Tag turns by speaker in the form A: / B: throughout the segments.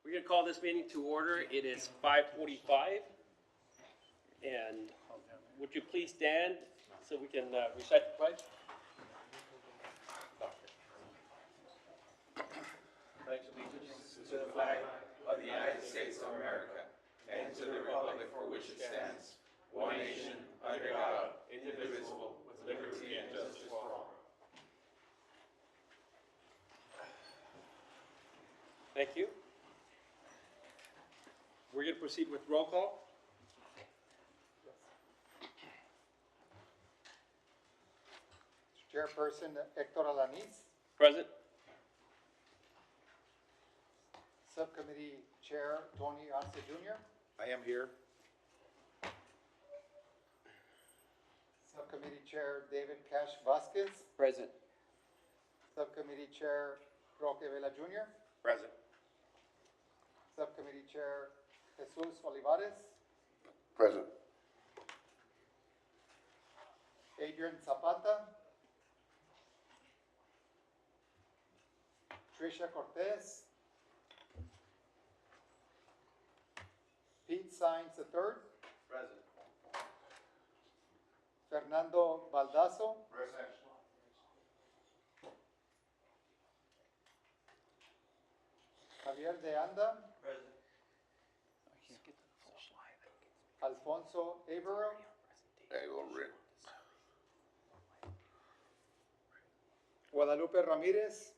A: We're going to call this meeting to order. It is 5:45. And would you please stand so we can recite the pledge?
B: Pledge allegiance to the flag of the United States of America and to the republic for which it stands, one nation, under God, indivisible, with liberty and justice for all.
A: Thank you. We're going to proceed with roll call.
C: Chairperson Hector Alaniz,
A: Present.
C: Subcommittee Chair Tony Arce Jr.,
B: I am here.
C: Subcommittee Chair David Cash Vasquez,
A: Present.
C: Subcommittee Chair Roque Vela Jr.,
B: Present.
C: Subcommittee Chair Jesus Olivares,
B: Present.
C: Adrian Zapata, Tricia Cortez, Pete Sainz III,
B: Present.
C: Fernando Baldasso,
B: Present.
C: Javier de Anda,
B: Present.
C: Alfonso Averill,
B: There you go, Rick.
C: Guadalupe Ramirez,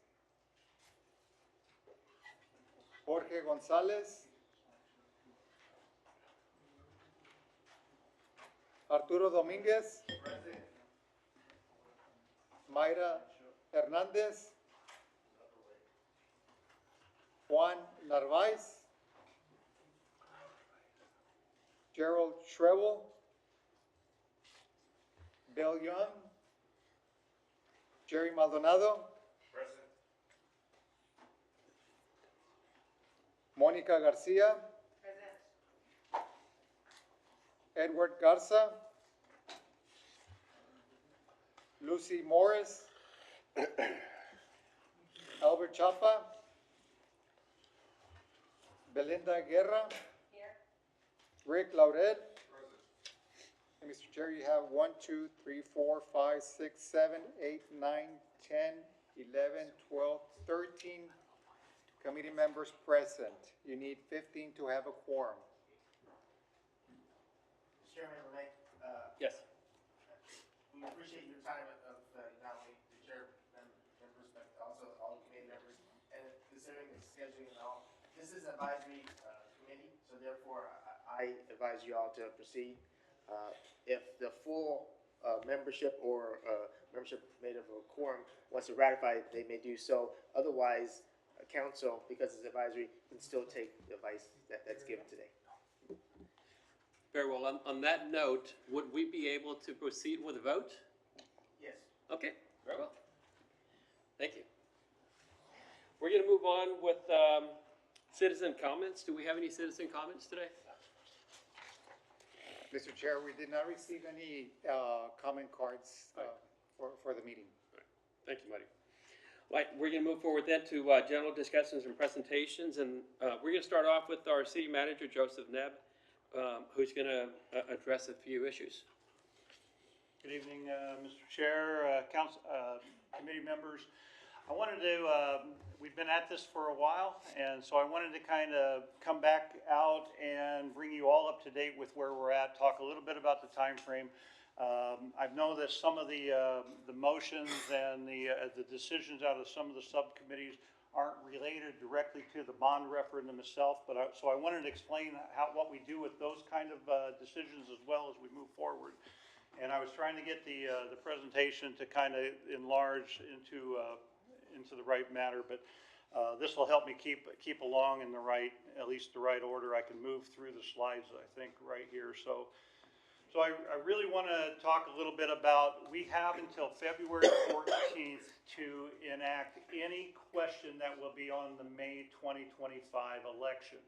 C: Jorge González, Arturo Domínguez, Mayra Hernández, Juan Narváez, Gerald Schrevel, Bill Young, Jerry Maldonado,
B: Present.
C: Mónica Garcia, Edward Garza, Lucy Morris, Albert Chapa, Belinda Guerra, Rick Laurel. And Mr. Chair, you have 1, 2, 3, 4, 5, 6, 7, 8, 9, 10, 11, 12, 13 committee members present. You need 15 to have a quorum.
D: Mr. Chairman, if I may,
A: Yes.
D: we appreciate your time of not only the chair members, but also all the committee members, and considering the scheduling and all. This is an advisory committee, so therefore I advise you all to proceed. If the full membership or membership made of a quorum wants to ratify it, they may do so. Otherwise, council, because it's advisory, can still take the advice that's given today.
A: Very well. On that note, would we be able to proceed with a vote?
D: Yes.
A: Okay, very well. Thank you. We're going to move on with citizen comments. Do we have any citizen comments today?
C: Mr. Chair, we did not receive any comment cards for the meeting.
A: Thank you, Marty. Right, we're going to move forward then to general discussions and presentations, and we're going to start off with our city manager, Joseph Nebb, who's going to address a few issues.
E: Good evening, Mr. Chair, council, committee members. I wanted to, we've been at this for a while, and so I wanted to kind of come back out and bring you all up to date with where we're at, talk a little bit about the time frame. I've known that some of the motions and the decisions out of some of the subcommittees aren't related directly to the bond referendum itself, but so I wanted to explain what we do with those kind of decisions as well as we move forward. And I was trying to get the presentation to kind of enlarge into the right matter, but this will help me keep along in the right, at least the right order. I can move through the slides, I think, right here. So I really want to talk a little bit about, we have until February 14th to enact any question that will be on the May 2025 election.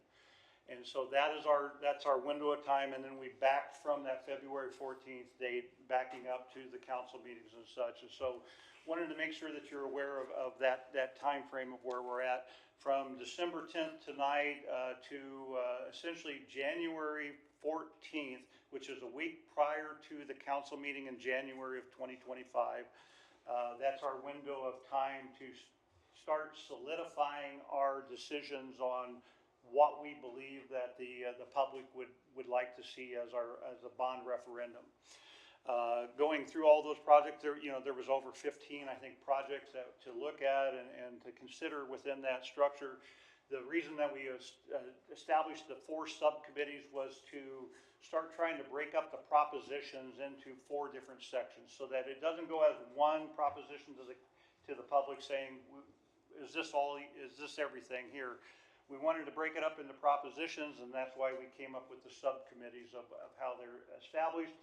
E: And so that's our window of time, and then we backed from that February 14th date, backing up to the council meetings and such. And so wanted to make sure that you're aware of that time frame of where we're at. From December 10th tonight to essentially January 14th, which is a week prior to the council meeting in January of 2025. That's our window of time to start solidifying our decisions on what we believe that the public would like to see as a bond referendum. Going through all those projects, there was over 15, I think, projects to look at and to consider within that structure. The reason that we established the 4 subcommittees was to start trying to break up the propositions into 4 different sections, so that it doesn't go as one proposition to the public saying, is this everything here? We wanted to break it up into propositions, and that's why we came up with the subcommittees of how they're established.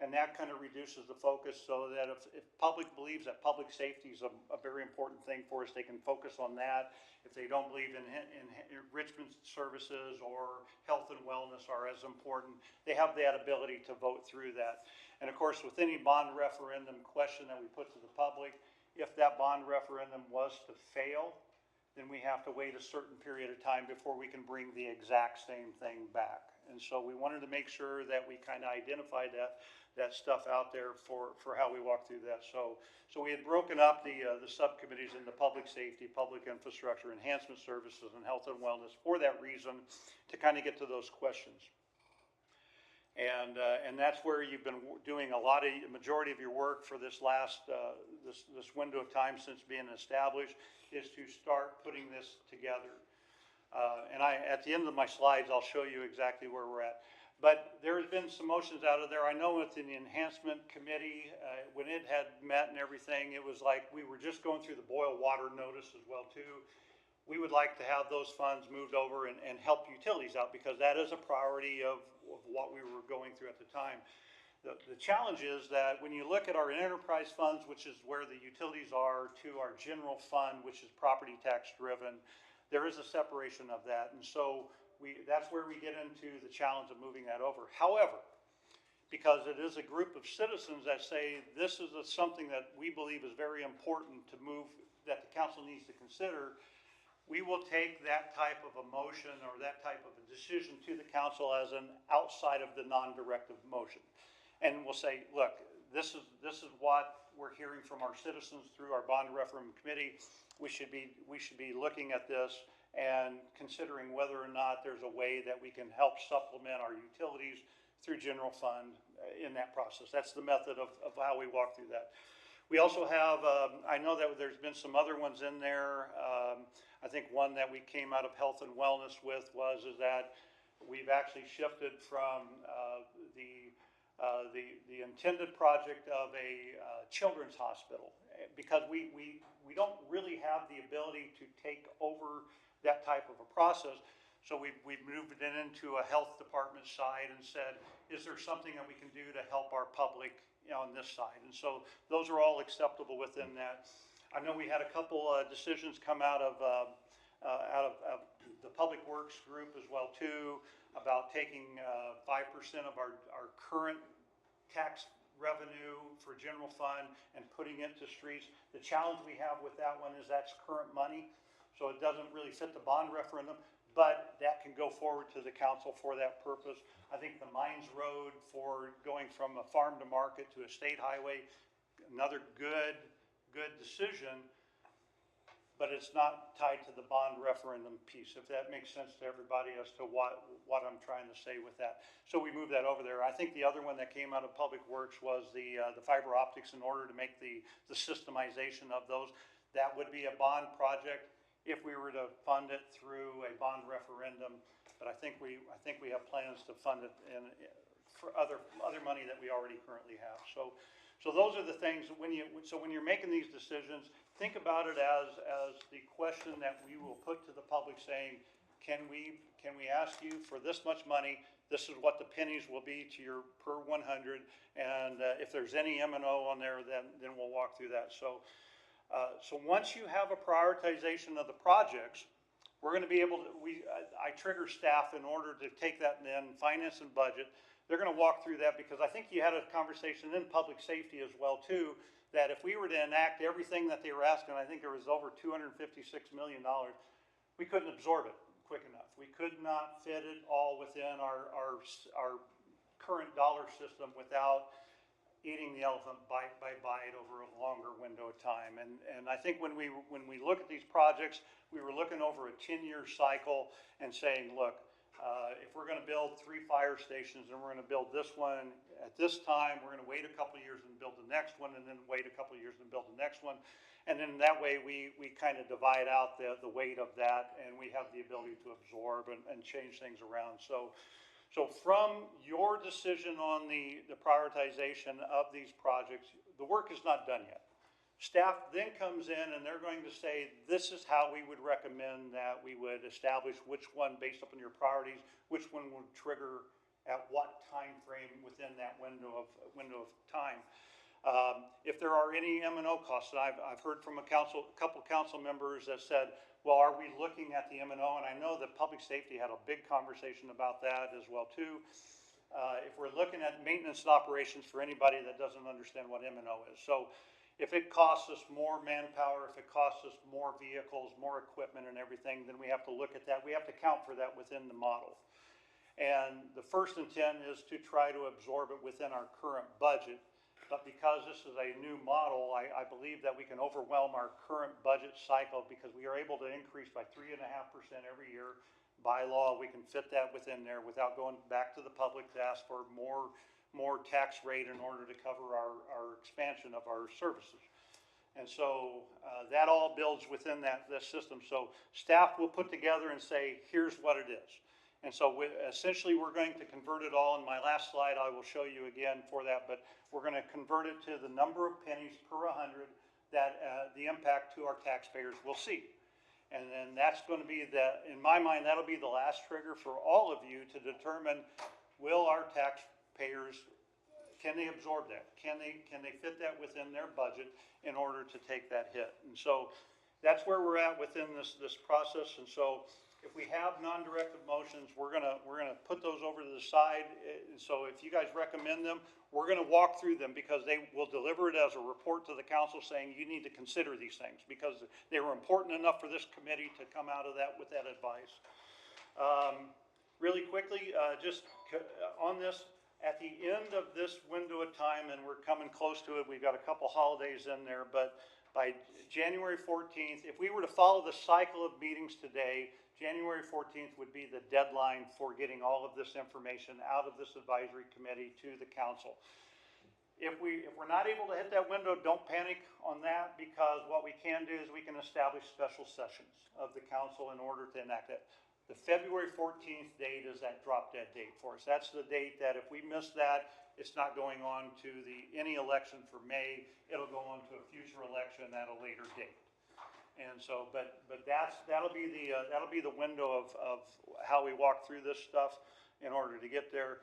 E: And that kind of reduces the focus, so that if public believes that public safety is a very important thing for us, they can focus on that. If they don't believe in enrichment services or health and wellness are as important, they have that ability to vote through that. And of course, with any bond referendum question that we put to the public, if that bond referendum was to fail, then we have to wait a certain period of time before we can bring the exact same thing back. And so we wanted to make sure that we kind of identified that stuff out there for how we walk through that. So we had broken up the subcommittees into public safety, public infrastructure, enhancement services, and health and wellness for that reason, to kind of get to those questions. And that's where you've been doing a majority of your work for this last this window of time since being established, is to start putting this together. And at the end of my slides, I'll show you exactly where we're at. But there's been some motions out of there. I know within the enhancement committee, when it had met and everything, it was like we were just going through the boil water notice as well too. We would like to have those funds moved over and help utilities out, because that is a priority of what we were going through at the time. The challenge is that when you look at our enterprise funds, which is where the utilities are, to our general fund, which is property tax driven, there is a separation of that. And so that's where we get into the challenge of moving that over. However, because it is a group of citizens that say this is something that we believe is very important to move, that the council needs to consider, we will take that type of a motion or that type of a decision to the council as an outside of the non-directive motion. And we'll say, look, this is what we're hearing from our citizens through our bond referendum committee. We should be looking at this and considering whether or not there's a way that we can help supplement our utilities through general fund in that process. That's the method of how we walk through that. We also have, I know that there's been some other ones in there. I think one that we came out of health and wellness with is that we've actually shifted from the intended project of a children's hospital, because we don't really have the ability to take over that type of a process. So we've moved it into a health department side and said, is there something that we can do to help our public on this side? And so those are all acceptable within that. I know we had a couple decisions come out of the Public Works group as well too, about taking 5% of our current tax revenue for general fund and putting it to streets. The challenge we have with that one is that's current money, so it doesn't really fit the bond referendum, but that can go forward to the council for that purpose. I think the Mines Road, for going from a farm to market to a state highway, another good decision, but it's not tied to the bond referendum piece, if that makes sense to everybody as to what I'm trying to say with that. So we moved that over there. I think the other one that came out of Public Works was the fiber optics, in order to make the systemization of those. That would be a bond project if we were to fund it through a bond referendum, but I think we have plans to fund it for other money that we already currently have. So those are the things when you're making these decisions, think about it as the question that we will put to the public, saying, can we ask you for this much money? This is what the pennies will be to your per 100, and if there's any M&O on there, then we'll walk through that. So once you have a prioritization of the projects, we're gonna be able to, I trigger staff in order to take that and then finance and budget. They're gonna walk through that because I think you had a conversation in public safety as well too, that if we were to enact everything that they were asking, I think there was over $256 million, we couldn't absorb it quick enough. We could not fit it all within our current dollar system without eating the elephant bite by bite over a longer window of time. And I think when we look at these projects, we were looking over a 10-year cycle and saying, look, if we're gonna build 3 fire stations and we're gonna build this one at this time, we're gonna wait a couple of years and build the next one, and then wait a couple of years and build the next one. And then that way we kind of divide out the weight of that, and we have the ability to absorb and change things around. So from your decision on the prioritization of these projects, the work is not done yet. Staff then comes in and they're going to say, this is how we would recommend that we would establish which one, based upon your priorities, which one would trigger at what time frame within that window of time. If there are any M&O costs, and I've heard from a couple council members that said, well, are we looking at the M&O? And I know that public safety had a big conversation about that as well too. If we're looking at maintenance and operations, for anybody that doesn't understand what M&O is. So if it costs us more manpower, if it costs us more vehicles, more equipment and everything, then we have to look at that. We have to account for that within the model. And the first intent is to try to absorb it within our current budget. But because this is a new model, I believe that we can overwhelm our current budget cycle because we are able to increase by 3.5% every year. By law, we can fit that within there without going back to the public to ask for more tax rate in order to cover our expansion of our services. And so that all builds within this system. So staff will put together and say, here's what it is. And so essentially we're going to convert it all. In my last slide, I will show you again for that, but we're going to convert it to the number of pennies per 100 that the impact to our taxpayers will see. And then that's going to be in my mind, that'll be the last trigger for all of you to determine, will our taxpayers, can they absorb that? Can they fit that within their budget in order to take that hit? And so that's where we're at within this process. And so if we have non-directive motions, we're gonna put those over to the side. So if you guys recommend them, we're gonna walk through them because they will deliver it as a report to the council saying you need to consider these things because they were important enough for this committee to come out of that with that advice. Really quickly, just on this, at the end of this window of time, and we're coming close to it, we've got a couple holidays in there, but by January 14th, if we were to follow the cycle of meetings today, January 14th would be the deadline for getting all of this information out of this advisory committee to the council. If we're not able to hit that window, don't panic on that because what we can do is we can establish special sessions of the council in order to enact it. The February 14th date is that drop dead date for us. That's the date that if we miss that, it's not going on to any election for May. It'll go on to a future election at a later date. And so, but that'll be the window of how we walk through this stuff in order to get there.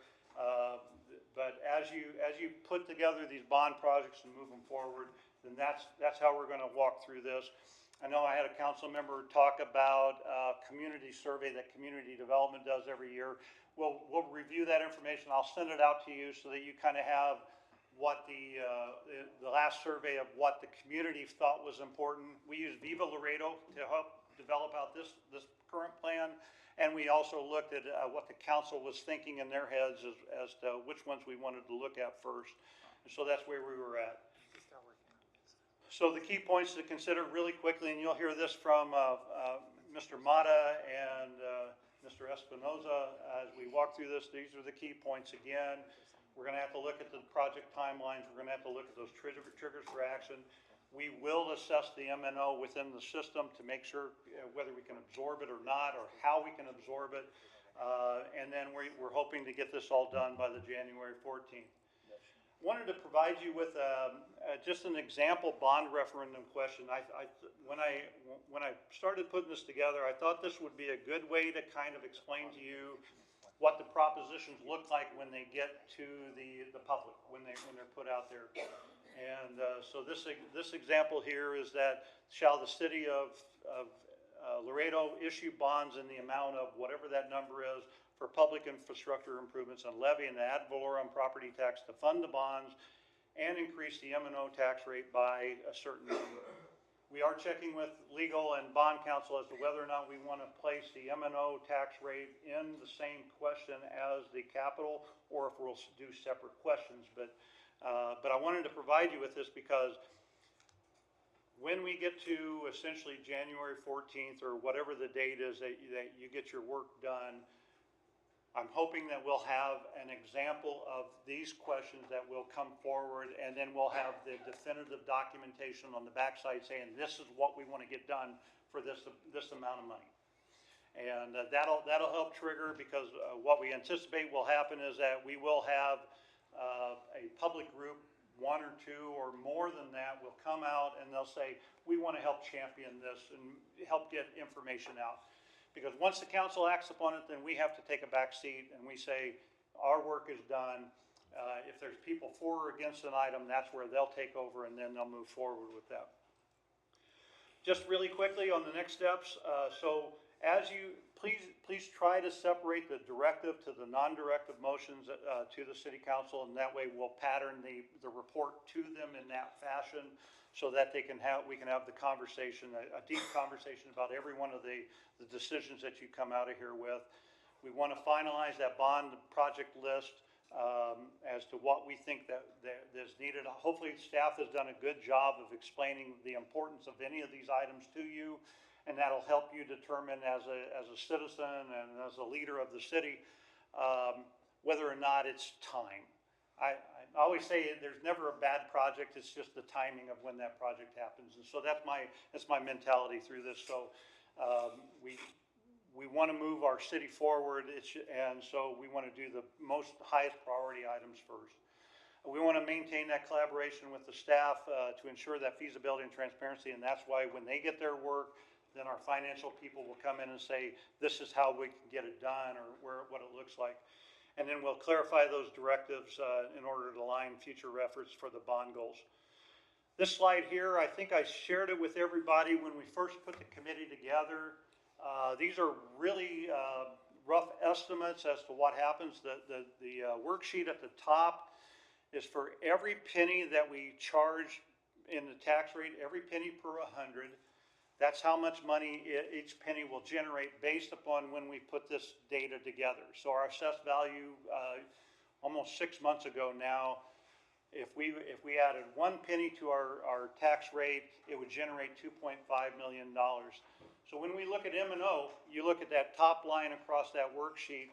E: But as you put together these bond projects and move them forward, then that's how we're going to walk through this. I know I had a council member talk about a community survey that community development does every year. We'll review that information. I'll send it out to you so that you kind of have what the last survey of what the community thought was important. We used Viva Laredo to help develop out this current plan, and we also looked at what the council was thinking in their heads as to which ones we wanted to look at first. And so that's where we were at. So the key points to consider really quickly, and you'll hear this from Mr. Mata and Mr. Espinoza as we walk through this. These are the key points again. We're going to have to look at the project timelines. We're going to have to look at those triggers for action. We will assess the M&O within the system to make sure whether we can absorb it or not, or how we can absorb it. And then we're hoping to get this all done by the January 14th. Wanted to provide you with just an example bond referendum question. When I started putting this together, I thought this would be a good way to kind of explain to you what the propositions look like when they get to the public, when they're put out there. And so this example here is that shall the city of Laredo issue bonds in the amount of whatever that number is for public infrastructure improvements and levy an ad valorem property tax to fund the bonds and increase the M&O tax rate by a certain number. We are checking with legal and bond counsel as to whether or not we want to place the M&O tax rate in the same question as the capital, or if we'll do separate questions. But I wanted to provide you with this because when we get to essentially January 14th or whatever the date is that you get your work done, I'm hoping that we'll have an example of these questions that will come forward, and then we'll have the definitive documentation on the backside saying this is what we want to get done for this amount of money. And that'll help trigger, because what we anticipate will happen is that we will have a public group, one or two or more than that, will come out and they'll say, we want to help champion this and help get information out. Because once the council acts upon it, then we have to take a back seat and we say, our work is done. If there's people for or against an item, that's where they'll take over, and then they'll move forward with that. Just really quickly on the next steps. So as you, please try to separate the directive to the non-directive motions to the city council, and that way we'll pattern the report to them in that fashion, so that we can have the conversation, a deep conversation about every one of the decisions that you come out of here with. We want to finalize that bond project list as to what we think that is needed. Hopefully staff has done a good job of explaining the importance of any of these items to you, and that'll help you determine as a citizen and as a leader of the city whether or not it's time. I always say there's never a bad project, it's just the timing of when that project happens. And so that's my mentality through this. So we want to move our city forward, and so we want to do the highest priority items first. We want to maintain that collaboration with the staff to ensure that feasibility and transparency, and that's why when they get their work, then our financial people will come in and say, this is how we can get it done, or what it looks like. And then we'll clarify those directives in order to align future efforts for the bond goals. This slide here, I think I shared it with everybody when we first put the committee together. These are really rough estimates as to what happens. The worksheet at the top is for every penny that we charge in the tax rate, every penny per 100. That's how much money each penny will generate based upon when we put this data together. So our assessed value, almost 6 months ago now, if we added 1 penny to our tax rate, it would generate $2.5 million. So when we look at M&O, you look at that top line across that worksheet,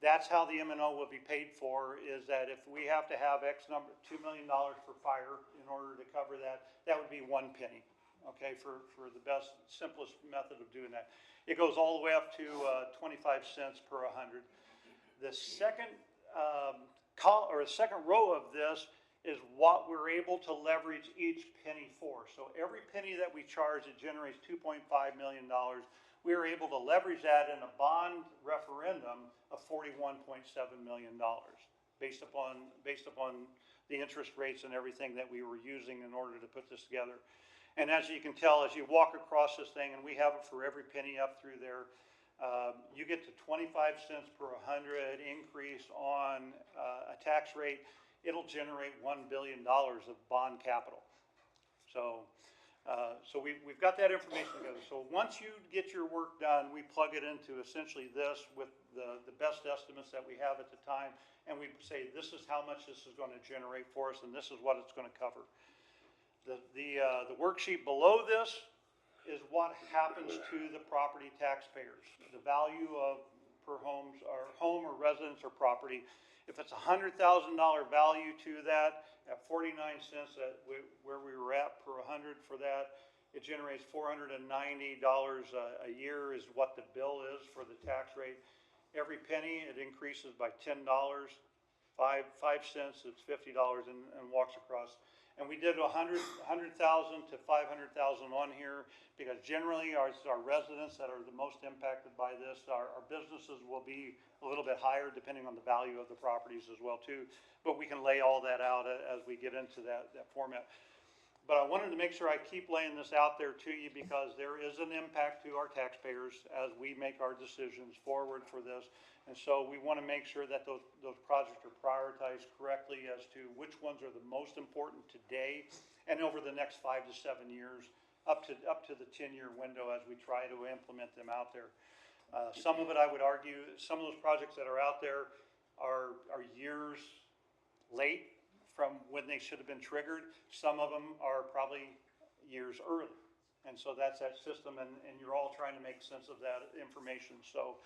E: that's how the M&O will be paid for, is that if we have to have X number, $2 million for fire in order to cover that, that would be 1 penny. Okay, for the best, simplest method of doing that. It goes all the way up to 25 cents per 100. The second second row of this is what we're able to leverage each penny for. So every penny that we charge, it generates $2.5 million. We are able to leverage that in a bond referendum of $41.7 million based upon the interest rates and everything that we were using in order to put this together. And as you can tell, as you walk across this thing, and we have it for every penny up through there, you get to 25 cents per 100 increase on a tax rate. It'll generate $1 billion of bond capital. So we've got that information together. So once you get your work done, we plug it into essentially this with the best estimates that we have at the time, and we say this is how much this is going to generate for us, and this is what it's going to cover. The worksheet below this is what happens to the property taxpayers. The value of per home or residence or property. If it's $100,000 value to that, at 49 cents where we were at per 100 for that, it generates $490 a year is what the bill is for the tax rate. Every penny, it increases by $10. 5 cents, it's $50 and walks across. And we did 100,000 to 500,000 on here because generally our residents that are the most impacted by this, our businesses will be a little bit higher depending on the value of the properties as well too. But we can lay all that out as we get into that format. But I wanted to make sure I keep laying this out there to you because there is an impact to our taxpayers as we make our decisions forward for this. And so we want to make sure that those projects are prioritized correctly as to which ones are the most important today and over the next 5 to 7 years, up to the 10-year window as we try to implement them out there. Some of it, I would argue, some of those projects that are out there are years late from when they should have been triggered. Some of them are probably years early. And so that's that system, and you're all trying to make sense of that information. So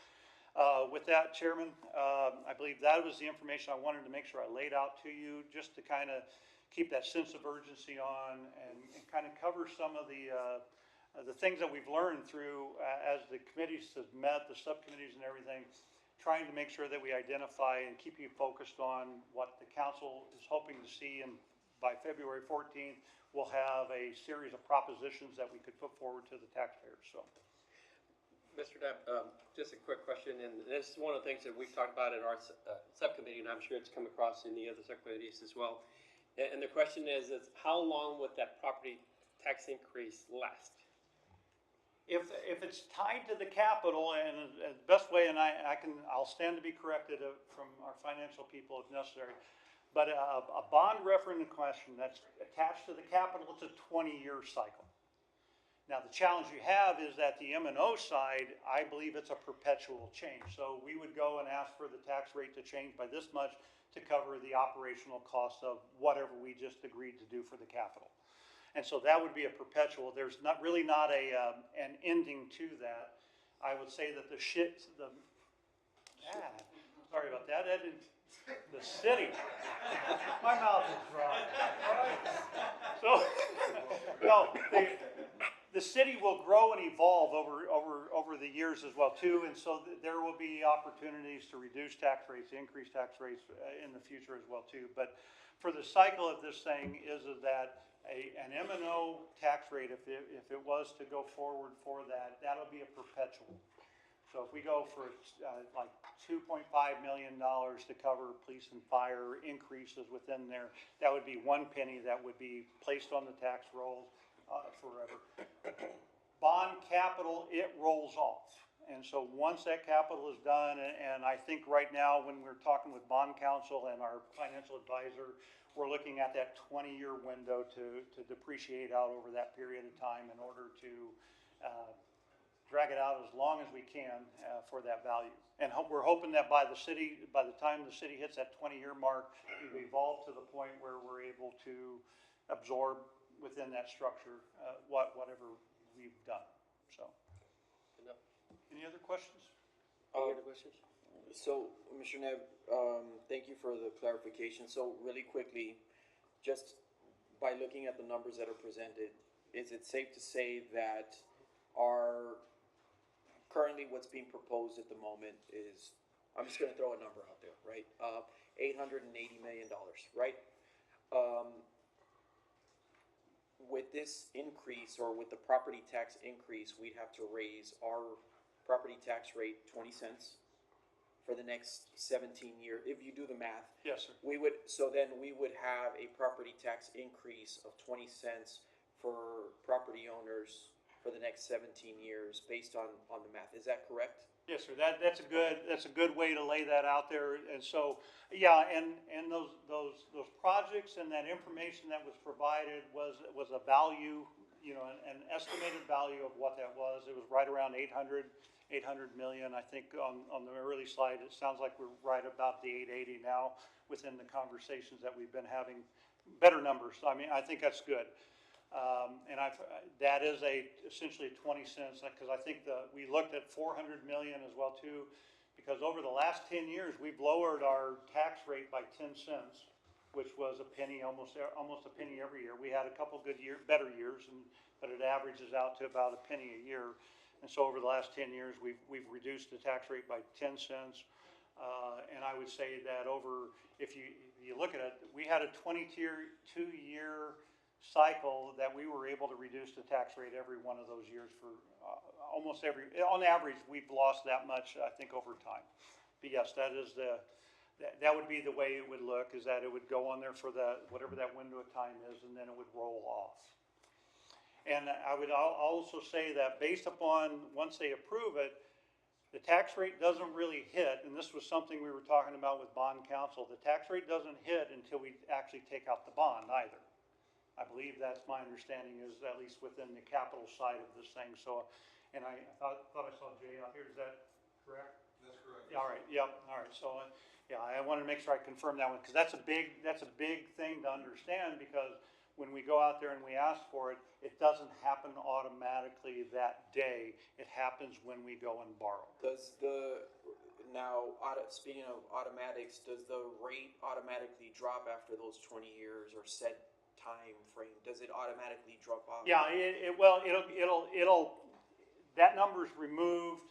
E: with that, Chairman, I believe that was the information I wanted to make sure I laid out to you, just to kind of keep that sense of urgency on and kind of cover some of the things that we've learned through as the committees have met, the subcommittees and everything, trying to make sure that we identify and keep you focused on what the council is hoping to see. And by February 14th, we'll have a series of propositions that we could put forward to the taxpayers. So.
A: Mr. Knapp, just a quick question, and this is one of the things that we've talked about in our subcommittee, and I'm sure it's come across in the other subcommittees as well. And the question is how long would that property tax increase last?
E: If it's tied to the capital, and the best way, and I'll stand to be corrected from our financial people if necessary, but a bond referendum question that's attached to the capital, it's a 20-year cycle. Now, the challenge you have is that the M&O side, I believe it's a perpetual change. So we would go and ask for the tax rate to change by this much to cover the operational costs of whatever we just agreed to do for the capital. And so that would be a perpetual. There's not really not an ending to that. I would say that sorry about that, Ed. The city, my mouth is dry. All right. So, no, the city will grow and evolve over the years as well too, and so there will be opportunities to reduce tax rates, increase tax rates in the future as well too. But for the cycle of this thing is that an M&O tax rate, if it was to go forward for that, that'll be a perpetual. So if we go for like $2.5 million to cover police and fire increases within there, that would be 1 penny that would be placed on the tax rolls forever. Bond capital, it rolls off. And so once that capital is done, and I think right now when we're talking with bond counsel and our financial advisor, we're looking at that 20-year window to depreciate out over that period of time in order to drag it out as long as we can for that value. And we're hoping that by the time the city hits that 20-year mark, we've evolved to the point where we're able to absorb within that structure whatever we've done. So, any other questions?
A: Any other questions?
F: So, Mr. Neb, thank you for the clarification. So, really quickly, just by looking at the numbers that are presented, is it safe to say that currently what's being proposed at the moment is, I'm just going to throw a number out there, right? $880 million, right? With this increase, or with the property tax increase, we'd have to raise our property tax rate 20 cents for the next 17 years. If you do the math,
E: Yes, sir.
F: then we would have a property tax increase of 20 cents for property owners for the next 17 years based on the math. Is that correct?
E: Yes, sir. That's a good way to lay that out there. And so, yeah, and those projects and that information that was provided was a value, an estimated value of what that was. It was right around 800 million. I think on the early slide, it sounds like we're right about the 880 now within the conversations that we've been having. Better numbers. I mean, I think that's good. And that is essentially 20 cents, because I think we looked at 400 million as well too, because over the last 10 years, we've lowered our tax rate by 10 cents, which was a penny, almost a penny every year. We had a couple better years, but it averages out to about a penny a year. And so over the last 10 years, we've reduced the tax rate by 10 cents. And I would say that if you look at it, we had a 22-year cycle that we were able to reduce the tax rate every one of those years for on average, we've lost that much, I think, over time. But yes, that is that would be the way it would look, is that it would go on there for whatever that window of time is, and then it would roll off. And I would also say that based upon, once they approve it, the tax rate doesn't really hit, and this was something we were talking about with bond counsel, the tax rate doesn't hit until we actually take out the bond either. I believe that's my understanding, is at least within the capital side of this thing, so, and I thought I saw Jay out here, is that correct?
G: That's correct.
E: All right, yep, all right, so, yeah, I wanted to make sure I confirm that one, because that's a big thing to understand, because when we go out there and we ask for it, it doesn't happen automatically that day, it happens when we go and borrow.
F: Speaking of automatics, does the rate automatically drop after those 20 years or set time frame? Does it automatically drop off?
E: Yeah, that number's removed.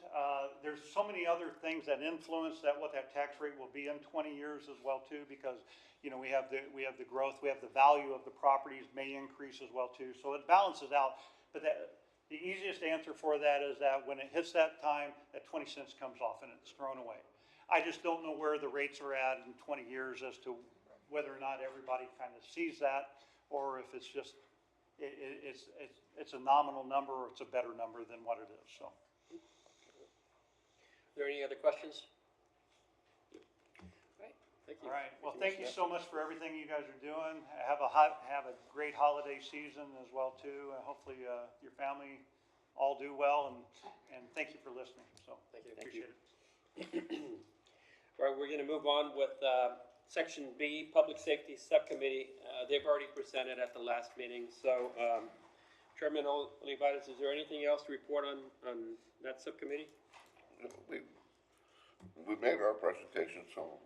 E: There's so many other things that influence what that tax rate will be in 20 years as well too, because, you know, we have the growth, we have the value of the properties may increase as well too. So it balances out, but the easiest answer for that is that when it hits that time, that 20 cents comes off and it's thrown away. I just don't know where the rates are at in 20 years as to whether or not everybody kind of sees that, or if it's just, it's a nominal number, or it's a better number than what it is, so.
A: Are there any other questions? All right, thank you.
E: All right, well, thank you
A: Mr.
E: so much for everything you guys are doing. Have a great holiday season as well too, and hopefully, your family all do well, and thank you for listening, so.
A: Thank you.
E: Appreciate it.
A: All right, we're gonna move on with, Section B, Public Safety Subcommittee. They've already presented at the last meeting, so, Chairman Olivares, is there anything else to report on that subcommittee?
G: We made our presentation, so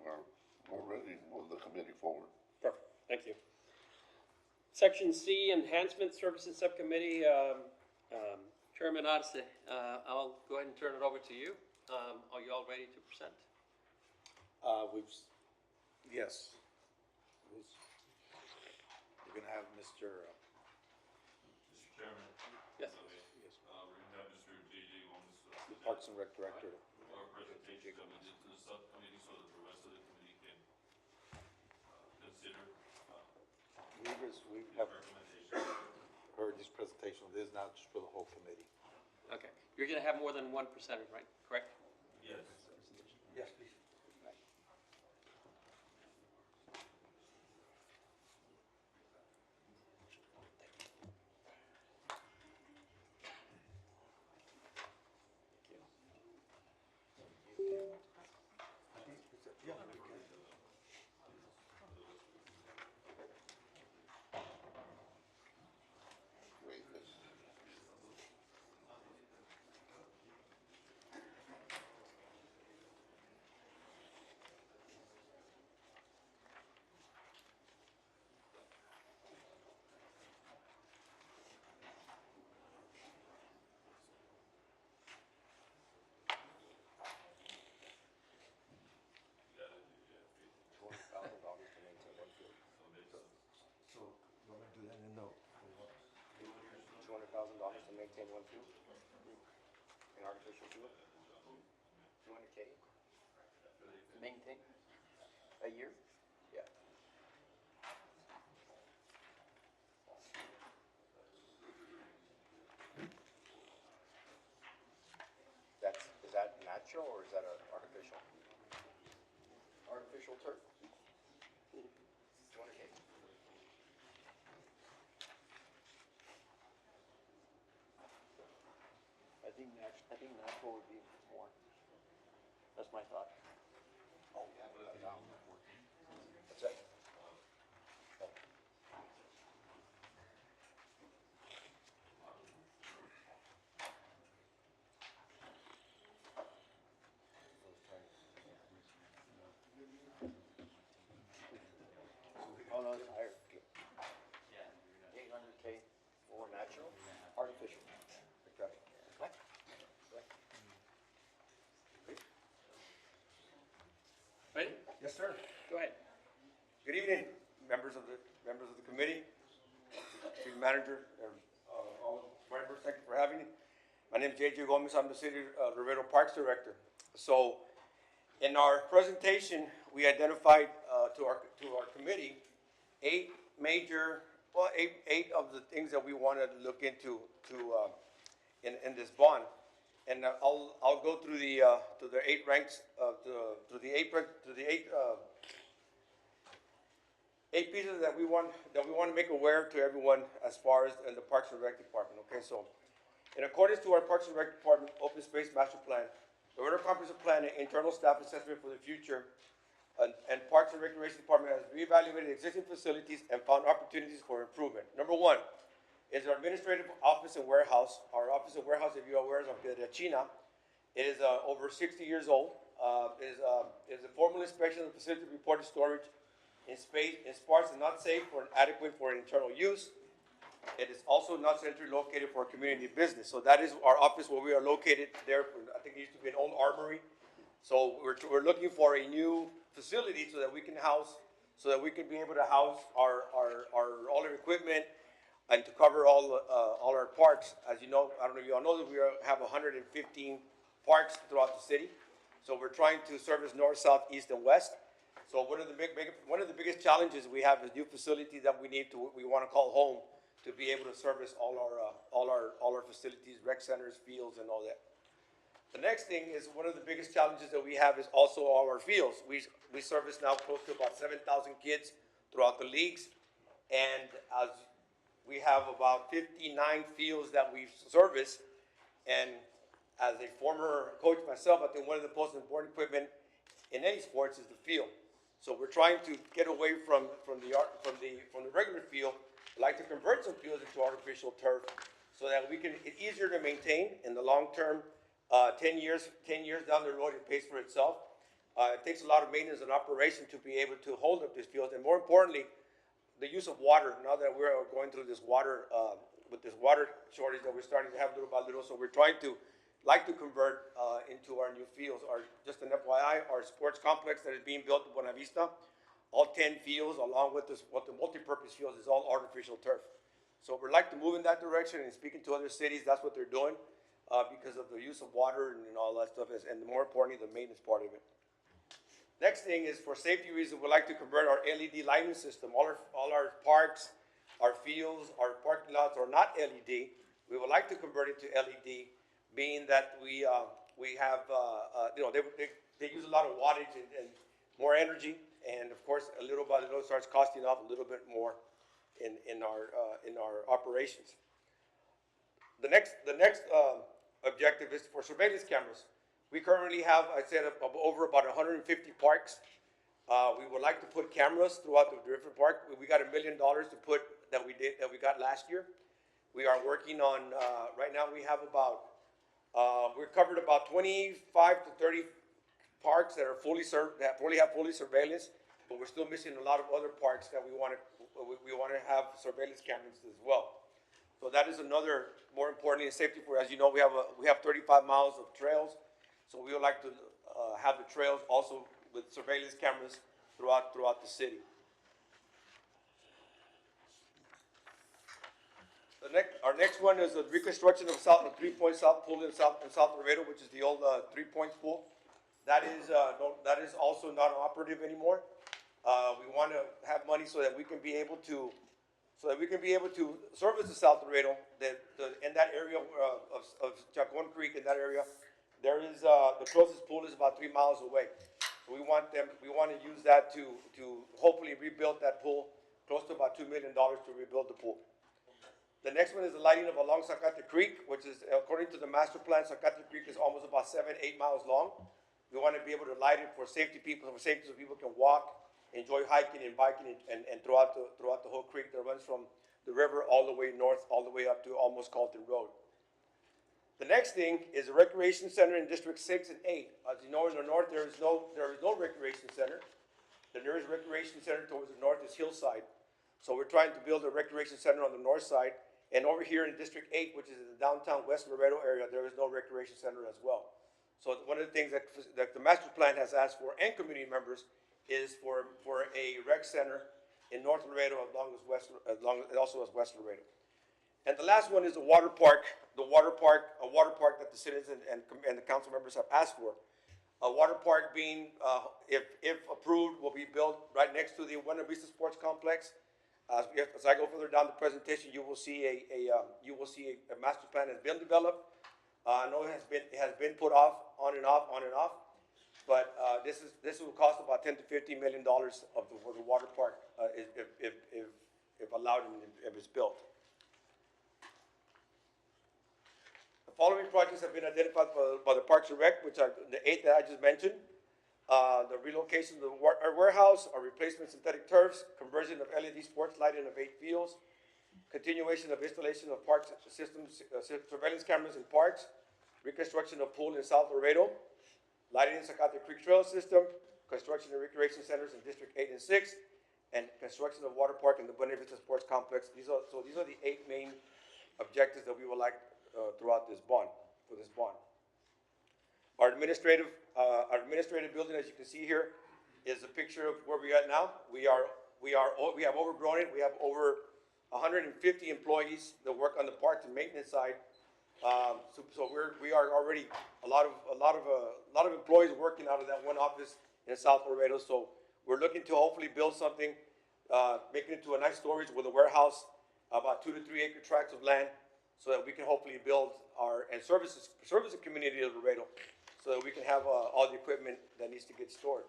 G: we're ready to move the committee forward.
A: Perfect, thank you. Section C, Enhancement Services Subcommittee, Chairman Arce, I'll go ahead and turn it over to you. Are you all ready to present?
H: Yes. We're gonna have Mr.
I: Mr. Chairman.
A: Yes.
I: We're gonna have Mr. J.J. Gomez.
H: Parks and Rec Director.
I: Our presentation that we did to the subcommittee so that the rest of the committee can, consider,
H: We have
I: recommendations.
H: heard this presentation, this is not just for the whole committee.
A: Okay, you're gonna have more than one presenter, right, correct?
I: Yes.
H: Yes, please.
G: Wait, this.
H: So, you wanna do that in a note? $200,000 to maintain one field? An artificial field? 200K?
F: Maintain a year? Yeah.
H: Is that natural or is that artificial?
F: Artificial turf?
H: 200K?
F: I think natural would be more. That's my thought.
H: Oh, yeah. What's that?
F: Oh, no, it's higher. 800K or natural? Artificial.
H: Okay.
A: Ready?
H: Yes, sir.
A: Go ahead.
H: Good evening, members of the committee, city manager, and all members. Thank you for having me. My name is J.J. Gomez. I'm the city Rivero Parks Director. So, in our presentation, we identified, to our committee, eight of the things that we wanted to look into in this bond. And I'll go through the 8 ranks, through the eight pieces that we want to make aware to everyone as far as in the Parks and Rec Department, okay? So, in accordance to our Parks and Rec Department Open Space Master Plan, the Order Comprehensive Plan and Internal Staff Assessment for the Future, and Parks and Recreation Department has reevaluated existing facilities and found opportunities for improvement. Number one is our administrative office and warehouse. Our office and warehouse, if you're aware, is on China. It is over 60 years old. Is a formal inspection of the facility reported storage in parts is not safe or adequate for internal use. It is also not centrally located for a community business. So that is our office where we are located there. I think it used to be an old armory. So we're looking for a new facility so that we can be able to house all our equipment and to cover all our parks. As you know, I don't know if you all know that we have 115 parks throughout the city. So we're trying to service north, south, east, and west. So one of the biggest challenges we have is new facility that we want to call home to be able to service all our facilities, rec centers, fields, and all that. The next thing is one of the biggest challenges that we have is also all our fields. We service now close to about 7,000 kids throughout the leagues, and as we have about 59 fields that we service. And as a former coach myself, I think one of the most important equipment in any sports is the field. So we're trying to get away from the regular field. We'd like to convert some fields into artificial turf so that it's easier to maintain in the long term. 10 years down the road, it pays for itself. It takes a lot of maintenance and operation to be able to hold up these fields, and more importantly, the use of water. Now that we're going through this water, with this water shortage that we're starting to have little by little, so we're trying to convert into our new fields. Just an FYI, our sports complex that is being built in Buena Vista, all 10 fields, along with what the multi-purpose fields, is all artificial turf. So we'd like to move in that direction, and speaking to other cities, that's what they're doing, because of the use of water and all that stuff, and more importantly, the maintenance part of it. Next thing is, for safety reasons, we'd like to convert our LED lighting system. All our parks, our fields, our parking lots are not LED. We would like to convert it to LED, being that we have, they use a lot of wattage and more energy, and of course, a little by little, starts costing off a little bit more in our operations. The next objective is for surveillance cameras. We currently have, I said, over about 150 parks. We would like to put cameras throughout the different parks. We got $1 million to put that we got last year. We are working on right now. We have we're covered about 25 to 30 parks that are fully surveillance, but we're still missing a lot of other parks that we want to have surveillance cameras as well. So that is another, more importantly, safety for, as you know, we have 35 miles of trails. So we would like to have the trails also with surveillance cameras throughout the city. Our next one is the reconstruction of the 3-point South Pool in South Laredo, which is the old 3-point pool. That is also not operative anymore. We want to have money so that we can be able to service the South Laredo. In that area of Chacon Creek, in that area, there is the closest pool is about 3 miles away. So we want to use that to hopefully rebuild that pool, close to about $2 million to rebuild the pool. The next one is the lighting of along Zacate Creek, which is, according to the master plan, Zacate Creek is almost about 7-8 miles long. We want to be able to light it for safety so people can walk, enjoy hiking and biking, and throughout the whole creek that runs from the river all the way north, all the way up to almost Carlton Road. The next thing is a recreation center in District 6 and 8. As you know, in the north, there is no recreation center. The nearest recreation center towards the north is Hillside. So we're trying to build a recreation center on the north side. And over here in District 8, which is in the downtown West Laredo area, there is no recreation center as well. So one of the things that the master plan has asked for, and community members, is for a rec center in North Laredo also as West Laredo. And the last one is the water park. A water park that the citizens and the council members have asked for. A water park being, if approved, will be built right next to the Buena Vista Sports Complex. As I go further down the presentation, you will see a master plan has been developed. I know it has been put off, on and off, but, this will cost about $10 to $15 million for the water park, if allowed and if it's built. The following projects have been identified by the Parks and Rec, which are the 8 that I just mentioned. The relocation of the warehouse, a replacement synthetic turfs, conversion of LED sports lighting of 8 fields, continuation of installation of parks systems, surveillance cameras in parks, reconstruction of pool in South Laredo, lighting in Zacate Creek Trail System, construction of recreation centers in District 8 and 6, and construction of water park in the Buena Vista Sports Complex. These are the 8 main objectives that we would like throughout this bond, for this bond. Our administrative building, as you can see here, is a picture of where we are now. We have overgrown it. We have over 150 employees that work on the parks and maintenance side. So we are already a lot of employees working out of that one office in South Laredo. So we're looking to hopefully build something, make it into a nice storage with a warehouse, about 2 to 3 acre tracts of land, so that we can hopefully build and service the community of Laredo, so that we can have all the equipment that needs to get stored.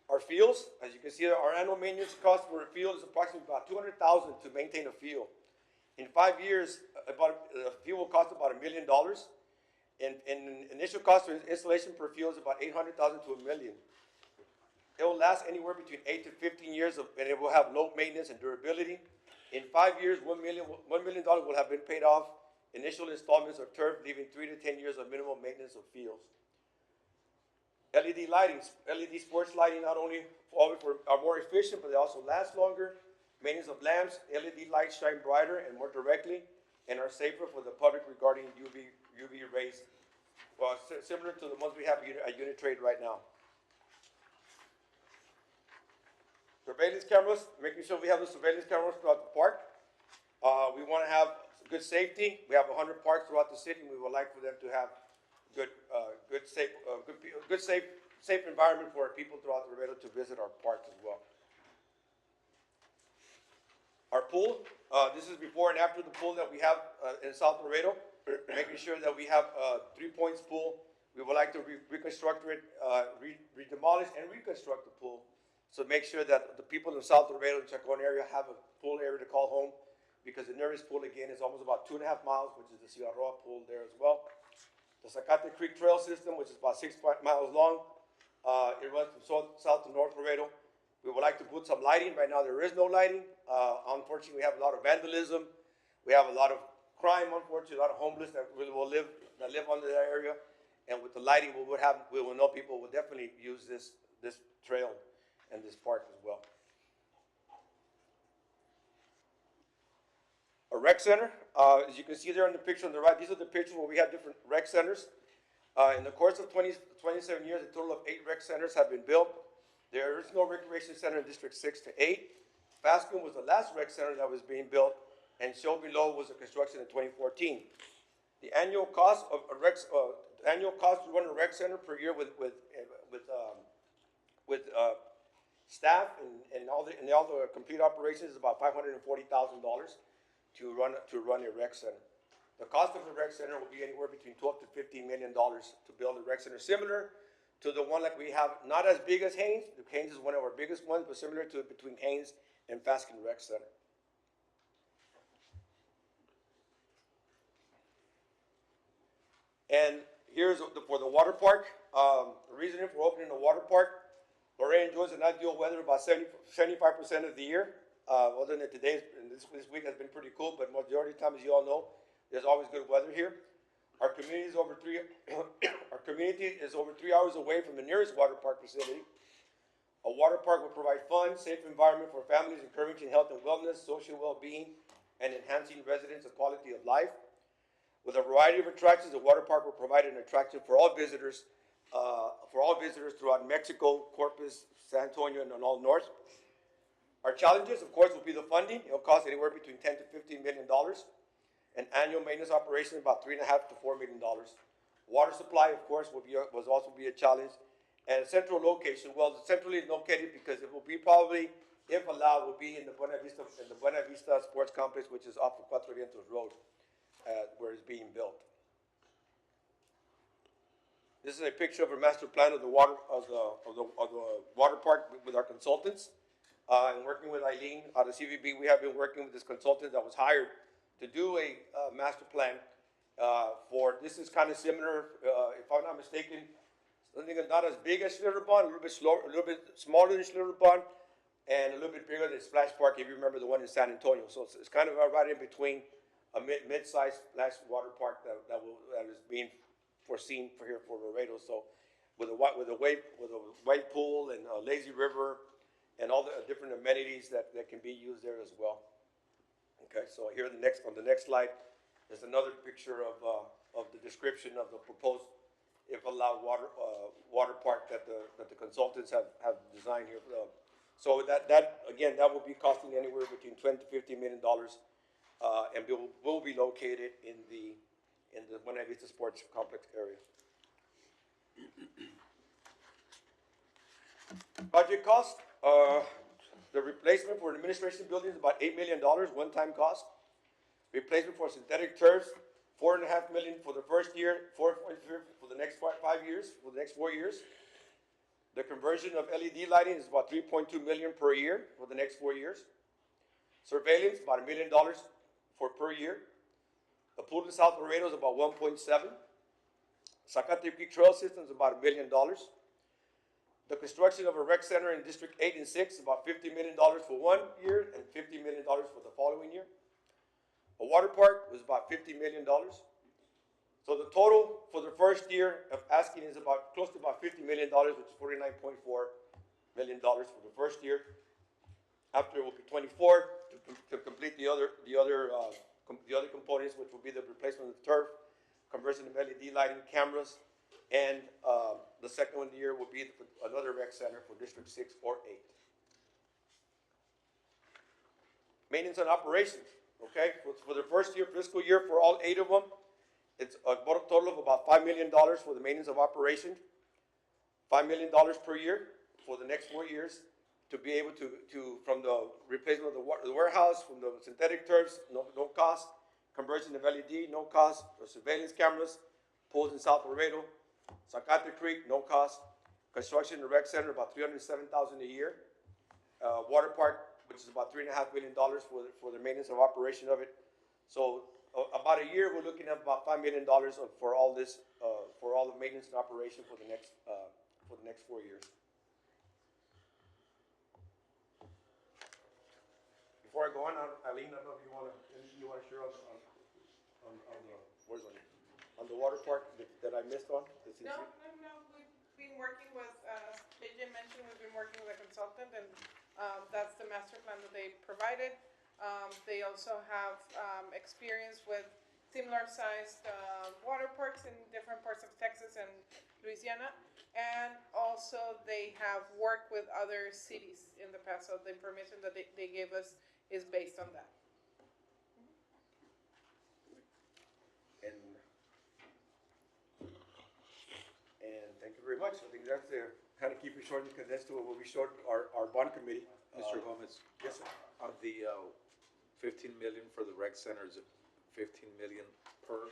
H: Our fields, as you can see, our annual maintenance cost for a field is approximately about $200,000 to maintain a field. In 5 years, a field will cost about $1 million. And initial cost for installation per field is about $800,000 to $1 million. It will last anywhere between 8 to 15 years, and it will have low maintenance and durability. In 5 years, $1 million will have been paid off. Initial installments of turf, leaving 3 to 10 years of minimal maintenance of fields. LED lighting, LED sports lighting not only are more efficient, but they also last longer. Maintenance of lamps, LED lights shine brighter and more directly, and are safer for the public regarding UV rays, well, similar to the ones we have at Unit Trade right now. Surveillance cameras, making sure we have the surveillance cameras throughout the park. We want to have good safety. We have 100 parks throughout the city, and we would like for them to have safe environment for our people throughout Laredo to visit our parks as well. Our pool, this is before and after the pool that we have in South Laredo, making sure that we have a 3 points pool. We would like to reconstruct it, demolish and reconstruct the pool. So make sure that the people in South Laredo and Chacon area have a pool area to call home, because the nearest pool again is almost about 2.5 miles, which is the Cigarroa pool there as well. The Zacate Creek Trail System, which is about 6 miles long, it runs from south to North Laredo. We would like to put some lighting. Right now there is no lighting. Unfortunately, we have a lot of vandalism. We have a lot of crime, unfortunately, a lot of homeless that live under that area. And with the lighting, we will know people will definitely use this trail and this park as well. A rec center, as you can see there in the picture on the right, these are the pictures where we have different rec centers. In the course of 27 years, a total of 8 rec centers have been built. There is no recreation center in District 6 to 8. Fascon was the last rec center that was being built, and shown below was the construction in 2014. The annual cost to run a rec center per year with staff and all the complete operations is about $540,000 to run a rec center. The cost of the rec center will be anywhere between $12 to $15 million to build a rec center, similar to the one like we have, not as big as Haynes. Haynes is one of our biggest ones, but similar to between Haynes and Fasken Rec Center. And here's for the water park. The reason for opening the water park, Lorraine enjoys an ideal weather about 75% of the year. Other than today, and this week has been pretty cool, but majority of the time, as you all know, there's always good weather here. Our community is over 3 hours away from the nearest water park facility. A water park will provide fun, safe environment for families, encouraging health and wellness, social well-being, and enhancing residents' quality of life. With a variety of attractions, the water park will provide an attraction for all visitors throughout Mexico, Corpus, San Antonio, and all north. Our challenges, of course, will be the funding. It will cost anywhere between $10 to $15 million. and annual maintenance operation about $3.5 to $4 million. Water supply, of course, was also be a challenge. And central location, well, centrally located because it will be probably, if allowed, will be in the Buena Vista Sports Complex, which is off of Cuatro Vientos Road, where it's being built. This is a picture of a master plan of the water water park with our consultants. And working with Eileen out of CVB, we have been working with this consultant that was hired to do a master plan this is kind of similar, if I'm not mistaken, something not as big as Schlitterbahn, a little bit slower, a little bit smaller than Schlitterbahn, and a little bit bigger than Splash Park, if you remember the one in San Antonio. So it's kind of right in between a mid-sized splash water park that is being foreseen for here for Laredo. So with a wave pool and a lazy river and all the different amenities that can be used there as well. Okay, so here on the next slide, there's another picture of the description of the proposed, if allowed, water park that the consultants have designed here. So that again, that will be costing anywhere between $20 to $50 million, and will be located in the Buena Vista Sports Complex area. Budget cost, the replacement for the administration building is about $8 million, one-time cost. Replacement for synthetic turfs, $4.5 million for the first year, $4.5 for the next 5 years, for the next 4 years. The conversion of LED lighting is about $3.2 million per year for the next 4 years. Surveillance, about $1 million per year. The pool in South Laredo is about 1.7. Zacate Creek Trail System is about $1 million. The construction of a rec center in District 8 and 6 is about $50 million for 1 year and $50 million for the following year. A water park was about $50 million. So the total for the first year of asking is about close to about $50 million, which is $49.4 million for the first year. After it will be 24 to complete the other components, which will be the replacement of the turf, conversion of LED lighting, cameras, and the second one year will be another rec center for District 6 or 8. Maintenance and operations. Okay, for the first year, fiscal year, for all 8 of them, it's a total of about $5 million for the maintenance of operation, $5 million per year for the next 4 years to be able to from the replacement of the warehouse, from the synthetic turfs, no cost, conversion of LED, no cost, the surveillance cameras, pools in South Laredo, Zacate Creek, no cost, construction of the rec center, about $307,000 a year, water park, which is about $3.5 million for the maintenance of operation of it. So about a year, we're looking at about $5 million for all this, for all the maintenance and operation for the next 4 years. Before I go on, Eileen, I don't know if anything you want to share on the water park that I missed on.
J: No. We've been working with, JJ mentioned, we've been working with a consultant, and that's the master plan that they provided. They also have experience with similar-sized water parks in different parts of Texas and Louisiana, and also they have worked with other cities in the past, so the information that they gave us is based on that.
H: And thank you very much. I think that's there. Kind of keep it short and condensed to what we showed our bond committee.
B: Mr. Gomez,
H: Yes, sir.
B: on the 15 million for the rec center, is it 15 million per?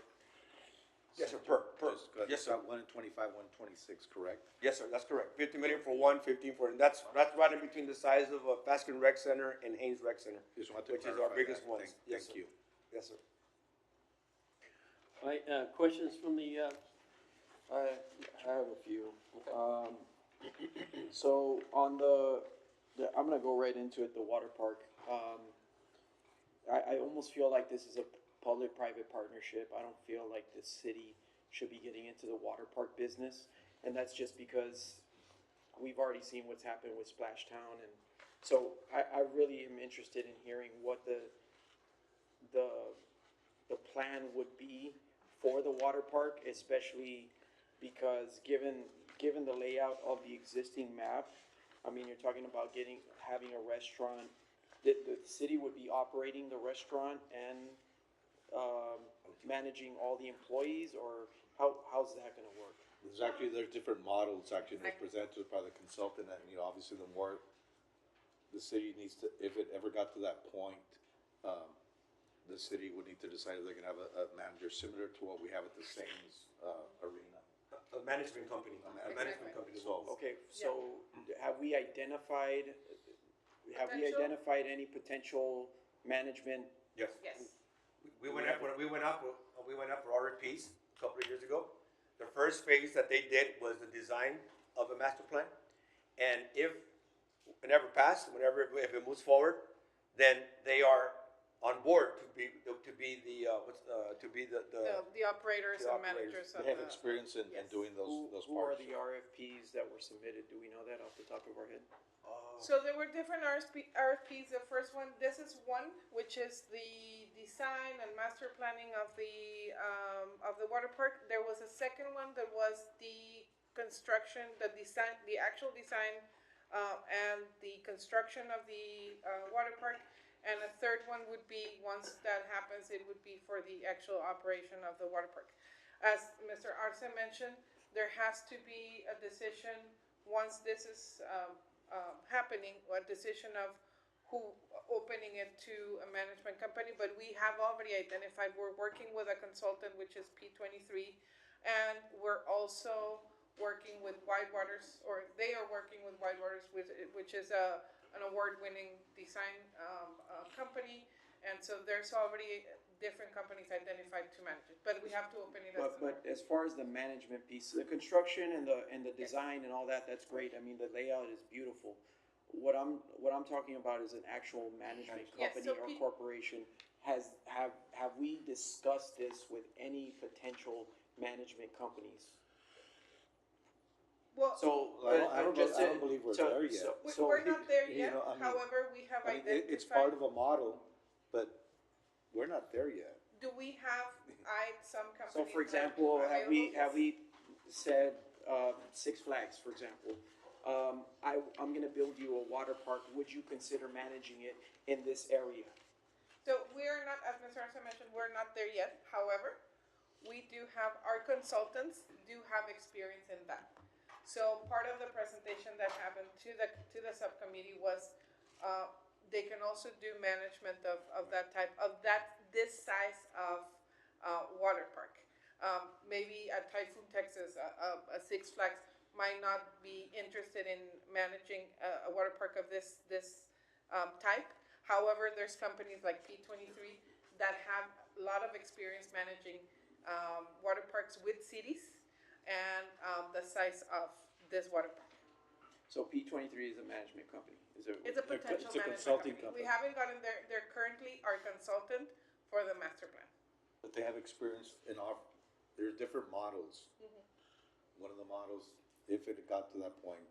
H: Yes, sir, per. Yes,
B: Yes,
H: sir.
B: 125, 126, correct?
H: Yes, sir, that's correct. 50 million for one, 15 for, and that's right in between the size of Fasken Rec Center and Haynes Rec Center,
B: Just wanted to
H: which is our
B: clarify
H: biggest
B: that.
H: ones. Yes,
B: Thank
H: sir.
B: you.
H: Yes, sir.
A: All right, questions from the,
F: I have a few. So on I'm gonna go right into it, the water park. I almost feel like this is a public-private partnership. I don't feel like the city should be getting into the water park business. And that's just because we've already seen what's happened with Splash Town. And so I really am interested in hearing what the plan would be for the water park, especially because given the layout of the existing map, I mean, you're talking about having a restaurant. The city would be operating the restaurant and managing all the employees, or how's that gonna work?
K: There's different models actually that's presented by the consultant, and, you know, obviously the more the city needs to, if it ever got to that point, the city would need to decide if they're gonna have a manager similar to what we have at the Sames, arena.
H: A management company, a management company as well.
F: Okay, so have we identified
J: Potential?
F: any potential management?
H: Yes.
J: Yes.
H: We went out for RFPs a couple of years ago. The first phase that they did was the design of a master plan. And if it never passed, if it moves forward, then they are on board to be the
J: The operators
H: The
J: and
H: operators.
J: managers of
K: They have
J: the.
K: experience in
J: Yes.
K: doing those
F: Who are
K: parks.
F: the RFPs that were submitted? Do we know that off the top of our head?
J: So there were different RFPs. The first one, this is one, which is the design and master planning of the water park. There was a second one that was the construction, the design, the actual design, and the construction of the water park. And a third one would be, once that happens, it would be for the actual operation of the water park. As Mr. Arce mentioned, there has to be a decision, once this is happening, a decision of who opening it to a management company, but we have already identified, we're working with a consultant, which is P23, and we're also working with Whitewaters, or they are working with Whitewaters, which is an award-winning design company, and so there's already different companies identified to manage it, but we have to open it as.
F: But as far as the management piece, the construction and the design and all that, that's great. I mean, the layout is beautiful. What I'm talking about is an actual management
J: Yes,
F: company
J: so
F: or corporation. Have we discussed this with any potential management companies?
J: Well,
F: So,
K: I don't believe we're there yet.
J: we're not there
K: you
J: yet,
K: know, I mean-
J: however, we have
K: I mean,
J: identified.
K: it's part of a model, but we're not there yet.
J: Do we have some companies?
F: So for
J: that
F: example,
J: are
F: have
J: available?
F: we said, Six Flags, for example, I'm gonna build you a water park, would you consider managing it in this area?
J: So we are not, as Mr. Arce mentioned, we're not there yet. However, we do have, our consultants do have experience in that. So part of the presentation that happened to the subcommittee was, they can also do management of that type, this size of, water park. Maybe at Typhoon, Texas, a Six Flags might not be interested in managing a water park of this type. However, there's companies like P23 that have a lot of experience managing water parks with cities and the size of this water park.
F: So P23 is a management company, is it?
J: It's a potential
K: it's a
J: management
K: consulting
J: company. We
K: company.
J: haven't gotten there. They're currently our consultant for the master plan.
K: But they have experience in there's different models.
J: Mm-hmm.
K: One of the models, if it got to that point,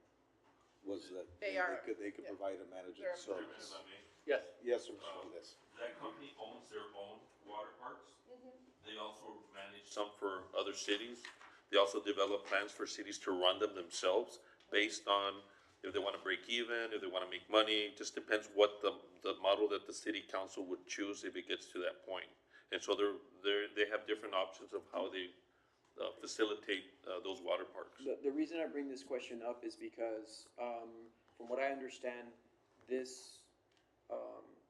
K: was that
J: They
K: could provide a management
J: They're-
I: Chairman,
K: service.
I: if I may,
A: Yes.
K: Yes, sir, Mr. Valdez.
I: that company owns their own water parks.
J: Mm-hmm.
I: They also manage some for other cities. They also develop plans for cities to run them themselves based on if they wanna break even, if they wanna make money, just depends what the model that the city council would choose if it gets to that point. And so they have different options of how they facilitate those water parks.
F: The reason I bring this question up is because, from what I understand, this,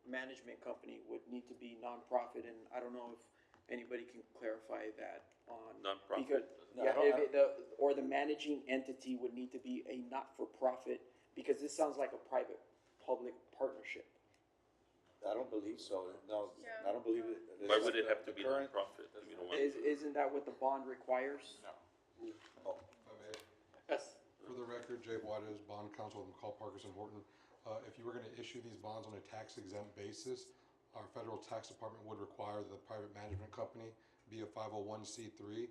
F: management company would need to be nonprofit, and I don't know if anybody can clarify that on.
I: Nonprofit?
F: Because,
K: No,
F: yeah,
K: I don't-
F: or the managing entity would need to be a not-for-profit, because this sounds like a private-public partnership.
K: I don't believe so, no,
J: Yeah.
K: I don't believe it.
I: Why would it have to be
K: Current-
I: nonprofit? You know, why-
F: Isn't that what the bond requires?
K: Oh,
A: Yes.
L: For the record, Jay Juarez, bond counsel with McCall, Parkers and Horton. If you were gonna issue these bonds on a tax exempt basis, our federal tax department would require the private management company be a 501c3.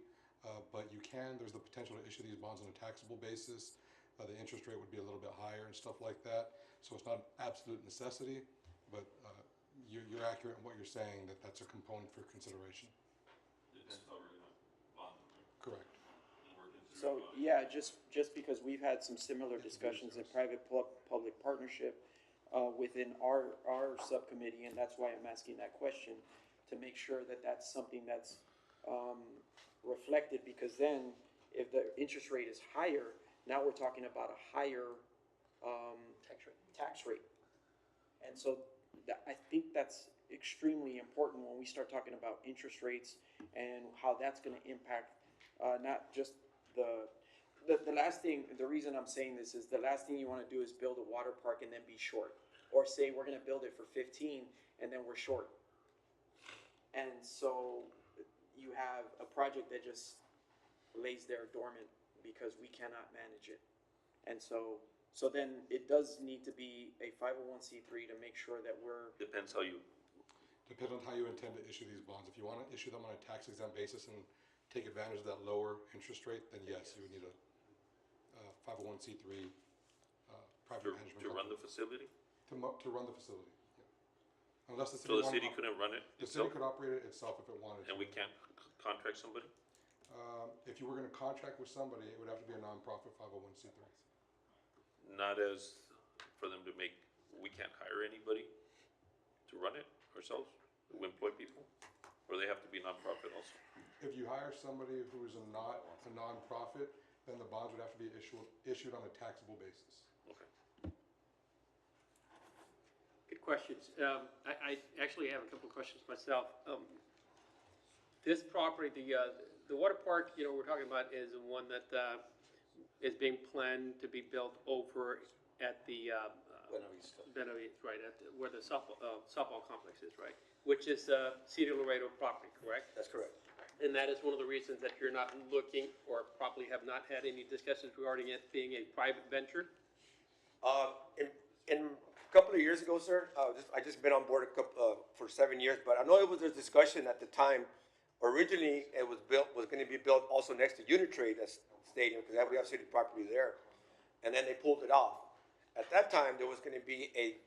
L: But there's the potential to issue these bonds on a taxable basis. The interest rate would be a little bit higher and stuff like that. So it's not an absolute necessity, but you're accurate in what you're saying, that's a component for consideration.
I: Depends how we're gonna bond them, right?
L: Correct.
I: And we're considering
F: So,
I: bonding.
F: yeah, just because we've had some similar discussions in private-public partnership within our subcommittee, and that's why I'm asking that question, to make sure that that's something that's, reflected, because then if the interest rate is higher, now we're talking about a higher, tax rate. And so that, I think that's extremely important when we start talking about interest rates and how that's gonna impact, not just the last thing, the reason I'm saying this is the last thing you wanna do is build a water park and then be short. Or say we're gonna build it for 15 and then we're short. And so you have a project that just lays there dormant because we cannot manage it. And so then it does need to be a 501c3 to make sure that we're,
I: Depends how you,
L: Depends on how you intend to issue these bonds. If you want to issue them on a tax exempt basis and take advantage of that lower interest rate, then yes, you would need a 501c3 private management
I: to run
L: company
I: the facility?
L: to run the facility. Yeah. Unless the city
I: So the
L: wanted
I: city
L: to-
I: couldn't run it
L: the city
I: itself?
L: could operate it itself if it wanted to.
I: And we can't contract somebody?
L: If you were going to contract with somebody, it would have to be a nonprofit 501c3.
I: Not as, for them to make, we can't hire anybody to run it ourselves, to employ people? Or they have to be nonprofit also?
L: If you hire somebody who is not a nonprofit, then the bonds would have to be issued on a taxable basis.
I: Okay.
A: Good questions. I actually have a couple of questions myself. This property, the water park, we're talking about is the one that, is being planned to be built over at the, Benavides, right, where the softball complex is, right? Which is, City of Laredo property, correct?
H: That's correct.
A: And that is one of the reasons that you're not looking, or probably have not had any discussions regarding it being a private venture?
H: In a couple of years ago, sir, I just been on board for 7 years, but I know it was a discussion at the time. Originally, it was going to be built also next to Unitrade Stadium, because we have city property there. And then they pulled it off. At that time, there was going to be a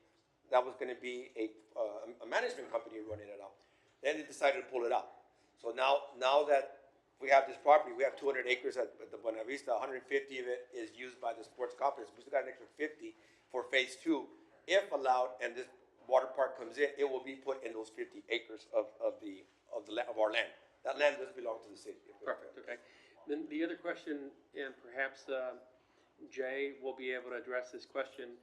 H: management company running it out. Then they decided to pull it out. So now that we have this property, we have 200 acres at the Buena Vista, 150 of it is used by the sports complex. We still got an extra 50 for phase 2. If allowed, and this water park comes in, it will be put in those 50 acres of our land. That land does belong to the city.
A: Perfect, okay. Then the other question, and perhaps Jay will be able to address this question,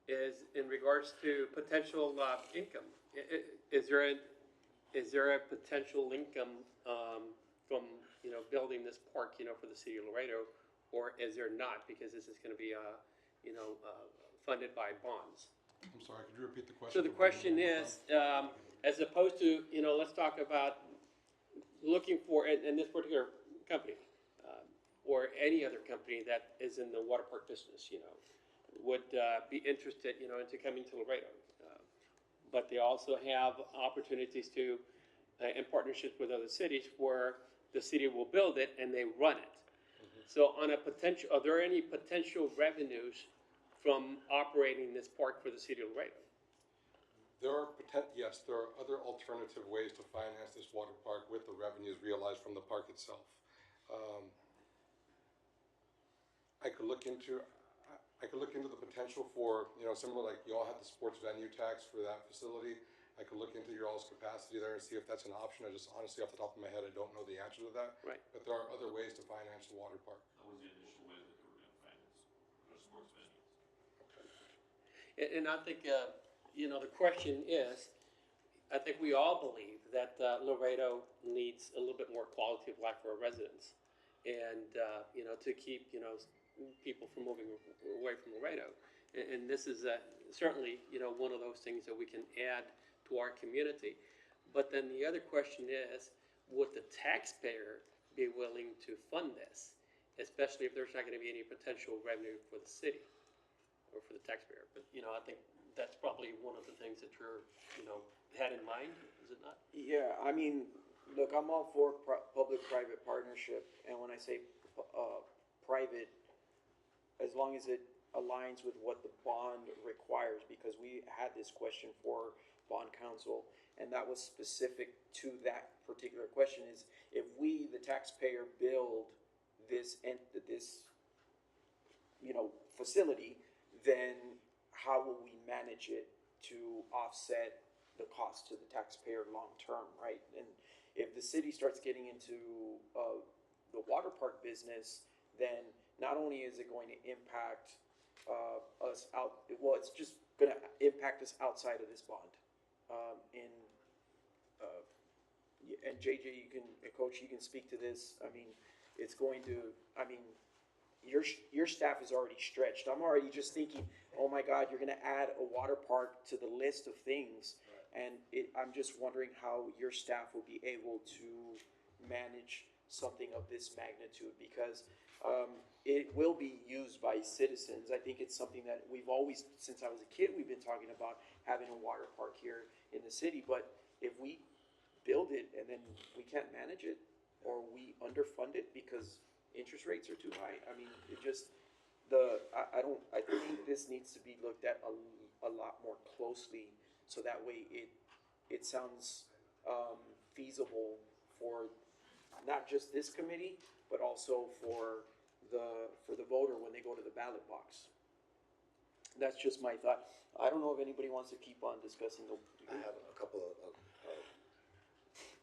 A: is in regards to potential income. Is there a potential income from, building this park, for the city of Laredo, or is there not, because this is gonna be, funded by bonds?
L: I'm sorry, could you repeat the question?
A: So the question is, as opposed to, let's talk about looking for, in this particular company, or any other company that is in the water park business, would be interested, into coming to Laredo. But they also have opportunities to, in partnership with other cities, where the city will build it and they run it. So are there any potential revenues from operating this park for the city of Laredo?
L: Yes, there are other alternative ways to finance this water park with the revenues realized from the park itself. I could look into the potential for, similar like you all had the sports venue tax for that facility. I could look into your all's capacity there and see if that's an option. I just honestly, off the top of my head, I don't know the answer to that.
A: Right.
L: But there are other ways to finance the water park.
I: That was the initial way that they were gonna finance the sports venue.
A: And I think, the question is, I think we all believe that Laredo needs a little bit more quality of life for our residents. And, to keep, people from moving away from Laredo. And this is certainly, one of those things that we can add to our community. But then the other question is, would the taxpayer be willing to fund this? Especially if there's not gonna be any potential revenue for the city or for the taxpayer. But, I think that's probably one of the things that you're, had in mind, is it not?
F: yeah, I mean, look, I'm all for public-private partnership, and when I say, private, as long as it aligns with what the bond requires, because we had this question for bond counsel, and that was specific to that particular question, is if we, the taxpayer, build this facility, then how will we manage it to offset the cost to the taxpayer long-term, right? And if the city starts getting into, the water park business, then not only is it going to impact, us out, well, it's just gonna impact us outside of this bond. And JJ, you can, and Coach, you can speak to this. I mean, it's going to, I mean, your staff is already stretched. I'm already just thinking, oh my God, you're gonna add a water park to the list of things. And I'm just wondering how your staff will be able to manage something of this magnitude, because, it will be used by citizens. I think it's something that we've always, since I was a kid, we've been talking about having a water park here in the city. But if we build it and then we can't manage it, or we underfund it because interest rates are too high, I mean, it just, I think this needs to be looked at a lot more closely, so that way it sounds, feasible for not just this committee, but also for the voter when they go to the ballot box. That's just my thought. I don't know if anybody wants to keep on discussing the.
M: I have a couple of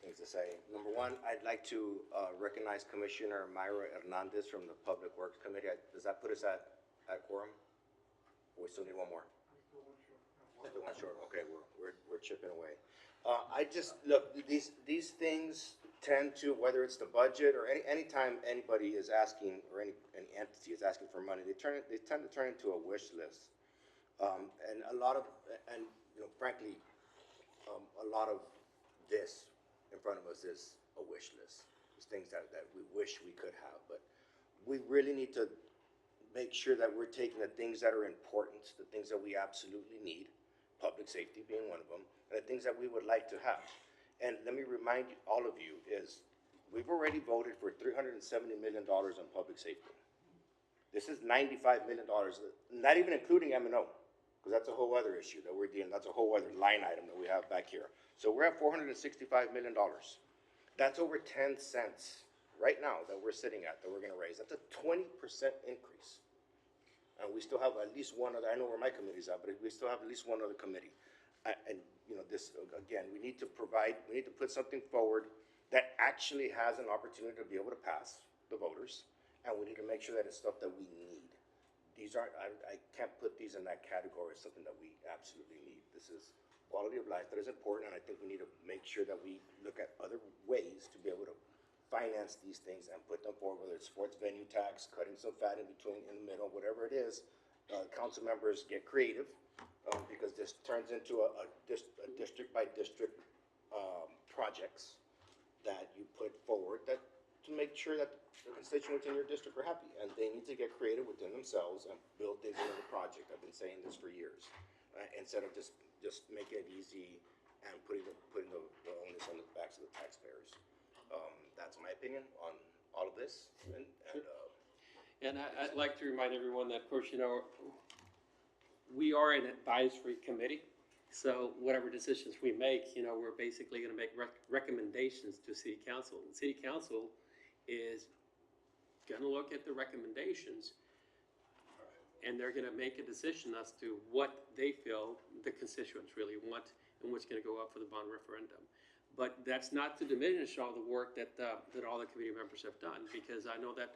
M: things to say. Number one, I'd like to recognize Commissioner Myra Hernandez from the Public Works Committee. Does that put us at quorum? We still need one more. Still one short. Okay, we're chipping away. I just look, these things tend to, whether it's the budget or any time anybody is asking, or any entity is asking for money, they tend to turn into a wish list. And a lot of, and you know, frankly, a lot of this in front of us is a wish list. It's things that we wish we could have, but we really need to make sure that we're taking the things that are important, the things that we absolutely need, public safety being one of them, and the things that we would like to have. And let me remind all of you is, we've already voted for $370 million on public safety. This is $95 million, not even including M&O, because that's a whole other issue that we're dealing, that's a whole other line item that we have back here. So we're at $465 million. That's over 10 cents right now that we're sitting at, that we're gonna raise. That's a 20% increase. And we still have at least one other, I know where my committee's at, but we still have at least one other committee. And, you know, this, again, we need to put something forward that actually has an opportunity to be able to pass the voters, and we need to make sure that it's stuff that we need. These aren't, I can't put these in that category as something that we absolutely need. This is quality of life that is important, and I think we need to make sure that we look at other ways to be able to finance these things and put them forward, whether it's sports venue tax, cutting some fat in the middle, whatever it is. Council members get creative, because this turns into a district by district projects that you put forward that to make sure that the constituents in your district are happy, and they need to get creative within themselves and build things into the project. I've been saying this for years, instead of just making it easy and putting the onus on the backs of the taxpayers. That's my opinion on all of this,
A: And I'd like to remind everyone that, of course, you know, we are an advisory committee, so whatever decisions we make, you know, we're basically gonna make recommendations to city council. And city council is gonna look at the recommendations, and they're gonna make a decision as to what they feel the constituents really want and what's gonna go up for the bond referendum. But that's not to diminish all the work that all the committee members have done, because I know that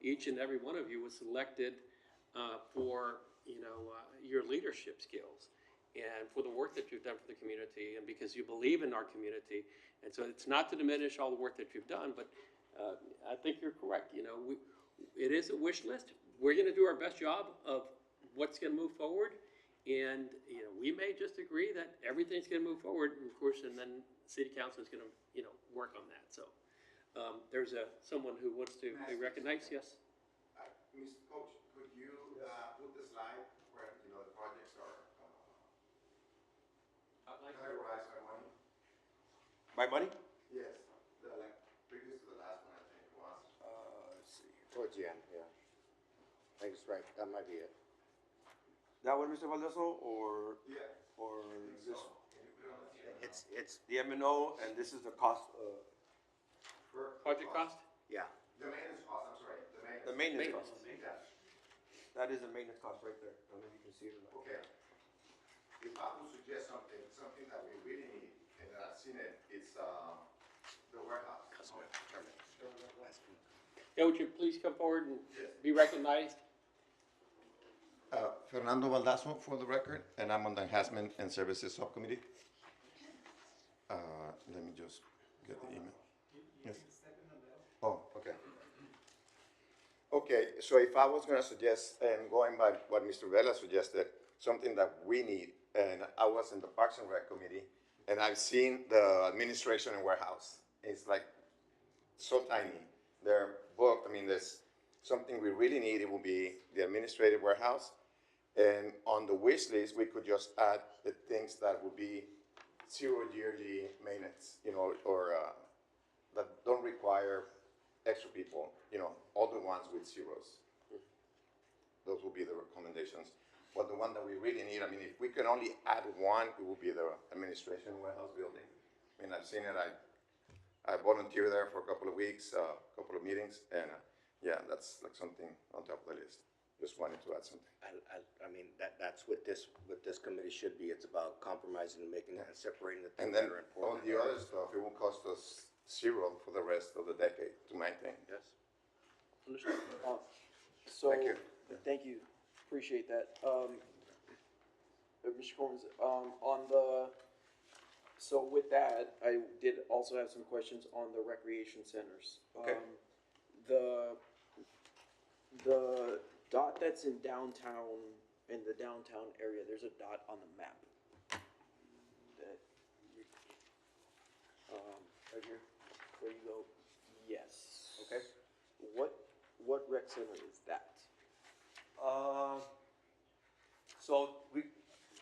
A: each and every one of you was selected for, you know, your leadership skills and for the work that you've done for the community, and because you believe in our community. And so it's not to diminish all the work that you've done, but I think you're correct. You know, it is a wish list. We're gonna do our best job of what's gonna move forward. And, you know, we may just agree that everything's gonna move forward, of course, and then city council is gonna, you know, work on that. So there's someone who wants to be recognized. Yes?
N: Mr. Coach, could you put the slide where, you know, the projects are categorized by money?
H: By money?
N: Yes, like previous to the last one, I think it was.
M: Let's see, towards the end, yeah. I think it's right, that might be it.
H: That one, Mr. Valdeso, or?
N: Yeah.
H: Or this?
N: Can you put it on the screen?
M: It's,
H: The M&O, and this is the cost,
A: Project cost?
M: yeah.
N: The maintenance cost, I'm sorry,
H: the maintenance cost.
N: Yes.
H: That is the maintenance cost right there. I don't know if you can see it or not.
N: Okay. If I would suggest something that we really
A: Yeah, would you please come forward and be recognized?
N: Fernando Baldasso for the record, and I'm on the Enhancement and Services Subcommittee. Let me just get the email. Yes. Oh, okay. Okay, so if I was gonna suggest, and going by what Mr. Vela suggested, something that we need, and I was in the Parks and Rec Committee, and I've seen the administration and warehouse. It's like so tiny. They're booked, I mean, there's something we really need, it will be the administrative warehouse. And on the wish list, we could just add the things that would be zero yearly maintenance, you know, or that don't require extra people, you know, all the ones with zeros. Those will be the recommendations. But the one that we really need, I mean, if we can only add one, it will be the administration warehouse building. I mean, I've seen it, I volunteered there for a couple of weeks, a couple of meetings, and yeah, that's like something on top of the list. Just wanted to add something.
M: I mean, that's what this committee should be. It's about compromising and making that, separating the
N: And
M: things
N: then
M: that are
N: all
M: important.
N: the other stuff, it will cost us zero for the rest of the decade to maintain.
M: Yes.
F: Understood. So,
N: Thank you.
F: Thank you, appreciate that. Mr. Combs, so with that, I did also have some questions on the recreation centers.
H: Okay.
F: The dot that's in downtown, in the downtown area, there's a dot on the map. That, right here, where you go, yes.
H: Okay.
F: What rec center is that?
H: So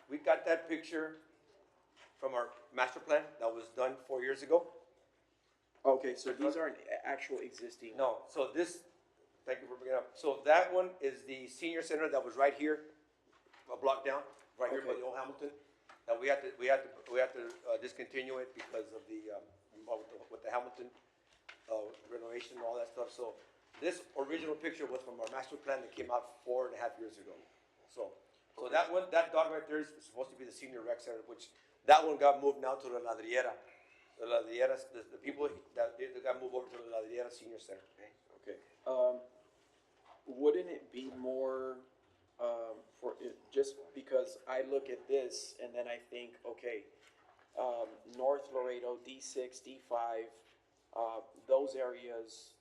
H: we got that picture from our master plan that was done 4 years ago.
F: Okay, so these aren't actual existing.
H: No, so this, thank you for bringing it up. So that one is the senior center that was right here, a block down, right here by
F: Okay.
H: the old Hamilton. That we had to discontinue it because of with the Hamilton renovation and all that stuff. So this original picture was from our master plan that came out 4.5 years ago. So that one, that dot right there is supposed to be the senior rec center, which that one got moved now to the Ladriera. The Ladriera, the people that they got moved over to the Ladriera Senior Center.
F: Okay. Wouldn't it be more, for it, just because I look at this and then I think, okay, North Laredo, D6, D5, those areas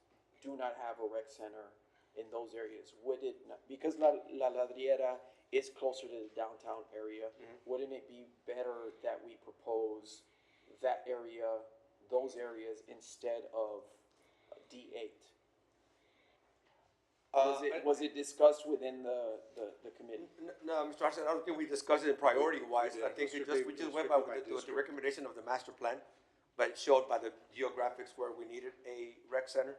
F: do not have a rec center in those areas. Would it not, because La Ladriera is closer to the downtown area, wouldn't it be better that we propose that area, those areas instead of D8? Was it discussed within the committee?
H: No, Mr. Arson, I don't think we discussed it priority-wise. I think we just went by with the recommendation of the master plan, but it showed by the geographics where we needed a rec center.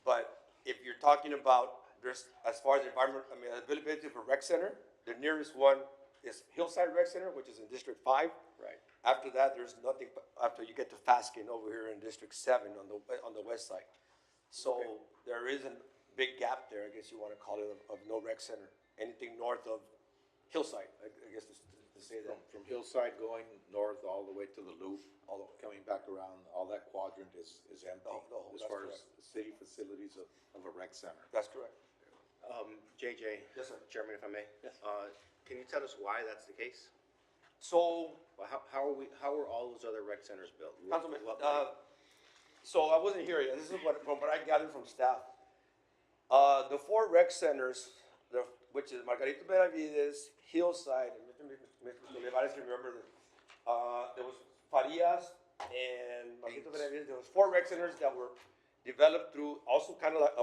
H: But if you're talking about, as far as environment, I mean, availability for rec center, the nearest one is Hillside Rec Center, which is in District 5.
F: Right.
H: After that, there's nothing, after you get to Faskin over here in District 7 on the west side. So there is a big gap there, I guess you want to call it, of no rec center. Anything north of Hillside, I guess to say that.
K: From Hillside going north all the way to the loop, coming back around, all that quadrant is empty. As
H: That's
K: far as
H: correct.
K: city facilities of a rec center.
H: That's correct.
M: JJ.
H: Yes, sir.
M: Chairman, if I may.
F: Yes.
M: Can you tell us why that's the case?
H: So,
M: Well, how are all those other rec centers built?
H: Councilman,
M: What-
H: so I wasn't here yet. This is from what I gathered from staff. The 4 rec centers, which is Margarito Benavides, Hillside, and Mr. Olivares can remember that. There was Farias and Margarito Benavides. There was 4 rec centers that were developed through also kind of like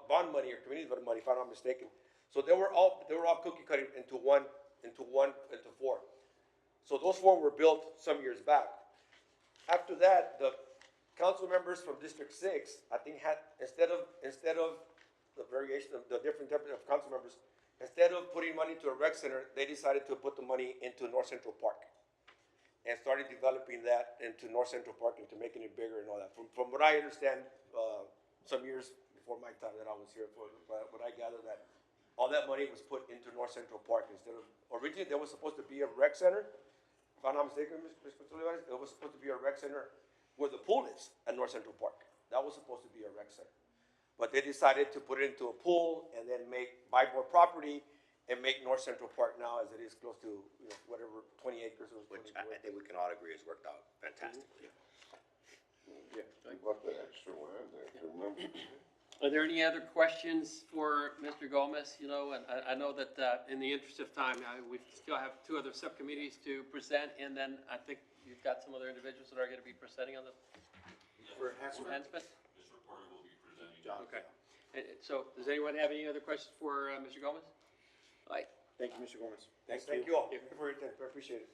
H: bond money or community money, if I'm not mistaken. So they were all cookie cutting into 4. So those 4 were built some years back. After that, the council members from District 6, I think had, instead of the variation of the different types of council members, instead of putting money to a rec center, they decided to put the money into North Central Park. And started developing that into North Central Park, into making it bigger and all that. From what I understand, some years before my time that I was here, what I gathered that all that money was put into North Central Park instead of, originally there was supposed to be a rec center. If I'm not mistaken, Mr. Olivares, it was supposed to be a rec center where the pool is at North Central Park. That was supposed to be a rec center. But they decided to put it into a pool and then buy more property and make North Central Park now as it is close to, whatever, 20 acres or
M: Which
H: 22
M: I think we can all agree has worked out fantastically.
G: We got the extra land there, remember?
A: Are there any other questions for Mr. Gomez? You know, and I know that, in the interest of time, we still have two other subcommittees to present, and then I think you've got some other individuals that are gonna be presenting on the
K: For enhancement?
A: enhancement?
I: This reporter will be presenting.
A: Okay. And so, does anyone have any other questions for, Mr. Gomez? All right.
K: Thank you, Mr. Gomez.
H: Thank you all for your time. I appreciate it.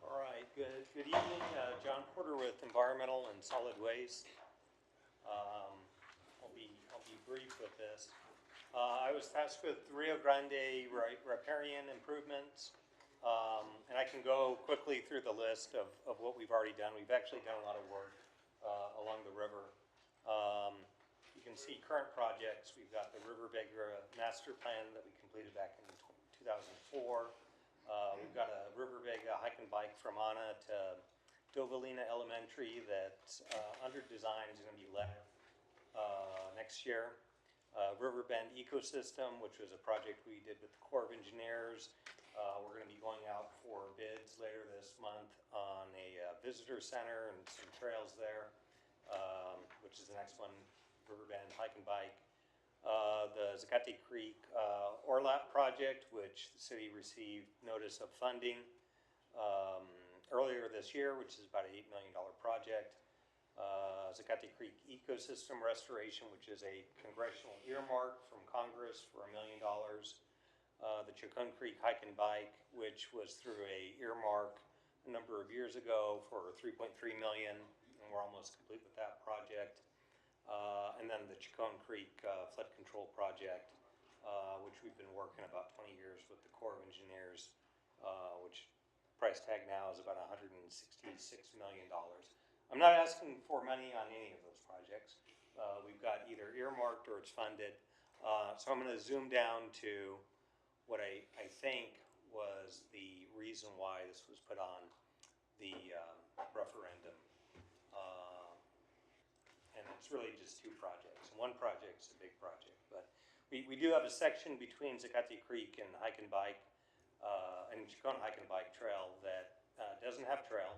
O: All right, good evening. John Porter with Environmental and Solid Waste. I'll be brief with this. I was tasked with Rio Grande riparian improvements, and I can go quickly through the list of what we've already done. We've actually done a lot of work along the river. You can see current projects. We've got the River Vega master plan that we completed back in 2004. We've got a River Vega hike and bike from Ana to Dovalina Elementary that's under design, is going to be let next year. River Bend Ecosystem, which was a project we did with the Corps of Engineers. We're going to be going out for bids later this month on a visitor center and some trails there, which is the next one, River Bend hike and bike. The Zacate Creek Orlap project, which the city received notice of funding earlier this year, which is about an $8 million project. Zacate Creek Ecosystem Restoration, which is a congressional earmark from Congress for $1 million. The Chacon Creek Hike and Bike, which was through a earmark a number of years ago for $3.3 million, and we're almost complete with that project. And then the Chacon Creek Flood Control Project, which we've been working about 20 years with the Corps of Engineers, which price tag now is about $166 million. I'm not asking for money on any of those projects. We've got either earmarked or it's funded. So I'm going to zoom down to what I think was the reason why this was put on the referendum. And it's really just two projects. One project's a big project, but we do have a section between Zacate Creek and Hike and Bike, and Chacon Hike and Bike Trail that doesn't have trail.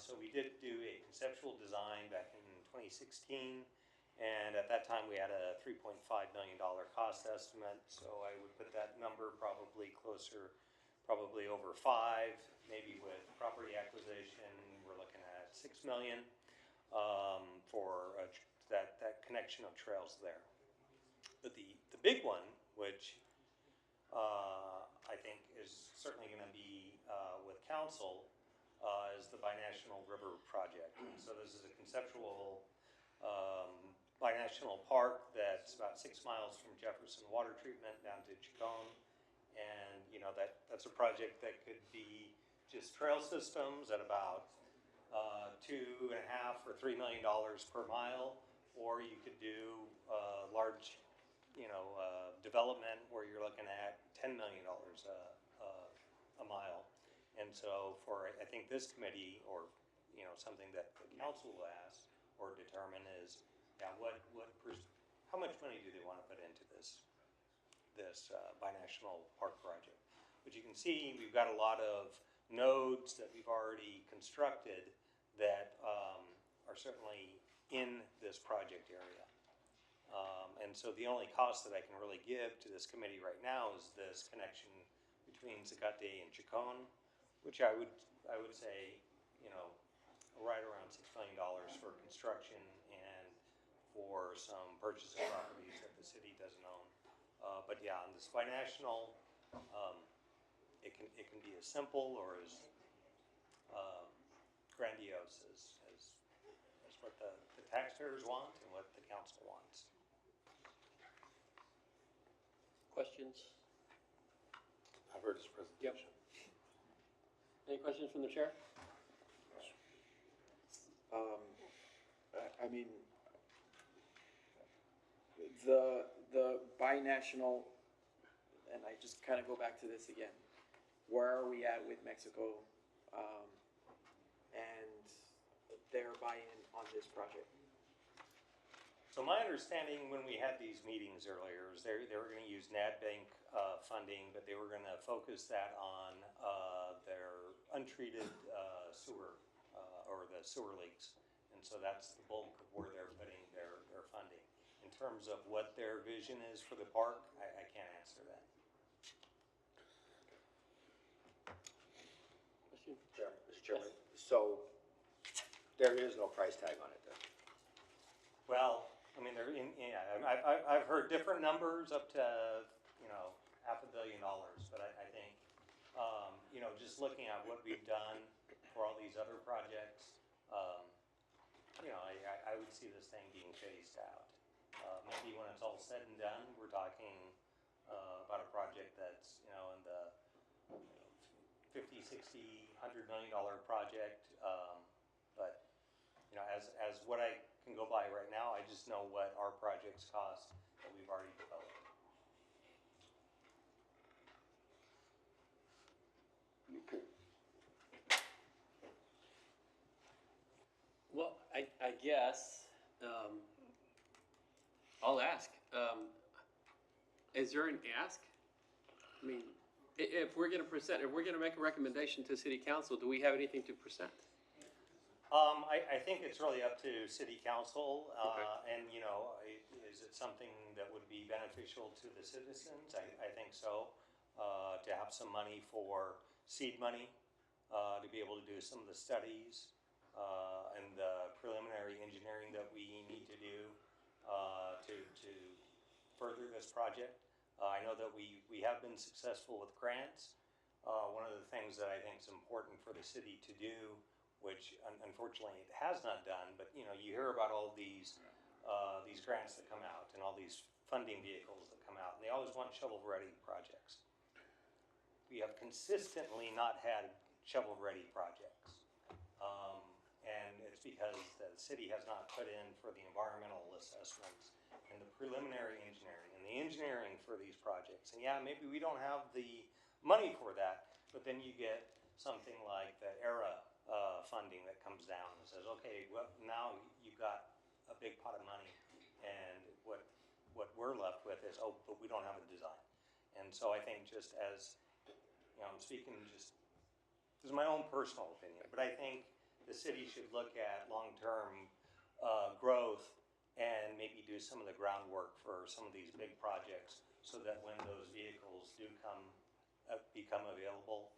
O: So we did do a conceptual design back in 2016, and at that time we had a $3.5 million cost estimate. So I would put that number probably closer, probably over 5, maybe with property acquisition, we're looking at $6 million. For that connection of trails there. But the big one, which I think is certainly going to be with council, is the Binational River Project. And so this is a conceptual binational park that's about 6 miles from Jefferson Water Treatment down to Chacon. And that's a project that could be just trail systems at about $2.5 or $3 million per mile, or you could do large, development where you're looking at $10 million a mile. And so I think this committee, or something that the council will ask or determine is, how much money do they want to put into this binational park project? But you can see we've got a lot of nodes that we've already constructed that are certainly in this project area. And so the only cost that I can really give to this committee right now is this connection between Zacate and Chacon, which I would say, right around $6 million for construction and for some purchase of properties that the city doesn't own. But yeah, on this binational, it can be as simple or as grandiose as what the taxpayers want and what the council wants.
A: Questions?
K: I've heard this presentation.
A: Any questions from the chair?
F: I mean, the binational, and I just kind of go back to this again. Where are we at with Mexico, and their buy-in on this project?
O: So my understanding when we had these meetings earlier is they were gonna use NADBank, funding, but they were gonna focus that on, their untreated, sewer, or the sewer leaks. And so that's the bulk of where they're putting their funding. In terms of what their vision is for the park, I can't answer that.
M: Mr. Chairman, so there is no price tag on it then?
O: Well, I mean, I've heard different numbers up to, $500 million, but I think, just looking at what we've done for all these other projects, I would see this thing being phased out. Maybe when it's all said and done, we're talking, about a project that's, in the 50, 60, $100 million project, but, as what I can go by right now, I just know what our projects cost that we've already developed.
G: Okay.
A: Well, I guess, I'll ask, is there an ask? I mean, if we're gonna present, if we're gonna make a recommendation to city council, do we have anything to present?
O: I think it's really up to city council, and, is it something that would be beneficial to the citizens? I think so, to have some money for seed money, to be able to do some of the studies, and the preliminary engineering that we need to do, to further this project. I know that we have been successful with grants. One of the things that I think is important for the city to do, which unfortunately it has not done, but you hear about all these grants that come out and all these funding vehicles that come out, and they always want shovel-ready projects. We have consistently not had shovel-ready projects, and it's because the city has not put in for the environmental assessments and the preliminary engineering and the engineering for these projects. And yeah, maybe we don't have the money for that, but then you get something like the ERA funding that comes down and says, okay, well, now you've got a big pot of money, and what we're left with is, oh, but we don't have a design. And so I think just as, I'm speaking just, this is my own personal opinion, but I think the city should look at long-term growth and maybe do some of the groundwork for some of these big projects so that when those vehicles do become available,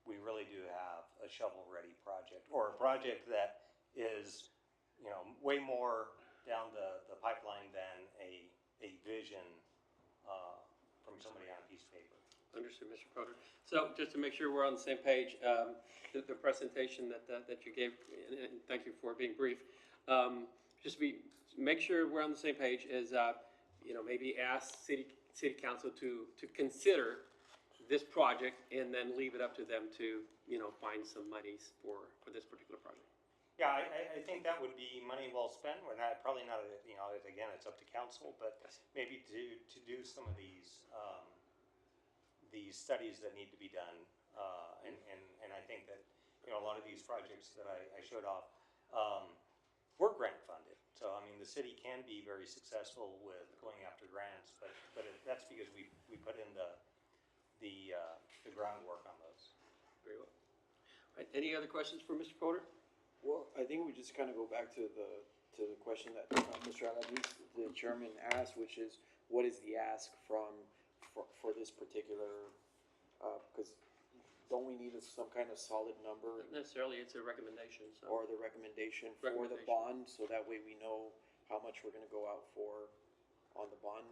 O: we really do have a shovel-ready project, or a project that is, way more down the pipeline than a vision from somebody on a piece of paper.
A: Understood, Mr. Proder. So just to make sure we're on the same page, the presentation that you gave, and thank you for being brief, make sure we're on the same page is, maybe ask city council to consider this project and then leave it up to them to, find some monies for this particular project.
O: Yeah, I think that would be money well spent. We're probably not, again, it's up to council, but maybe to do some of these studies that need to be done. And I think that, a lot of these projects that I showed off, were grant funded. So, the city can be very successful with going after grants, but that's because we put in the groundwork on those.
A: Very well. All right, any other questions for Mr. Proder?
F: Well, I think we just kind of go back to the question that Mr. Alanis, the chairman, asked, which is, what is the ask for this particular, because don't we need some kind of solid number?
A: Not necessarily, it's a recommendation, so.
F: Or the recommendation for the bond, so that way we know how much we're gonna go out for on the bond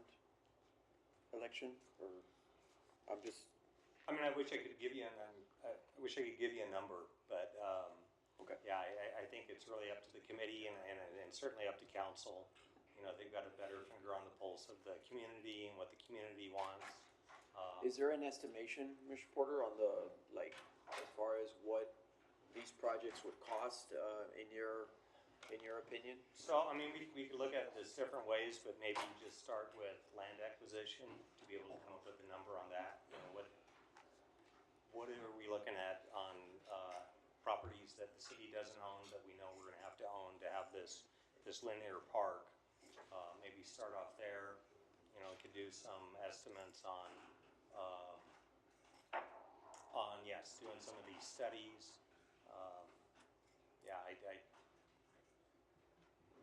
F: election, or I'm just.
O: I wish I could give you a number, but,
F: okay.
O: Yeah, I think it's really up to the committee and certainly up to council. They've got a better finger on the pulse of the community and what the community wants.
F: Is there an estimation, Mr. Porter, on as far as what these projects would cost, in your opinion?
O: So, we could look at the this different ways, but maybe just start with land acquisition to be able to come up with a number on that. You know, what are we looking at on, properties that the city doesn't own that we know we're gonna have to own to have this linear park? Maybe start off there, you know, could do some estimates on, yes, doing some of these studies. Yeah,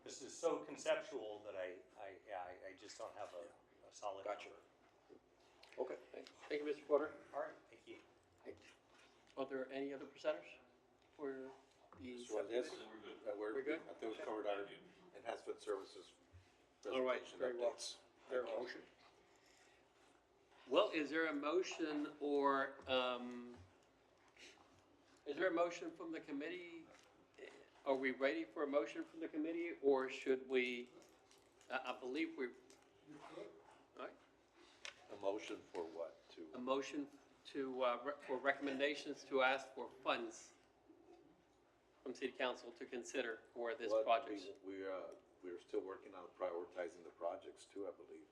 O: this is so conceptual that I just don't have a solid
F: Gotcha.
O: number.
F: Okay.
A: Thank you, Mr. Porter.
O: All right, thank you.
A: Are there any other presenters for the
K: So I guess,
A: subcommittee?
K: we're
A: good?
K: I think we've covered our enhancement services
A: All right,
K: presentation
A: very well.
K: updates.
A: Very well. Well, is there a motion or, is there a motion from the committee? Are we ready for a motion from the committee, or should we, I believe we're, all right,
K: A motion for what?
A: a motion to, for recommendations to ask for funds from city council to consider for this
K: What
A: project.
K: we're still working on prioritizing the projects too, I believe.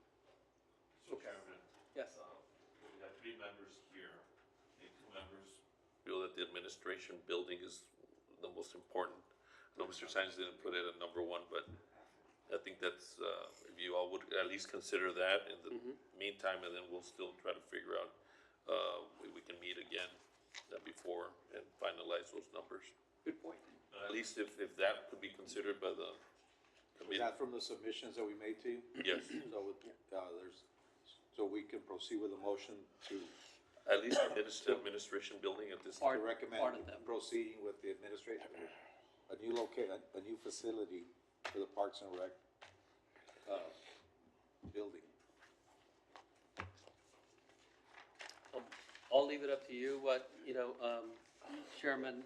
I: So Chairman,
A: Yes.
I: we have 3 members here, and 2 members feel that the administration building is the most important. I know Mr. Saenz didn't put it at number 1, but I think that's, if you all would at least consider that in the meantime, and then we'll still try to figure out, we can meet again before and finalize those numbers.
A: Good point.
I: At least if that could be considered by the
K: Was
I: committee.
K: that from the submissions that we made to you?
I: Yes,
K: So we can proceed with a motion to
I: at least administration building at this
A: Part-
I: time.
K: recommend
A: part of them.
K: proceeding with the administration, a new facility for the Parks and Rec, building.
A: I'll leave it up to you, Chairman,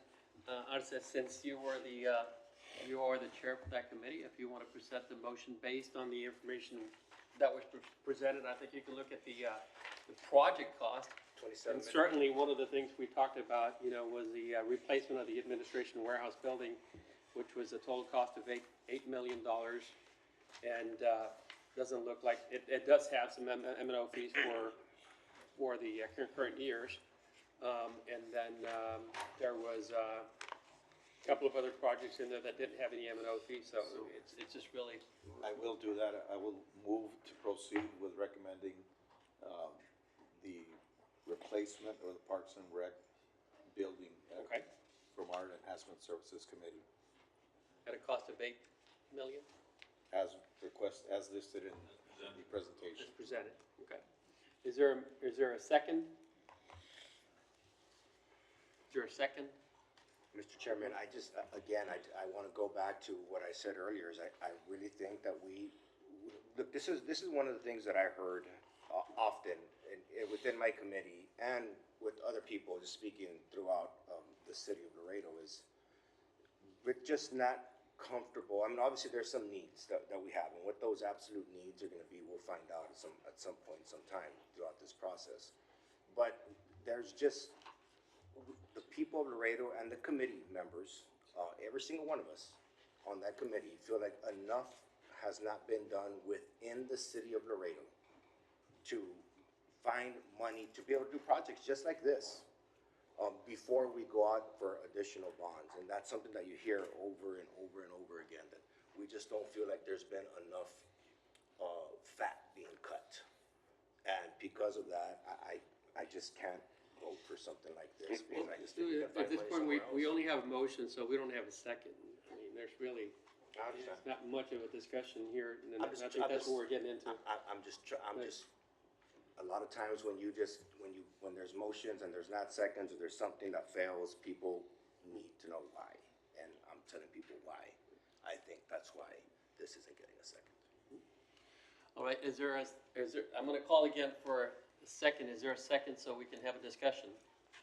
A: Arce, since you are the chair for that committee, if you want to present the motion based on the information that was presented, I think you can look at the project cost.
M: 27
A: And
M: minutes.
A: certainly, one of the things we talked about, was the replacement of the administration warehouse building, which was a total cost of $8 million. And doesn't look like, it does have some M&O fees for the current years. And then there was a couple of other projects in there that didn't have any M&O fees, so it's just really,
K: I will do that. I will move to proceed with recommending, the replacement of the Parks and Rec building.
A: Okay.
K: From our Enhancement Services Committee,
A: at a cost of $8 million,
K: as listed in the presentation.
A: just presented, okay. Is there a second? Is there a second?
M: Mr. Chairman, I just, again, I want to go back to what I said earlier, is I really think that look, this is one of the things that I heard often within my committee and with other people just speaking throughout the city of Laredo, is we're just not comfortable. I mean, obviously, there's some needs that we have, and what those absolute needs are going to be, we'll find out at some point, sometime throughout this process. But there's just, the people of Laredo and the committee members, every single one of us on that committee, feel like enough has not been done within the city of Laredo to find money to be able to do projects just like this before we go out for additional bonds. And that's something that you hear over and over and over again, that we just don't feel like there's been enough fat being cut. And because of that, I just can't vote for something like this, because I just think we can
A: At
M: find
A: this
M: money
A: point,
M: somewhere
A: we
M: else.
A: only have a motion, so we don't have a second. I mean, there's really,
M: I understand.
A: it's not much of a discussion here, and I
M: I'm just-
A: think
M: I'm
A: that's
M: just-
A: what we're getting into.
M: I'm just, a lot of times when there's motions and there's not seconds, or there's something that fails, people need to know why. And I'm telling people why. I think that's why this isn't getting a second.
A: All right, I'm gonna call again for a second. Is there a second so we can have a discussion?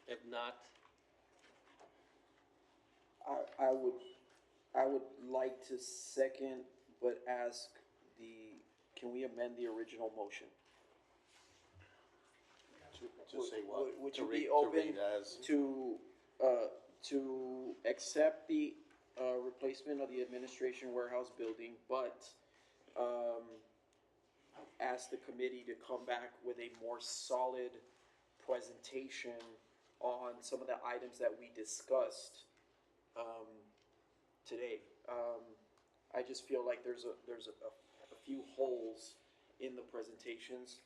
A: If not,
F: I would like to second, but ask can we amend the original motion?
K: To say what?
F: Would
K: To
F: you
K: read-
F: be
K: to
F: open
K: read as-
F: to accept the replacement of the administration warehouse building, but ask the committee to come back with a more solid presentation on some of the items that we discussed, today. I just feel like there's a few holes in the presentations.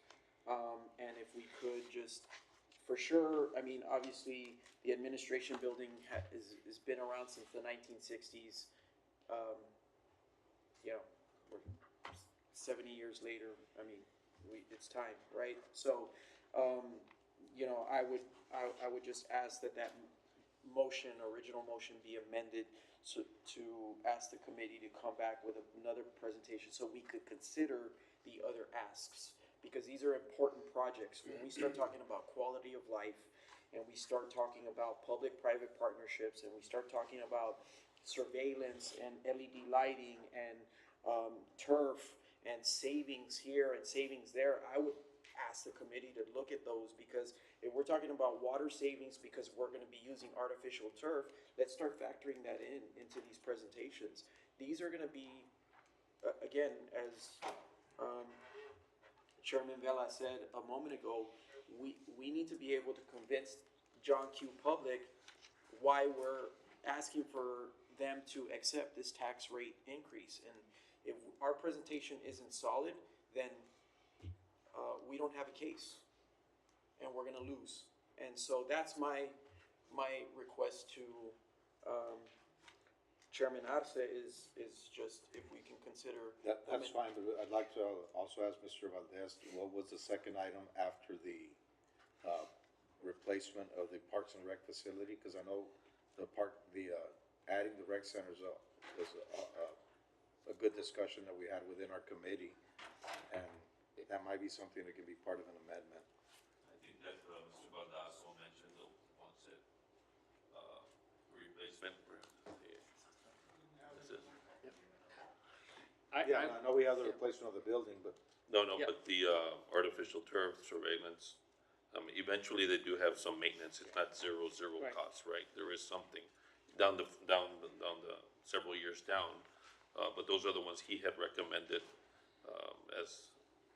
F: And if we could just, for sure, I mean, obviously, the administration building has been around since the 1960s. You know, we're 70 years later, I mean, it's time, right? So, you know, I would just ask that original motion be amended to ask the committee to come back with another presentation so we could consider the other asks. Because these are important projects. When we start talking about quality of life, and we start talking about public-private partnerships, and we start talking about surveillance and LED lighting and turf and savings here and savings there, I would ask the committee to look at those, because if we're talking about water savings because we're going to be using artificial turf, let's start factoring that into these presentations. These are going to be, again, as Chairman Vela said a moment ago, we need to be able to convince John Q. Public why we're asking for them to accept this tax rate increase. And if our presentation isn't solid, then we don't have a case, and we're gonna lose. And so that's my request to Chairman Arce is just if we can consider.
K: That's fine, but I'd like to also ask Mr. Valdez, what was the second item after the replacement of the Parks and Rec facility? Because I know adding the rec centers was a good discussion that we had within our committee, and that might be something that can be part of an amendment.
I: I think that Mr. Baldasso mentioned the ones that replacement.
K: Yeah, I know we have the replacement of the building, but.
I: No,
A: Yeah.
I: but the artificial turf surveillance, eventually they do have some maintenance. It's not zero
A: Right.
I: cost, right? There is something down the several years down. But those are the ones he had recommended, as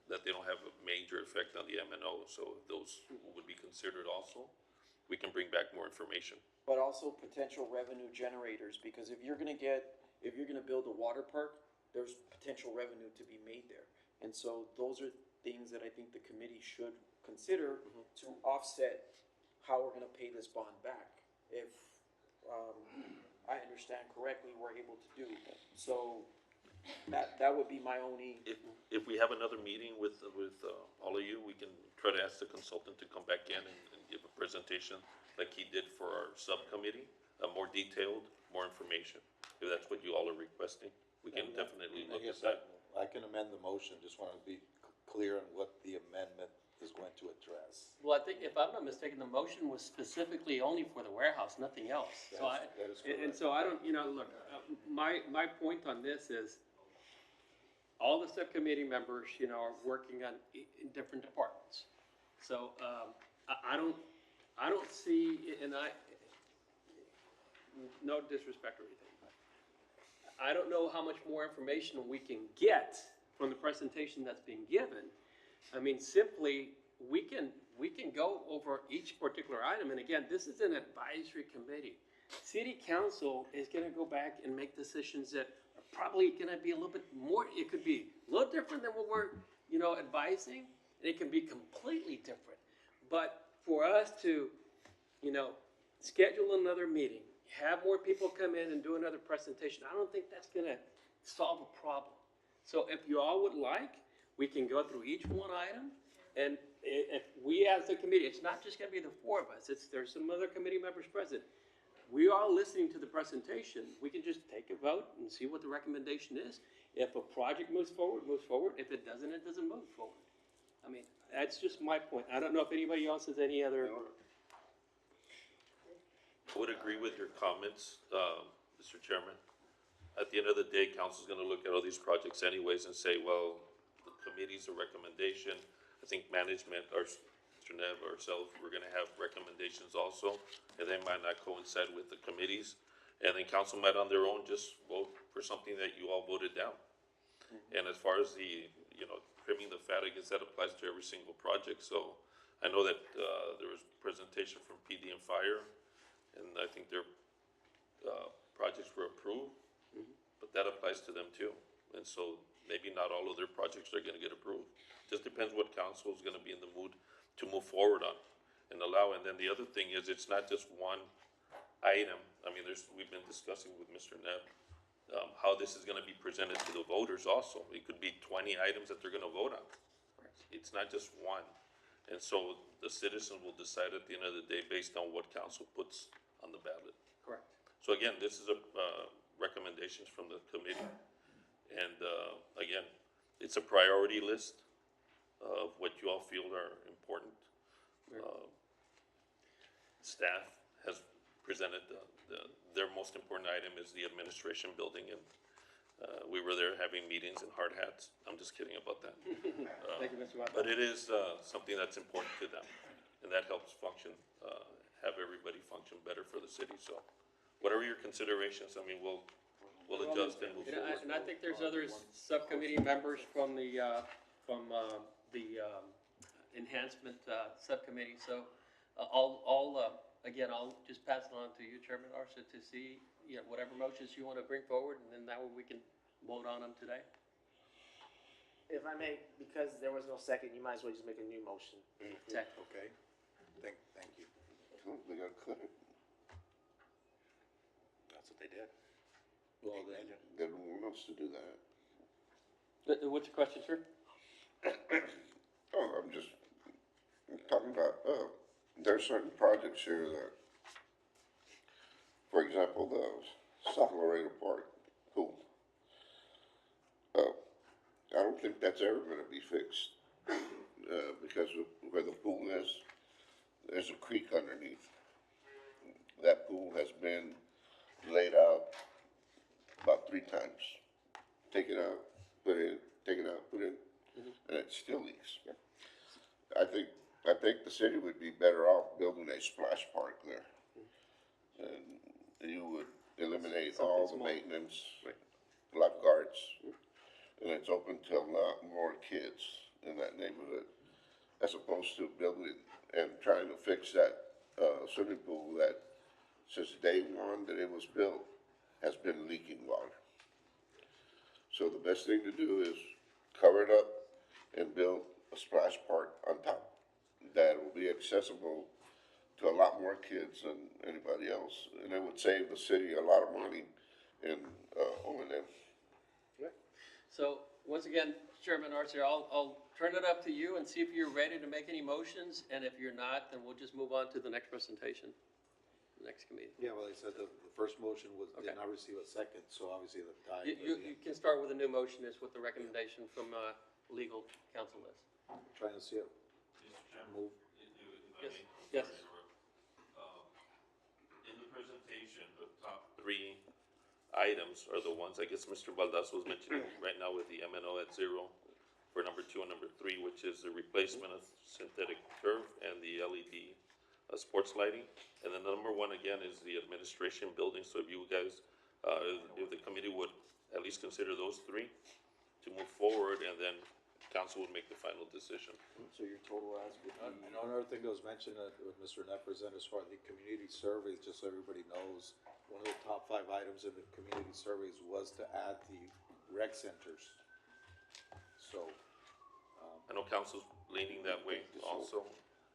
I: that they don't have a major effect on the MNO. So those would be considered also. We can bring back more information.
F: But also potential revenue generators, because if you're gonna build a water park, there's potential revenue to be made there. And so those are things that I think the committee should consider to offset how we're gonna pay this bond back. If, I understand correctly, we're able to do. So that would be my only.
I: If we have another meeting with all of you, we can try to ask the consultant to come back in and give a presentation like he did for our subcommittee, more detailed, more information. If that's what you all are requesting, we can definitely look at that.
K: I can amend the motion, just want to be clear on what the amendment is going to address.
A: Well, I think if I'm not mistaken, the motion was specifically only for the warehouse, nothing else. So
K: That is correct.
A: and so I don't, look, my point on this is all the subcommittee members, are working on in different departments. So, I don't see, and no disrespect or anything, I don't know how much more information we can get from the presentation that's being given. I mean, simply, we can go over each particular item, and again, this is an advisory committee. City council is gonna go back and make decisions that are probably gonna be a little bit more, it could be a little different than what we're, advising, and it can be completely different. But for us to, schedule another meeting, have more people come in and do another presentation, I don't think that's gonna solve a problem. So if you all would like, we can go through each one item, and if we as a committee, it's not just gonna be the four of us, there's some other committee members present. We are all listening to the presentation, we can just take a vote and see what the recommendation is. If a project moves forward, if it doesn't move forward. I mean, that's just my point. I don't know if anybody else has any other.
I: I would agree with your comments, Mr. Chairman. At the end of the day, council's gonna look at all these projects anyways and say, well, the committee's a recommendation. I think management, or Mr. Nev, ourselves, we're gonna have recommendations also, and they might not coincide with the committees. And then council might on their own just vote for something that you all voted down. And as far as the, trimming the fat, I guess that applies to every single project, so I know that, there was presentation from PD and Fire, and I think their, projects were approved, but that applies to them too. And so maybe not all of their projects are gonna get approved. Just depends what council is gonna be in the mood to move forward on and allow. And then the other thing is, it's not just one item. I mean, we've been discussing with Mr. Neff, how this is gonna be presented to the voters also. It could be 20 items that they're gonna vote on. It's not just one. And so the citizens will decide at the end of the day based on what council puts on the ballot.
A: Correct.
I: So again, this is recommendations from the committee. And, again, it's a priority list of what you all feel are important. Staff has presented their most important item is the administration building, and, we were there having meetings in hard hats. I'm just kidding about that.
A: Thank you, Mr. Wata.
I: But it is, something that's important to them, and that helps function, have everybody function better for the city, so. Whatever your considerations, I mean, we'll adjust and move forward.
A: And I think there's other subcommittee members from the enhancement, subcommittee, so, again, I'll just pass it on to you, Chairman Arce, to see, whatever motions you wanna bring forward, and then that way we can vote on them today.
D: If I may, because there was no second, you might as well just make a new motion.
A: Second.
K: Okay, thank you.
G: They gotta cut it.
K: That's what they did.
G: Well, they don't want us to do that.
A: What's the question, sir?
G: Oh, I'm just talking about, there are certain projects here that, for example, the South Laredo Park pool. I don't think that's ever gonna be fixed, because of where the pool is, there's a creek underneath. That pool has been laid out about 3 times. Take it out, put it in, take it out, put it in, and it still leaks. I think the city would be better off building a splash park there. And you would eliminate all the maintenance, lifeguards, and it's open to a lot more kids in that neighborhood, as opposed to building and trying to fix that, swimming pool that since day one that it was built has been leaking water. So the best thing to do is cover it up and build a splash park on top that will be accessible to a lot more kids than anybody else, and it would save the city a lot of money in O&M.
A: So, once again, Chairman Arce, I'll turn it up to you and see if you're ready to make any motions, and if you're not, then we'll just move on to the next presentation, the next committee.
K: Yeah, well, they said the first motion did
A: Okay.
K: not receive a second, so obviously the tie.
A: You can start with a new motion, is what the recommendation from, legal counsel is.
K: Trying to see it. Move.
A: Yes, yes.
I: In the presentation, the top 3 items are the ones, I guess Mr. Baldasso was mentioning right now with the MNO at 0 for number 2 and number 3, which is the replacement of synthetic turf and the LED sports lighting. And then number 1 again is the administration building. So if you guys, if the committee would at least consider those 3 to move forward, and then council would make the final decision.
F: So your total ask would
K: And
F: be,
K: another thing that was mentioned with Mr. Neff presented as far as the community surveys, just so everybody knows, one of the top 5 items in the community surveys was to add the rec centers. So,
I: I know council's leaning that way also.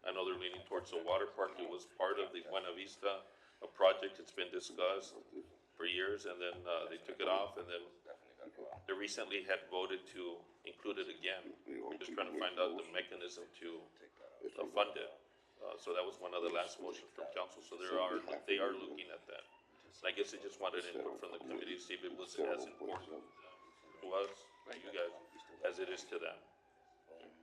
I: I know they're leaning towards the water park. It was part of the Buena Vista, a project that's been discussed for years, and then, they took it off, and then they recently had voted to include it again. We're just trying to find out the mechanism to fund it. So that was one of the last motions from council, so they are looking at that. And I guess they just wanted input from the committee to see if it was as important to us, you guys, as it is to them.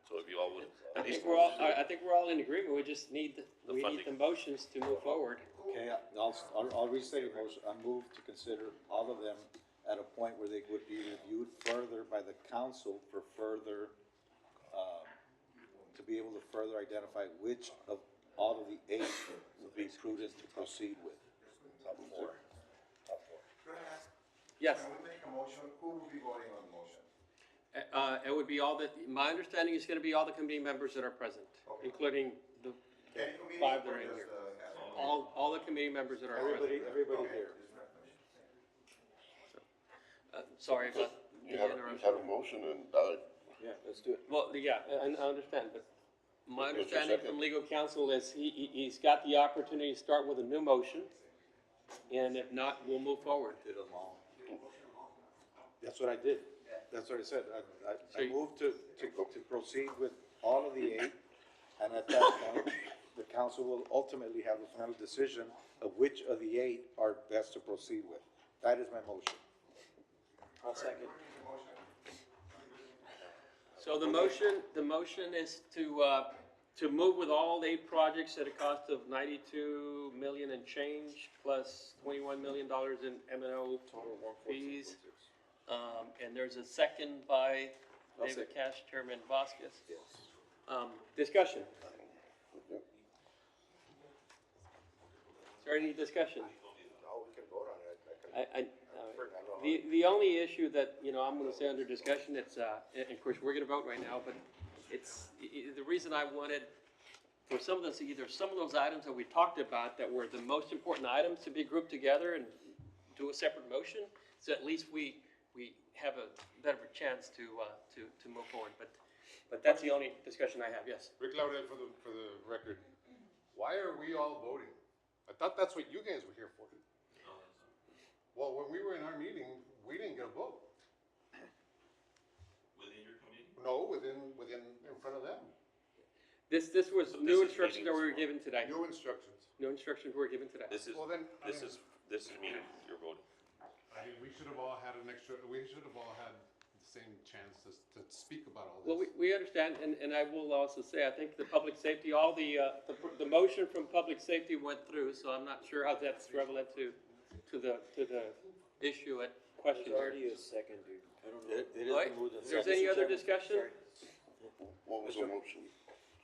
I: So if you all would,
A: I
I: at least.
A: think we're all in agreement, we just need, we need the motions to move forward.
K: okay, I'll restate the motion. I move to consider all of them at a point where they would be reviewed further by the council for further, to be able to further identify which of all of the 8 would be prudent to proceed with.
N: Top 4.
D: Could I ask,
A: Yes,
N: When we make a motion, who will be voting on the motion?
A: It would be all my understanding is gonna be all the committee members that are present, including the five that are in here. All the committee members that are present.
K: Everybody here.
A: Sorry about the
G: You had
A: interruption.
G: a motion and,
F: Yeah, let's do it.
A: Well, yeah, I understand, but my
G: What's your
A: understanding
G: second?
A: from legal counsel is he's got the opportunity to start with a new motion, and if not, we'll move forward.
K: Did them all. That's what I did. That's what I said.
A: So
K: I
A: you-
K: moved to proceed with all of the 8, and at that point, the council will ultimately have the final decision of which of the 8 are best to proceed with. That is my motion.
F: I'll second.
A: So the motion is to move with all 8 projects at a cost of 92 million and change, plus $21 million in M&O fees. And there's a second by
F: I'll
A: David
F: second.
A: Cash, Chairman Vasquez. Discussion. Is there any discussion?
N: No, we can vote on it.
A: The only issue that, I'm gonna say under discussion, it's, and of course, we're gonna vote right now, but it's, the reason I wanted for some of those, either some of those items that we talked about that were the most important items to be grouped together and do a separate motion, so at least we have a better chance to move forward, but that's the only discussion I have, yes.
L: Rick Lauderdale for the record. Why are we all voting? I thought that's what you guys were here for. Well, when we were in our meeting, we didn't get a vote.
I: Within your committee?
L: No, in front of them.
A: This was
I: So
A: new
I: this is
A: instructions that we were
I: meetings.
A: given today.
L: New instructions.
A: New instructions were given today.
I: This is,
L: Well, then, I
I: this
L: mean-
I: is, this is meeting, you're voting.
L: I mean, we should have all had we should have all had the same chance to speak about all this.
A: Well, we understand, and I will also say, I think the public safety, all the motion from public safety went through, so I'm not sure how that's relevant to the issue at question
F: There's
A: here.
F: already a second, dude. I don't know.
K: It
A: All right,
K: is moved and
A: if there's
K: seconded.
A: any other discussion?
G: what was the motion?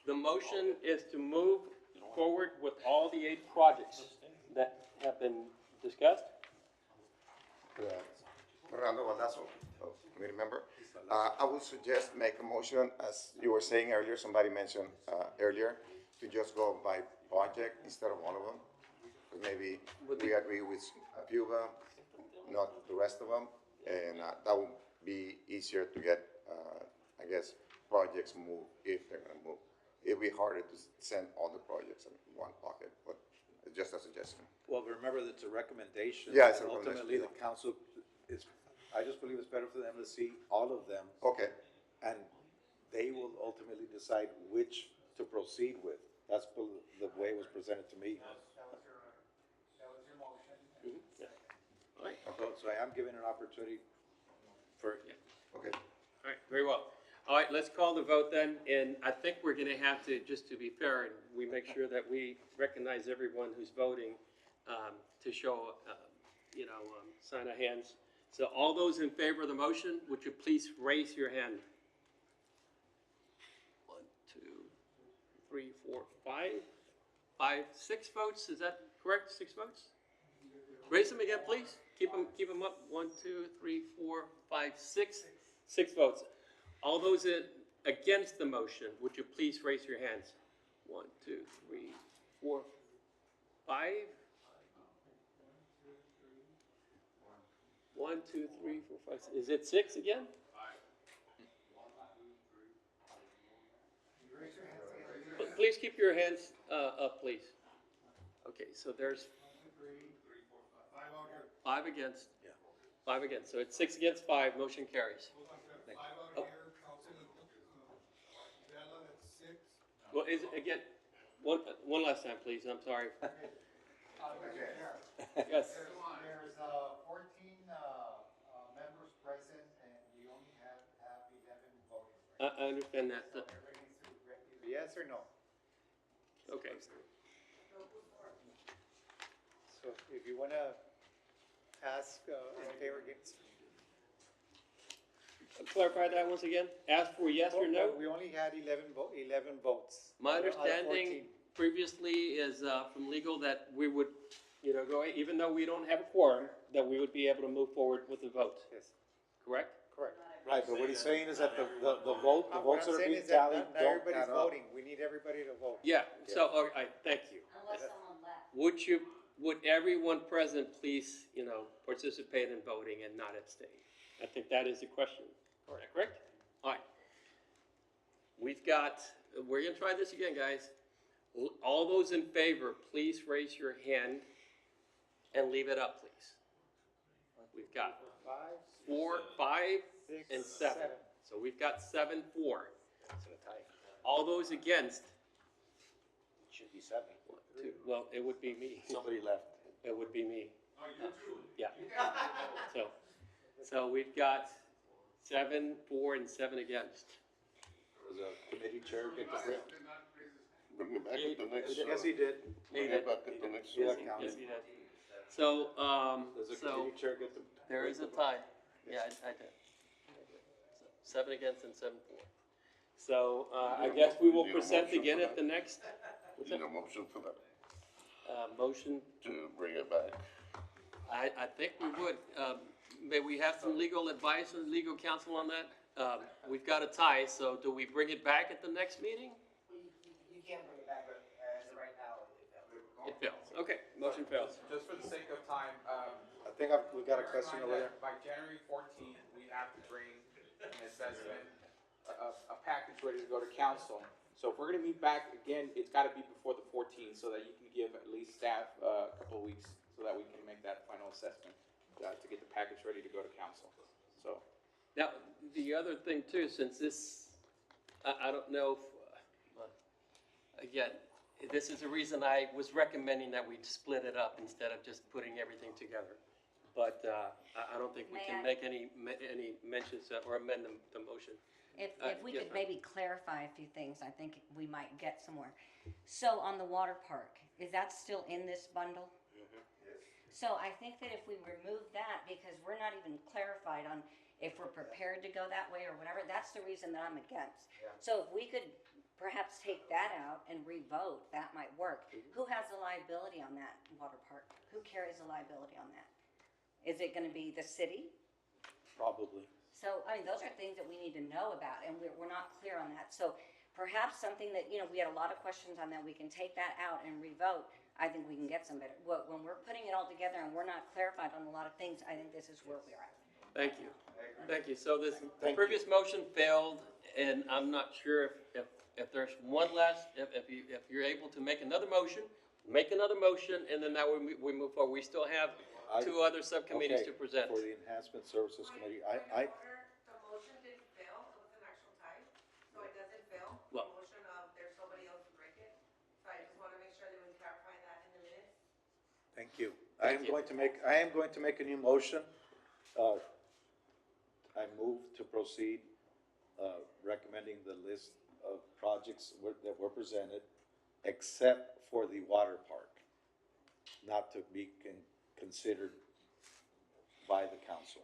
A: The motion is to move forward with all the 8 projects that have been discussed.
N: Fernando Baldasso, committee member. I would suggest make a motion, as you were saying earlier, somebody mentioned earlier, to just go by project instead of all of them. Because maybe we agree with a few of them, not the rest of them, and that would be easier to get, I guess, projects moved if they're gonna move. It'd be harder to send all the projects in one pocket, but it's just a suggestion.
K: Well, but remember, that's a recommendation.
N: Yeah, it's a
K: and ultimately, the
N: recommendation.
K: council is, I just believe it's better for them to see all of them,
N: Okay,
K: and they will ultimately decide which to proceed with. That's the way it was presented to me.
A: All right,
K: So I am giving an opportunity for,
N: okay.
A: all right, very well. All right, let's call the vote then, and I think we're gonna have to, just to be fair, and we make sure that we recognize everyone who's voting, to show, sign of hands. So all those in favor of the motion, would you please raise your hand? 1, 2, 3, 4, 5, 6 votes, is that correct? 6 votes? Raise them again, please. Keep them up. 1, 2, 3, 4, 5, 6. 6 votes. All those against the motion, would you please raise your hands? 1, 2, 3, 4, 5. 1, 2, 3, 4, 5. Is it 6 again? Please keep your hands up, please. Okay, so there's 5 against.
K: Yeah.
A: 5 against. So it's 6 against 5. Motion carries. Oh. Well, is again, one last time, please. I'm sorry. Yes.
C: There's 14 members present, and we only have 11 voting.
A: I understand that.
C: Everybody needs to either yes or no.
A: Okay.
C: So if you want to ask in favor against.
A: Clarify that once again. Ask for yes or no.
C: We only had 11 votes.
A: My
C: out of
A: understanding
C: 14.
A: previously is from legal that we would, go, even though we don't have a quorum, that we would be able to move forward with the vote.
C: Yes,
A: Correct?
C: correct.
K: Right, but what he's saying is that the votes
C: What I'm
K: that are
C: saying
K: being
C: is that
K: tallied
C: not
K: don't
C: everybody's
K: add up.
C: voting. We need everybody to vote.
A: Yeah, so, all right, thank you. Would everyone present please, participate in voting and not abstain? I think that is the question. Correct? All right. We're gonna try this again, guys. All those in favor, please raise your hand and leave it up, please. We've got 4, 5, and 7. So we've got 7-4. All those against?
M: Should be 7.
A: 1, 2, well, it would be me.
K: Somebody left.
A: It would be me. Yeah. So we've got 7, 4, and 7 against.
K: Does the committee chair get the grip?
G: Bring it back at the next.
K: Yes, he did.
G: Bring it back at the next.
K: Yeah,
A: Yes,
K: counts.
A: he did. So,
K: Does the
A: so
K: committee chair get the?
A: there is a tie. Yeah, I did. 7 against and 7-4. So, I guess we will
G: Need a
A: present
G: motion
A: again
G: for
A: at the next, what's
G: Need
A: that?
G: a motion for that,
A: Motion.
G: to bring it back.
A: I think we would. May we have some legal advice and legal counsel on that? We've got a tie, so do we bring it back at the next meeting?
D: You can't bring it back, but as of right now,
A: It fails. Okay, motion fails.
B: Just for the sake of time,
K: I think we got a question over there.
B: by January 14th, we have to bring an assessment, a package ready to go to council. So if we're gonna meet back again, it's gotta be before the 14th, so that you can give at least staff a couple of weeks, so that we can make that final assessment, to get the package ready to go to council, so.
A: Now, the other thing too, since this, I don't know if, again, this is the reason I was recommending that we split it up instead of just putting everything together. But, I don't think we can make any mentions or amend the motion.
P: If we
A: yes,
P: could
A: ma'am.
P: maybe clarify a few things, I think we might get somewhere. So on the water park, is that still in this bundle? So I think that if we remove that, because we're not even clarified on if we're prepared to go that way or whatever, that's the reason that I'm against. So if we could perhaps take that out and re-vote, that might work. Who has the liability on that water park? Who carries the liability on that? Is it gonna be the city?
K: Probably.
P: So, I mean, those are things that we need to know about, and we're not clear on that. So perhaps something that, we had a lot of questions on that, we can take that out and re-vote. I think we can get some better, when we're putting it all together and we're not clarified on a lot of things, I think this is where we are at.
A: Thank you. Thank you. So the previous motion failed, and I'm not sure if there's one last, if you're able to make another motion, and then that way we move forward. We still have 2 other subcommittees to present.
K: For the Enhancement Services Committee,
J: The motion didn't fail, it was an actual tie, so it doesn't fail.
A: Well-
J: The motion of there's somebody else to break it, so I just wanna make sure that we clarify that in the minutes.
K: thank you. I am going to make a new motion. I move to proceed, recommending the list of projects that were presented, except for the water park, not to be considered by the council.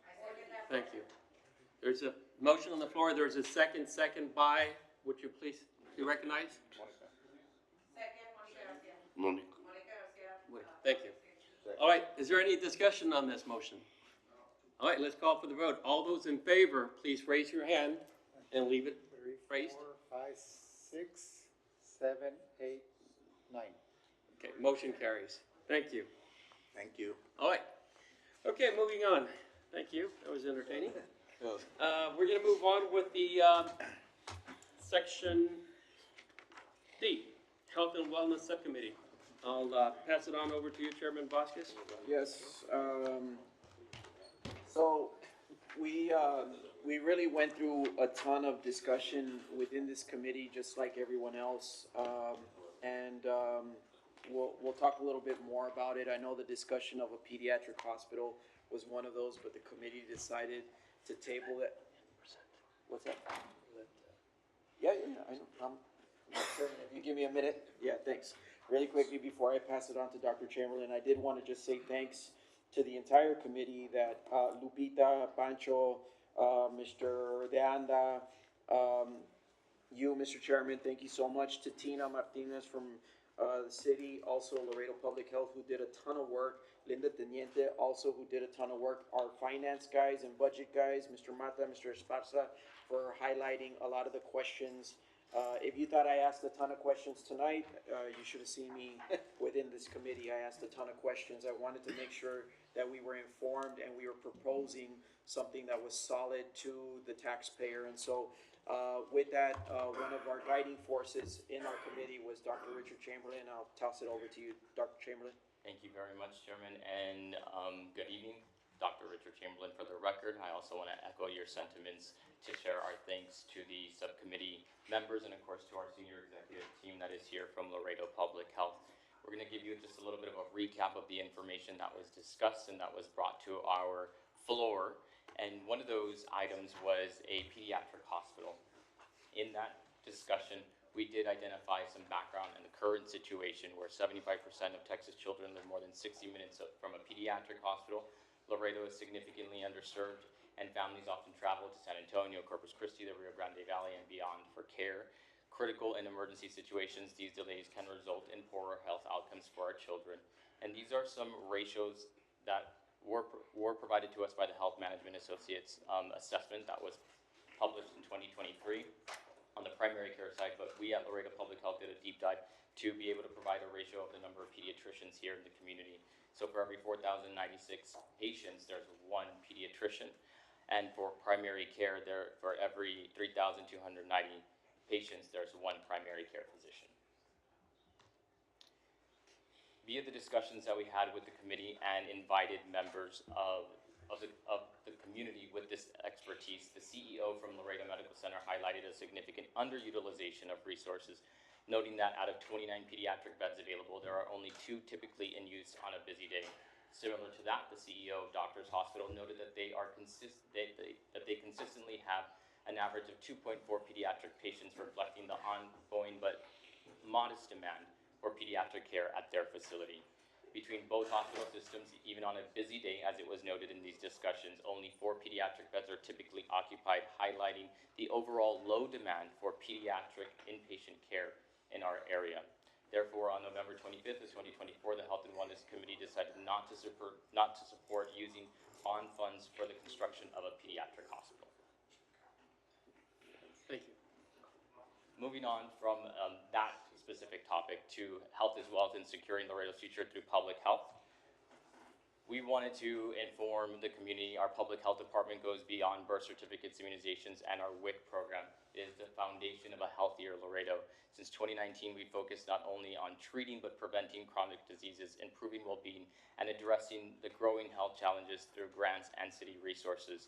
A: Thank you. There's a motion on the floor. There's a second by, would you please be recognized?
J: Second, Monica Garcia.
G: Monique.
J: Monica Garcia.
A: Thank you. All right, is there any discussion on this motion? All right, let's call for the vote. All those in favor, please raise your hand and leave it
C: 3,
A: raised.
C: 4, 5, 6, 7, 8, 9.
A: Okay, motion carries. Thank you.
K: Thank you.
A: All right. Okay, moving on. Thank you. That was entertaining. We're gonna move on with the, section D, Health and Wellness Subcommittee. I'll, pass it on over to you, Chairman Vasquez.
F: Yes, so we really went through a ton of discussion within this committee, just like everyone else. And we'll talk a little bit more about it. I know the discussion of a pediatric hospital was one of those, but the committee decided to table it. What's that? Yeah, I know. If you give me a minute. Yeah, thanks. Really quickly, before I pass it on to Dr. Chamberlain, I did want to just say thanks to the entire committee that Lupita, Pancho, Mr. De Anda, you, Mr. Chairman, thank you so much to Tina Martinez from the city, also Laredo Public Health, who did a ton of work, Linda Teniente, also who did a ton of work, our finance guys and budget guys, Mr. Mata, Mr. Esparza, for highlighting a lot of the questions. If you thought I asked a ton of questions tonight, you should have seen me within this committee. I asked a ton of questions. I wanted to make sure that we were informed and we were proposing something that was solid to the taxpayer. And so, with that, one of our guiding forces in our committee was Dr. Richard Chamberlain. I'll toss it over to you, Dr. Chamberlain.
Q: Thank you very much, Chairman, and good evening. Dr. Richard Chamberlain for the record. I also want to echo your sentiments to share our thanks to the subcommittee members and of course to our senior executive team that is here from Laredo Public Health. We're going to give you just a little bit of a recap of the information that was discussed and that was brought to our floor. And one of those items was a pediatric hospital. In that discussion, we did identify some background in the current situation where 75% of Texas children live more than 60 minutes from a pediatric hospital. Laredo is significantly underserved, and families often travel to San Antonio, Corpus Christi, the Rio Grande Valley, and beyond for care. Critical and emergency situations, these delays can result in poorer health outcomes for our children. And these are some ratios that were provided to us by the Health Management Associates assessment that was published in 2023 on the primary care side, but we at Laredo Public Health did a deep dive to be able to provide a ratio of the number of pediatricians here in the community. So for every 4,096 patients, there's one pediatrician. And for primary care, for every 3,290 patients, there's one primary care physician. Via the discussions that we had with the committee and invited members of the community with this expertise, the CEO from Laredo Medical Center highlighted a significant underutilization of resources, noting that out of 29 pediatric beds available, there are only 2 typically in use on a busy day. Similar to that, the CEO of Doctors Hospital noted that they consistently have an average of 2.4 pediatric patients, reflecting the ongoing but modest demand for pediatric care at their facility. Between both hospital systems, even on a busy day, as it was noted in these discussions, only 4 pediatric beds are typically occupied, highlighting the overall low demand for pediatric inpatient care in our area. Therefore, on November 25th of 2024, the Health and Wellness Committee decided not to support using bond funds for the construction of a pediatric hospital.
A: Thank you.
Q: Moving on from that specific topic to health as well as in securing Laredo's future through public health. We wanted to inform the community. Our public health department goes beyond birth certificates, immunizations, and our WIC program is the foundation of a healthier Laredo. Since 2019, we focused not only on treating but preventing chronic diseases, improving well-being, and addressing the growing health challenges through grants and city resources.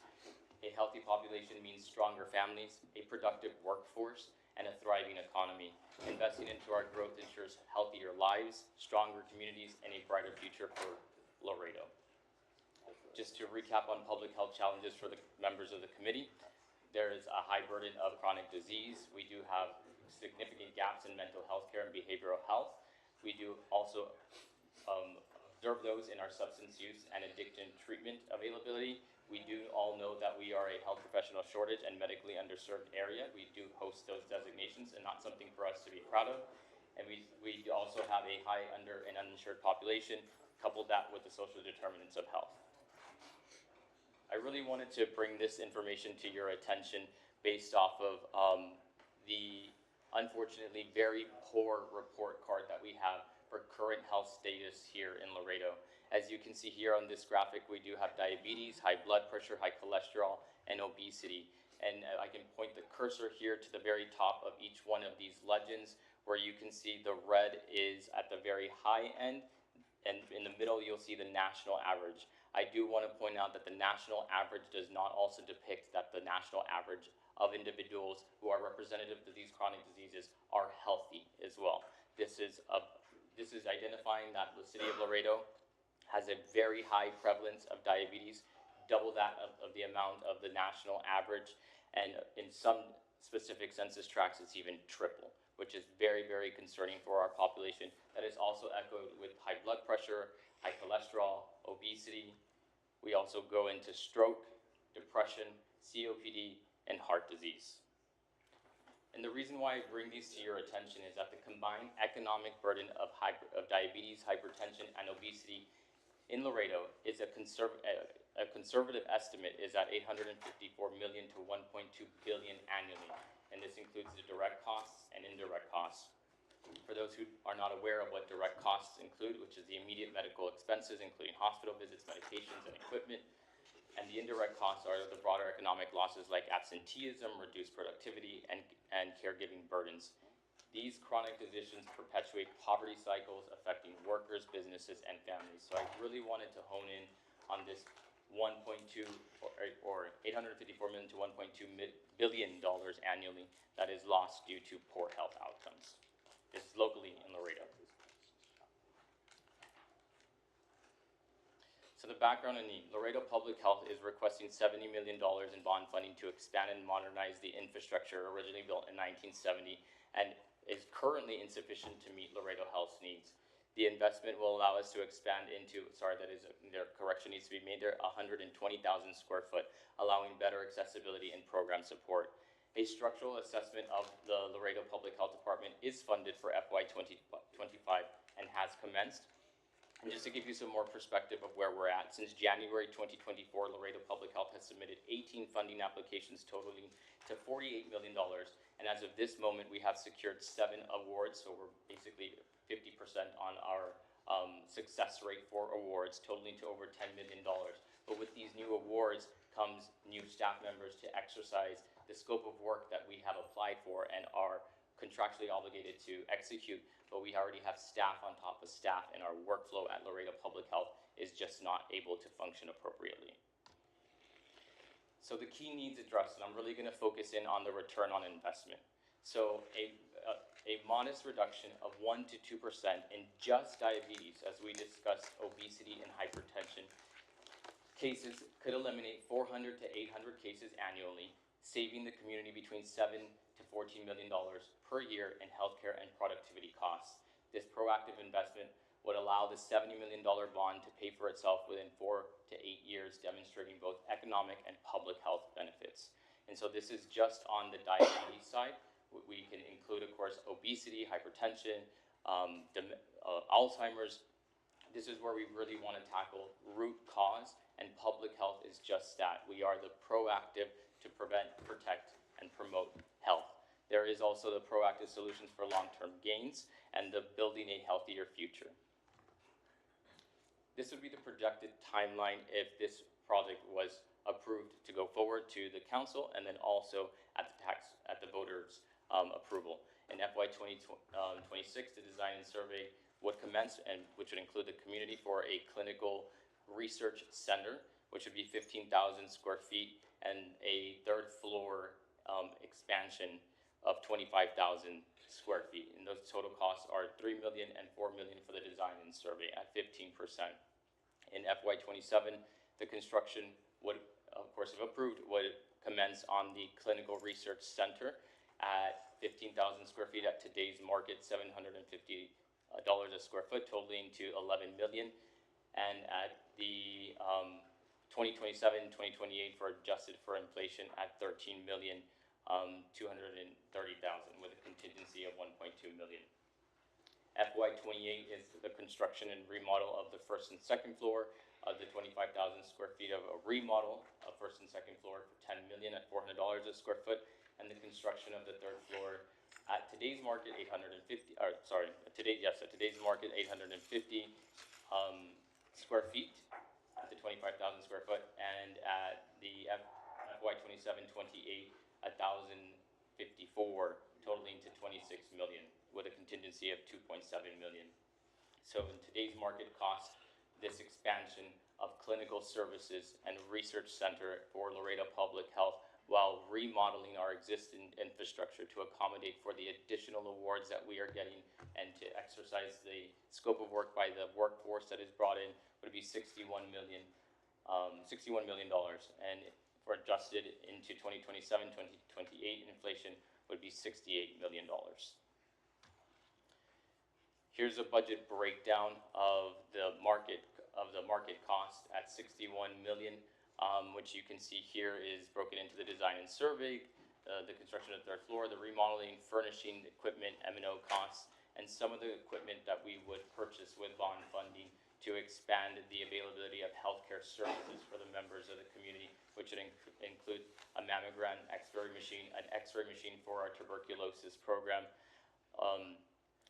Q: A healthy population means stronger families, a productive workforce, and a thriving economy. Investing into our growth ensures healthier lives, stronger communities, and a brighter future for Laredo. Just to recap on public health challenges for the members of the committee, there is a high burden of chronic disease. We do have significant gaps in mental health care and behavioral health. We do also observe those in our substance use and addiction treatment availability. We do all know that we are a health professional shortage and medically underserved area. We do host those designations and not something for us to be proud of. And we also have a high under and uninsured population. Couple that with the social determinants of health. I really wanted to bring this information to your attention based off of the unfortunately very poor report card that we have for current health status here in Laredo. As you can see here on this graphic, we do have diabetes, high blood pressure, high cholesterol, and obesity. And I can point the cursor here to the very top of each one of these legends, where you can see the red is at the very high end, and in the middle you'll see the national average. I do want to point out that the national average does not also depict that the national average of individuals who are representative of these chronic diseases are healthy as well. This is identifying that the city of Laredo has a very high prevalence of diabetes, double that of the amount of the national average, and in some specific census tracts it's even triple, which is very, very concerning for our population. That is also echoed with high blood pressure, high cholesterol, obesity. We also go into stroke, depression, COPD, and heart disease. And the reason why I bring these to your attention is that the combined economic burden of diabetes, hypertension, and obesity in Laredo is a conservative estimate is at 854 million to 1.2 billion annually, and this includes the direct costs and indirect costs. For those who are not aware of what direct costs include, which is the immediate medical expenses, including hospital visits, medications, and equipment, and the indirect costs are the broader economic losses like absenteeism, reduced productivity, and caregiving burdens. These chronic conditions perpetuate poverty cycles affecting workers, businesses, and families. So I really wanted to hone in on this 1.2 or 854 million to 1.2 billion dollars annually that is lost due to poor health outcomes. This is locally in Laredo. So the background and need. Laredo Public Health is requesting $70 million in bond funding to expand and modernize the infrastructure originally built in 1970 and is currently insufficient to meet Laredo Health's needs. The investment will allow us to expand into, their correction needs to be made there, 120,000 square foot, allowing better accessibility and program support. A structural assessment of the Laredo Public Health Department is funded for FY 2025 and has commenced. And just to give you some more perspective of where we're at, since January 2024, Laredo Public Health has submitted 18 funding applications totaling to $48 million. And as of this moment, we have secured 7 awards, so we're basically 50% on our success rate for awards, totaling to over $10 million. But with these new awards comes new staff members to exercise the scope of work that we have applied for and are contractually obligated to execute, but we already have staff on top of staff, and our workflow at Laredo Public Health is just not able to function appropriately. So the key needs addressed, and I'm really going to focus in on the return on investment. So a modest reduction of 1 to 2% in just diabetes, as we discussed obesity and hypertension cases, could eliminate 400 to 800 cases annually, saving the community between $7 to $14 million per year in healthcare and productivity costs. This proactive investment would allow the $70 million bond to pay for itself within 4 to 8 years, demonstrating both economic and public health benefits. And so this is just on the diabetes side. We can include, of course, obesity, hypertension, Alzheimer's. This is where we really want to tackle root cause, and public health is just that. We are the proactive to prevent, protect, and promote health. There is also the proactive solutions for long-term gains and the building a healthier future. This would be the projected timeline if this project was approved to go forward to the council, and then also at the voters' approval. In FY 2026, the design and survey would commence, and which would include the community for a clinical research center, which would be 15,000 square feet, and a third floor expansion of 25,000 square feet. And those total costs are $3 million and $4 million for the design and survey at 15%. In FY 27, the construction would, of course, if approved, would commence on the clinical research center at 15,000 square feet at today's market, $750 a square foot, totaling to $11 million. And at the 2027, 2028 for adjusted for inflation at $13 million, 230,000 with a contingency of 1.2 million. FY 28 is the construction and remodel of the first and second floor of the 25,000 square feet of a remodel of first and second floor for $10 million at $400 a square foot, and the construction of the third floor at today's market at today's market 850 square feet at the 25,000 square foot, and at the FY 27-28 1,054, totaling to 26 million with a contingency of 2.7 million. So in today's market cost, this expansion of clinical services and research center for Laredo Public Health, while remodeling our existing infrastructure to accommodate for the additional awards that we are getting and to exercise the scope of work by the workforce that is brought in, would be $61 million. And for adjusted into 2027, 2028 inflation would be $68 million. Here's a budget breakdown of the market cost at $61 million, which you can see here is broken into the design and survey, the construction of the third floor, the remodeling, furnishing, equipment, M&O costs, and some of the equipment that we would purchase with bond funding to expand the availability of healthcare services for the members of the community, which would include a mammogram, X-ray machine, an X-ray machine for our tuberculosis program,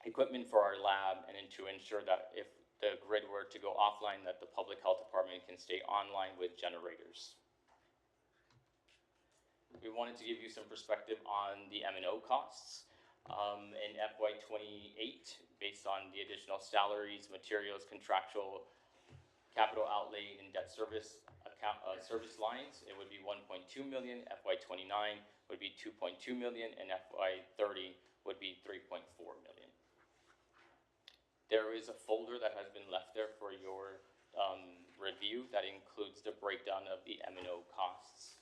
Q: equipment for our lab, and then to ensure that if the grid were to go offline, that the public health department can stay online with generators. We wanted to give you some perspective on the M&O costs. In FY '28, based on the additional salaries, materials, contractual, capital outlay, and debt service account service lines, it would be 1.2 million. FY '29 would be 2.2 million, and FY '30 would be 3.4 million. There is a folder that has been left there for your review that includes the breakdown of the M&O costs.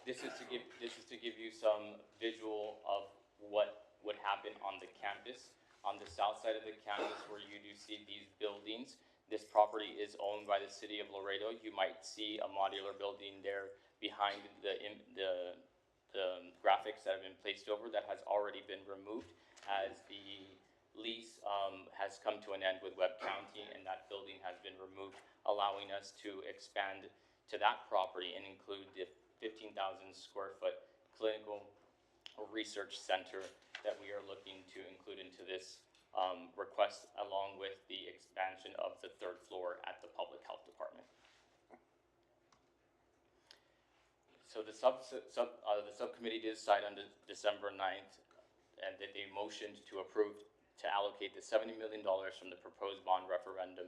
Q: This is to give you some visual of what would happen on the campus. On the south side of the campus, where you do see these buildings, this property is owned by the city of Laredo. You might see a modular building there behind the graphics that have been placed over that has already been removed as the lease has come to an end with Webb County, and that building has been removed, allowing us to expand to that property and include the 15,000 square foot clinical research center that we are looking to include into this request, along with the expansion of the third floor at the public health department. So the subcommittee did decide on December 9th, and that they motioned to approve to allocate the $70 million from the proposed bond referendum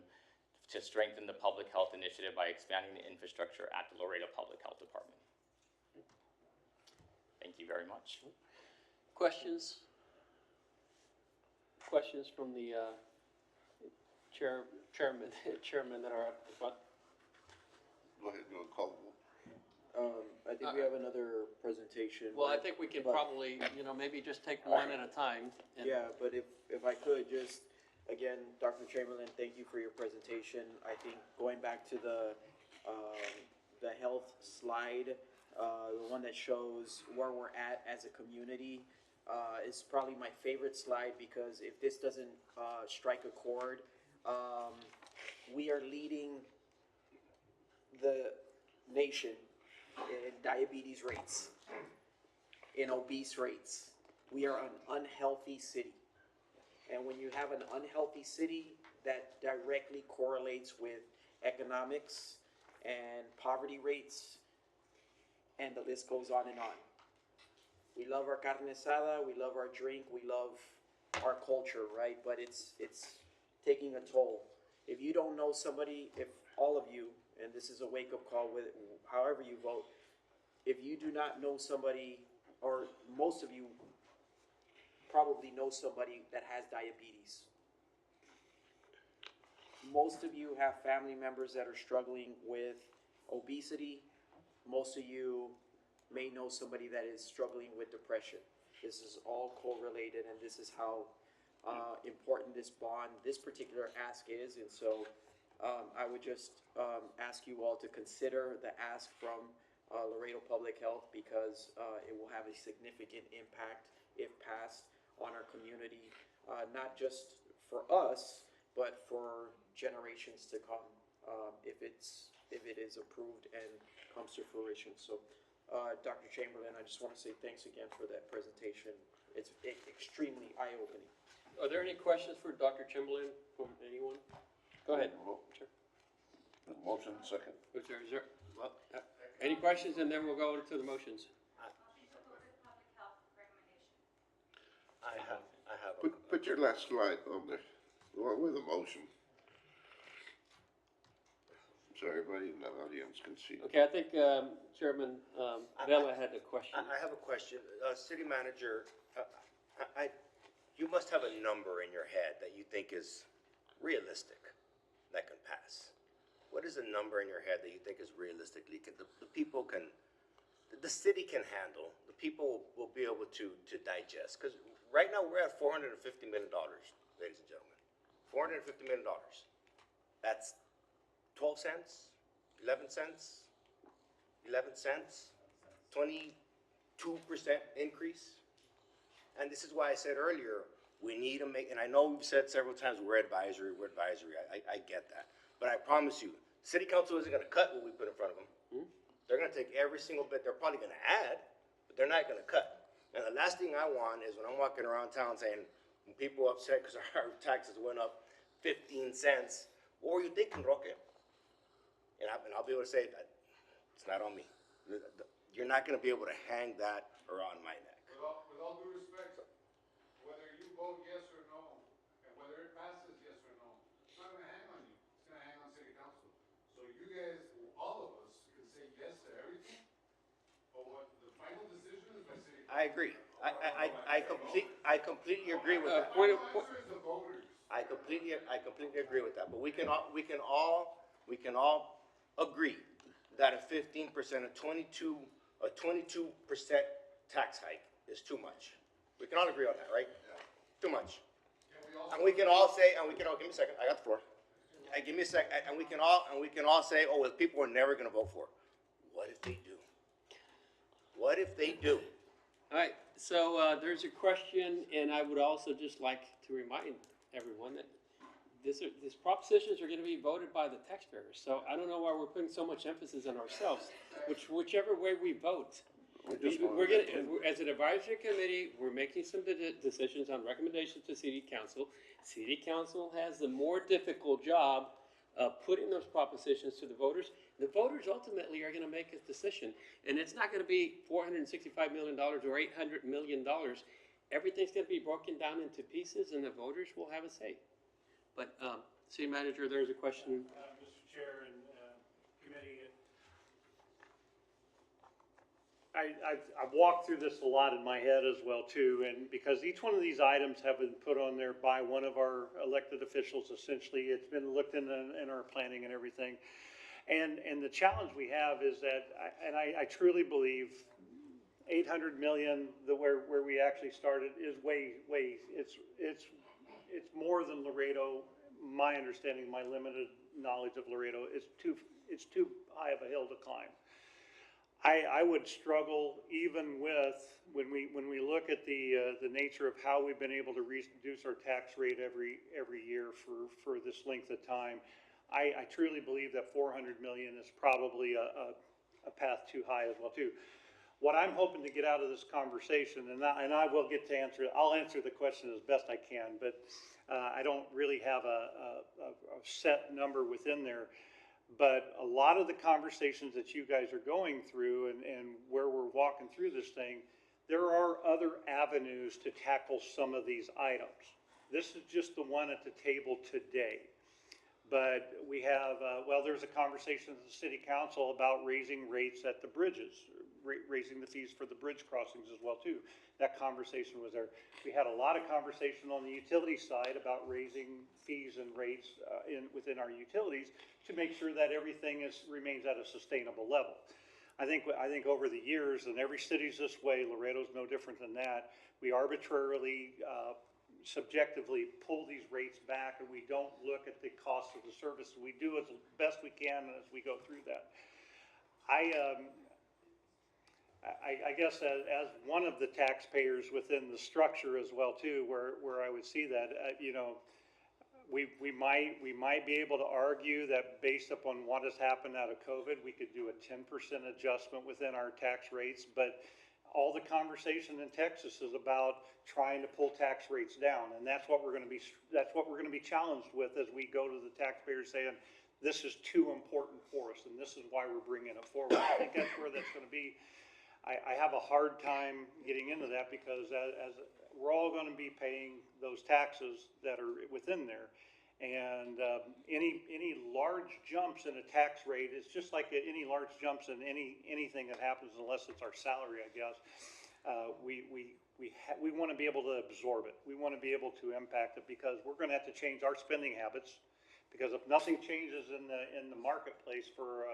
Q: to strengthen the public health initiative by expanding the infrastructure at the Laredo Public Health Department. Thank you very much.
A: Questions? Questions from the chairman that are up at the front?
G: Go ahead, do a call.
F: I think we have another presentation.
A: Well, I think we can probably, maybe just take one at a time. And
F: Yeah, but if I could just, again, Dr. Chamberlain, thank you for your presentation. I think going back to the health slide, the one that shows where we're at as a community, is probably my favorite slide, because if this doesn't strike a chord, we are leading the nation in diabetes rates, in obese rates. We are an unhealthy city. And when you have an unhealthy city, that directly correlates with economics and poverty rates, and the list goes on and on. We love our carne asada, we love our drink, we love our culture, right? But it's taking a toll. If you don't know somebody, if all of you, and this is a wake-up call with however you vote, if you do not know somebody, or most of you probably know somebody that has diabetes. Most of you have family members that are struggling with obesity. Most of you may know somebody that is struggling with depression. This is all correlated, and this is how important this bond, this particular ask is. And so I would just ask you all to consider the ask from Laredo Public Health, because it will have a significant impact, if passed, on our community, not just for us, but for generations to come, if it is approved and comes to fruition. So, Dr. Chamberlain, I just want to say thanks again for that presentation. It's extremely eye-opening.
A: Are there any questions for Dr. Chamberlain from anyone? Go ahead. Sure.
G: Motion, second.
A: Is there, well, any questions, and then we'll go into the motions.
M: I have
G: Put your last slide on there, the one with the motion. So everybody in the audience can see.
A: Okay, I think Chairman Vela had a question.
M: I have a question. City Manager, you must have a number in your head that you think is realistic that can pass. What is a number in your head that you think is realistically, the people can, the city can handle, the people will be able to digest? Because right now we're at $450 million, ladies and gentlemen. $450 million. That's 12 cents, 11 cents, 11 cents. increase. And this is why I said earlier, we need to make, and I know we've said several times, we're advisory, I get that. But I promise you, city council isn't gonna cut what we put in front of them. They're gonna take every single bit, they're probably gonna add, but they're not gonna cut. And the last thing I want is when I'm walking around town saying, when people are upset because our taxes went up 15 cents, what were you thinking, Roque? And I'll be able to say that it's not on me. You're not gonna be able to hang that around my neck.
L: With all due respect, whether you vote yes or no, and whether it passes yes or no, it's not gonna hang on you. It's gonna hang on city council. So you guys, all of us, can say yes to everything, but what the final decision is by city council.
M: I agree. I completely agree with that. I completely agree with that. But we can all agree that a 15%, a 22% tax hike is too much. We can all agree on that, right? Too much. And we can all say, give me a second, I got the floor. Give me a second, and we can all say, oh, well, people are never gonna vote for it. What if they do? What if they do?
A: All right, so there's a question, and I would also just like to remind everyone that these propositions are going to be voted by the taxpayers. So I don't know why we're putting so much emphasis on ourselves. Whichever way we vote, we're going to, as an advisory committee, we're making some decisions on recommendations to City Council. City Council has the more difficult job of putting those propositions to the voters. The voters ultimately are going to make a decision, and it's not going to be $465 million or $800 million. Everything's going to be broken down into pieces, and the voters will have a say. But, City Manager, there's a question.
E: Mr. Chair and committee, I've walked through this a lot in my head as well too, and because each one of these items have been put on there by one of our elected officials, essentially, it's been looked in our planning and everything. And the challenge we have is that, I truly believe 800 million, where we actually started, is it's more than Laredo. My understanding, my limited knowledge of Laredo, it's too high of a hill to climb. I would struggle even with, when we look at the nature of how we've been able to reduce our tax rate every year for this length of time. I truly believe that 400 million is probably a path too high as well too. What I'm hoping to get out of this conversation, and I will get to I'll answer the question as best I can, but I don't really have a set number within there. But a lot of the conversations that you guys are going through and where we're walking through this thing, there are other avenues to tackle some of these items. This is just the one at the table today. But we have, there's a conversation at the City Council about raising rates at the bridges, raising the fees for the bridge crossings as well too. That conversation was there. We had a lot of conversation on the utility side about raising fees and rates within our utilities to make sure that everything remains at a sustainable level. I think over the years, and every city's this way, Laredo's no different than that, we arbitrarily subjectively pull these rates back, and we don't look at the cost of the service. We do as best we can as we go through that. I guess as one of the taxpayers within the structure as well too, where I would see that, we might be able to argue that based upon what has happened out of COVID, we could do a 10% adjustment within our tax rates, but all the conversation in Texas is about trying to pull tax rates down, and that's what we're going to be challenged with as we go to the taxpayers saying this is too important for us, and this is why we're bringing it forward. I think that's where that's going to be. I have a hard time getting into that because as we're all going to be paying those taxes that are within there, and any large jumps in a tax rate, it's just like any large jumps in anything that happens, unless it's our salary, I guess. We want to be able to absorb it. We want to be able to impact it because we're going to have to change our spending habits. Because if nothing changes in the marketplace for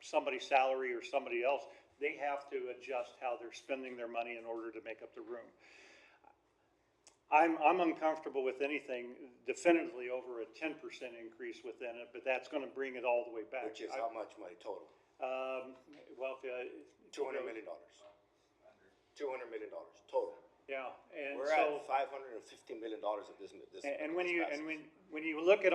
E: somebody's salary or somebody else, they have to adjust how they're spending their money in order to make up the room. I'm uncomfortable with anything definitively over a 10% increase within it, but that's going to bring it all the way back.
M: Which is how much money total?
E: Well,
M: $200 million. $200 million total.
E: Yeah, and
M: We're
E: so.
M: at $550 million of this.
E: And when you look at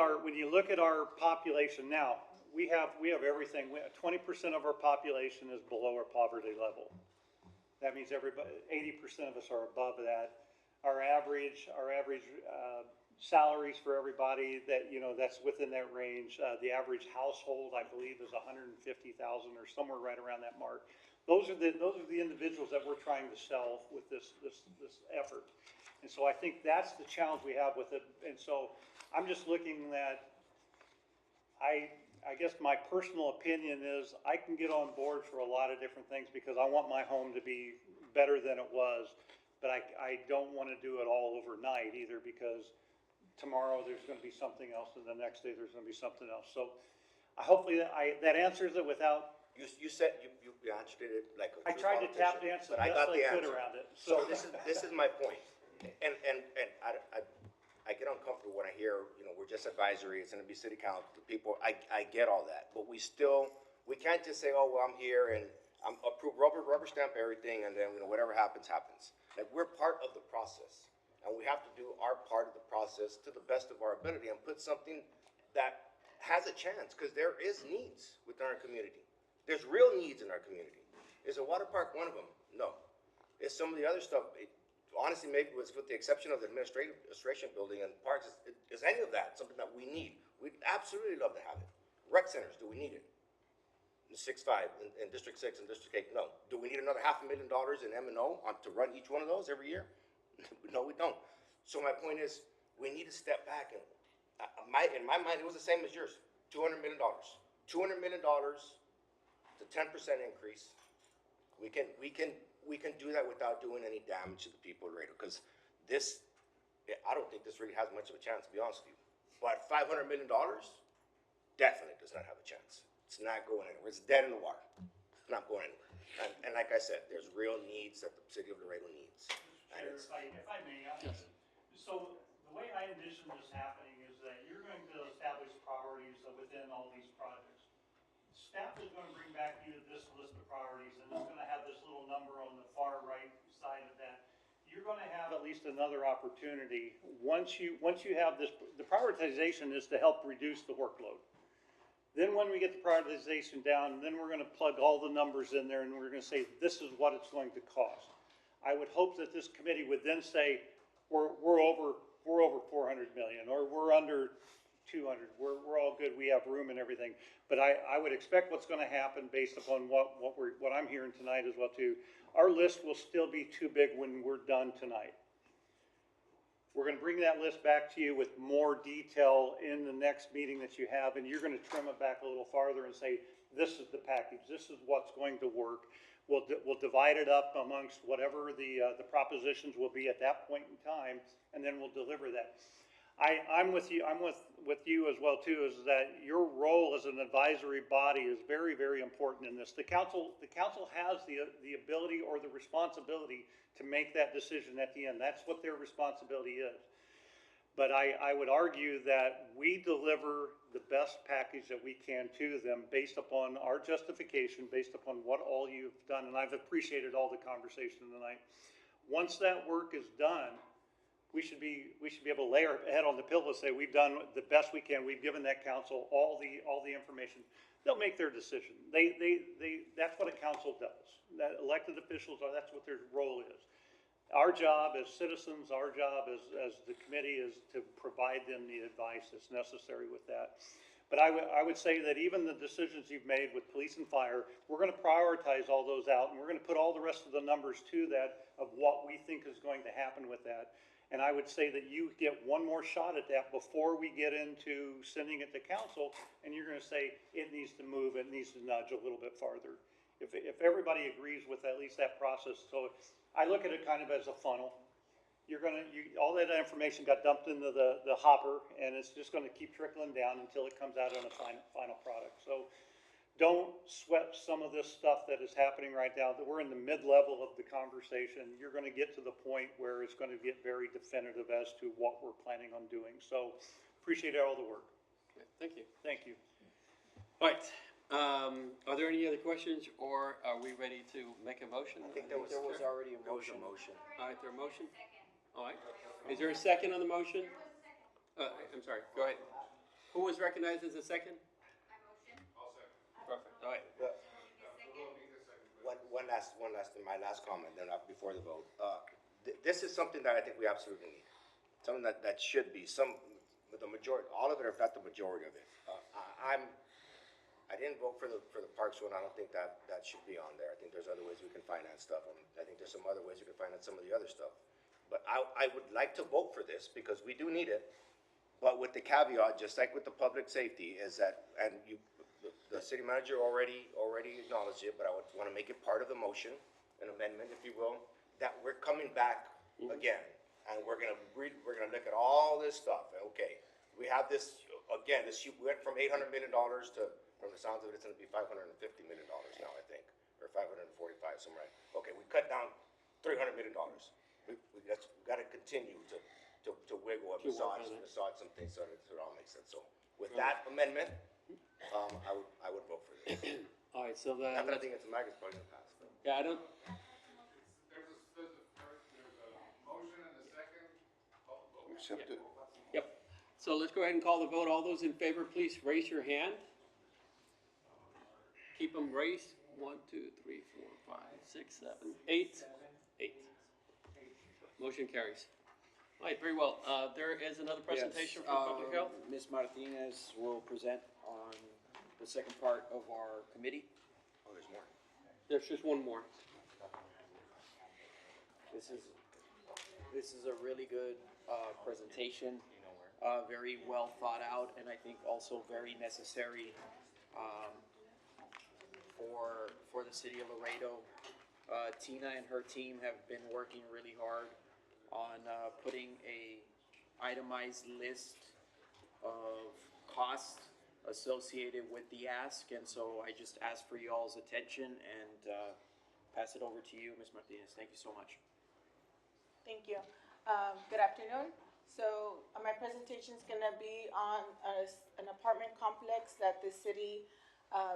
E: our population now, we have everything. 20% of our population is below our poverty level. That means 80% of us are above that. Our average salaries for everybody that's within that range. The average household, I believe, is 150,000 or somewhere right around that mark. Those are the individuals that we're trying to sell with this effort. And so I think that's the challenge we have with it. And so I'm just looking at, I guess my personal opinion is I can get on board for a lot of different things because I want my home to be better than it was. But I don't want to do it all overnight either, because tomorrow there's going to be something else, and the next day there's going to be something else. So hopefully that answers it without.
M: You said you answered it like a
E: I
M: true
E: tried to tap
M: politician,
E: dance the
M: but I
E: best
M: got
E: I
M: the
E: could
M: answer.
E: around it.
M: So this is my point, and I get uncomfortable when I hear we're just advisory. It's going to be city council people. I get all that, but we can't just say, oh well, I'm here and I'm approve rubber stamp everything, and then whatever happens happens. Like, we're part of the process, and we have to do our part of the process to the best of our ability and put something that has a chance, because there is needs within our community. There's real needs in our community. Is a water park one of them? No. It's some of the other stuff. Honestly, maybe with the exception of the administration building and parks, is any of that something that we need? We'd absolutely love to have it. Rec centers, do we need it? In 6-5, in District 6 and District 8, no. Do we need another $500,000 in M&O to run each one of those every year? No, we don't. So my point is, we need to step back, and in my mind, it was the same as yours. $200 million. $200 million, the 10% increase. We can do that without doing any damage to the people of Laredo, because I don't think this really has much of a chance, to be honest with you. But $500 million definitely does not have a chance. It's not going anywhere. It's dead in the water. It's not going anywhere. And like I said, there's real needs that the city of Laredo needs.
E: Chair, if I may, so the way I envision this happening is that you're going to establish priorities within all these projects. Staff is going to bring back to you this list of priorities, and it's going to have this little number on the far right side of that. You're going to have at least another opportunity once you have this. The prioritization is to help reduce the workload. Then when we get the prioritization down, then we're going to plug all the numbers in there, and we're going to say this is what it's going to cost. I would hope that this committee would then say we're over 400 million, or we're under 200. We're all good. We have room and everything. But I would expect what's going to happen based upon what I'm hearing tonight as well too. Our list will still be too big when we're done tonight. We're going to bring that list back to you with more detail in the next meeting that you have, and you're going to trim it back a little farther and say, this is the package, this is what's going to work. We'll divide it up amongst whatever the propositions will be at that point in time, and then we'll deliver that. I'm with you. I'm with you as well too. Is that your role as an advisory body is very, very important in this. The council has the ability or the responsibility to make that decision at the end. That's what their responsibility is. But I would argue that we deliver the best package that we can to them based upon our justification, based upon what all you've done. And I've appreciated all the conversation tonight. Once that work is done, we should be able to lay our head on the pillow and say we've done the best we can. We've given that council all the information. They'll make their decision. That's what a council does. That elected officials are. That's what their role is. Our job as citizens, our job as the committee is to provide them the advice that's necessary with that. But I would say that even the decisions you've made with police and fire, we're going to prioritize all those out, and we're going to put all the rest of the numbers to that of what we think is going to happen with that. And I would say that you get one more shot at that before we get into sending it to council, and you're going to say it needs to move, it needs to nudge a little bit farther. If everybody agrees with at least that process, so I look at it kind of as a funnel. All that information got dumped into the hopper, and it's just going to keep trickling down until it comes out on a final product. So don't sweat some of this stuff that is happening right now. That we're in the mid-level of the conversation. You're going to get to the point where it's going to get very definitive as to what we're planning on doing. So appreciate all the work.
A: Thank you.
E: Thank you.
A: All right. Are there any other questions, or are we ready to make a motion?
F: I think there was already a motion.
A: All right, there a motion? All right. Is there a second on the motion? I'm sorry, go ahead. Who was recognized as a second? Perfect, all right.
M: One last, my last comment, then before the vote. This is something that I think we absolutely need. Something that should be, but the majority, all of it, if not the majority of it. I didn't vote for the parks one. I don't think that should be on there. I think there's other ways we can finance stuff, and I think there's some other ways we can finance some of the other stuff. But I would like to vote for this because we do need it, but with the caveat, just like with the public safety, is that, and the city manager already acknowledged it, but I would want to make it part of the motion, an amendment, if you will, that we're coming back again, and we're gonna look at all this stuff. Okay, we have this again. We went from $800 million to, from the sounds of it, it's gonna be $550 million now, I think, or 545 somewhere. Okay, we cut down $300 million. We got to continue to wiggle and massage some things so that it all makes sense. So with that amendment, I would vote for this.
A: All right, so
M: Not that I think it's a maggot probably gonna pass. But.
A: yeah, I don't,
B: There's a motion and a second.
G: Accept it.
A: yep. So let's go ahead and call the vote. All those in favor, please raise your hand. Keep them raised. 1, 2, 3, 4, 5, 6, 7, 8. 8. Motion carries. All right, very well. There is another presentation from Public Health.
F: Ms. Martinez will present on the second part of our committee.
M: Oh, there's more.
A: There's just one more.
F: This is a really good presentation, very well thought out, and I think also very necessary for the city of Laredo. Tina and her team have been working really hard on putting a itemized list of costs associated with the ask, and so I just ask for y'all's attention and pass it over to you, Ms. Martinez. Thank you so much.
J: Thank you. Good afternoon. So my presentation is going to be on an apartment complex that the city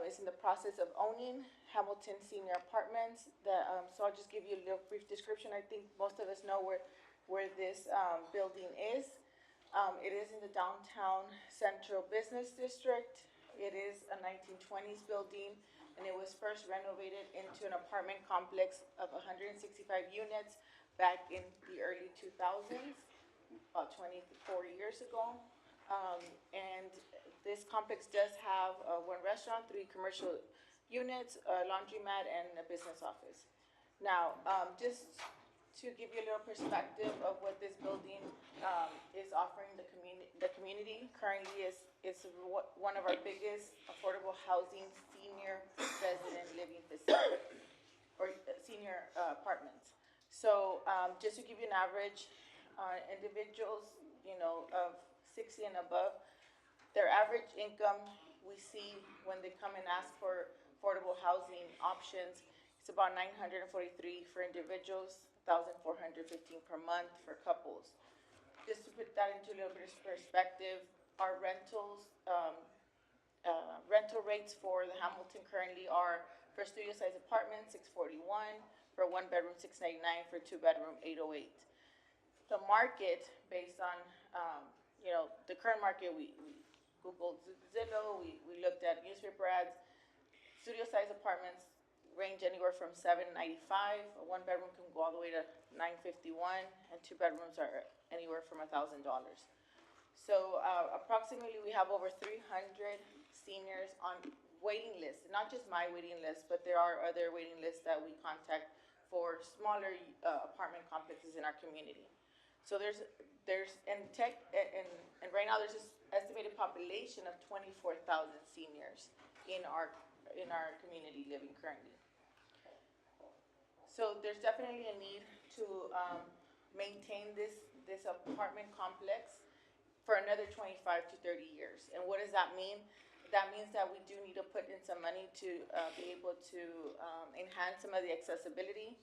J: is in the process of owning, Hamilton Senior Apartments. So I'll just give you a little brief description. I think most of us know where this building is. It is in the downtown central business district. It is a 1920s building, and it was first renovated into an apartment complex of 165 units back in the early 2000s, about 24 years ago. And this complex does have one restaurant, 3 commercial units, a laundromat, and a business office. Now, just to give you a little perspective of what this building is offering the community, currently is one of our biggest affordable housing senior resident living facilities, or senior apartments. So just to give you an average, individuals, of 60 and above, their average income we see when they come and ask for affordable housing options, it's about $943 for individuals, $1,415 per month for couples. Just to put that into a little bit of perspective, our rentals, rental rates for the Hamilton currently are for studio size apartments, $641, for 1 bedroom, $699, for 2 bedroom, $808. The market, based on, the current market, we Googled Zillow, we looked at newspaper ads. Studio size apartments range anywhere from $795. A 1 bedroom can go all the way to $951, and 2 bedrooms are anywhere from $1,000. So approximately we have over 300 seniors on waiting lists, not just my waiting list, but there are other waiting lists that we contact for smaller apartment complexes in our community. So there's and right now there's this estimated population of 24,000 seniors in our community living currently. So there's definitely a need to maintain this apartment complex for another 25 to 30 years. And what does that mean? That means that we do need to put in some money to be able to enhance some of the accessibility.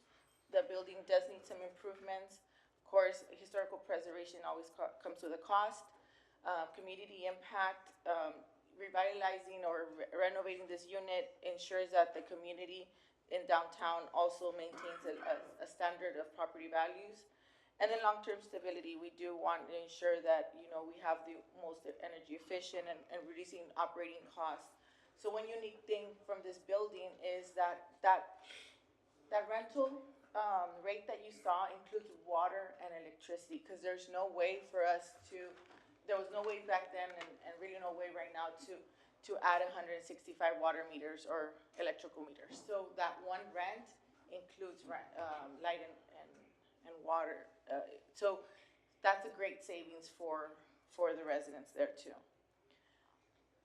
J: The building does need some improvements. Of course, historical preservation always comes with a cost. Community impact,
R: revitalizing or renovating this unit ensures that the community in downtown also maintains a standard of property values. And then long-term stability, we do want to ensure that, you know, we have the most energy efficient and reducing operating costs. So one unique thing from this building is that rental rate that you saw includes water and electricity, because there's no way for us to, there was no way back then and really no way right now to add 165 water meters or electrical meters. So that one rent includes light and water. So that's a great savings for the residents there too.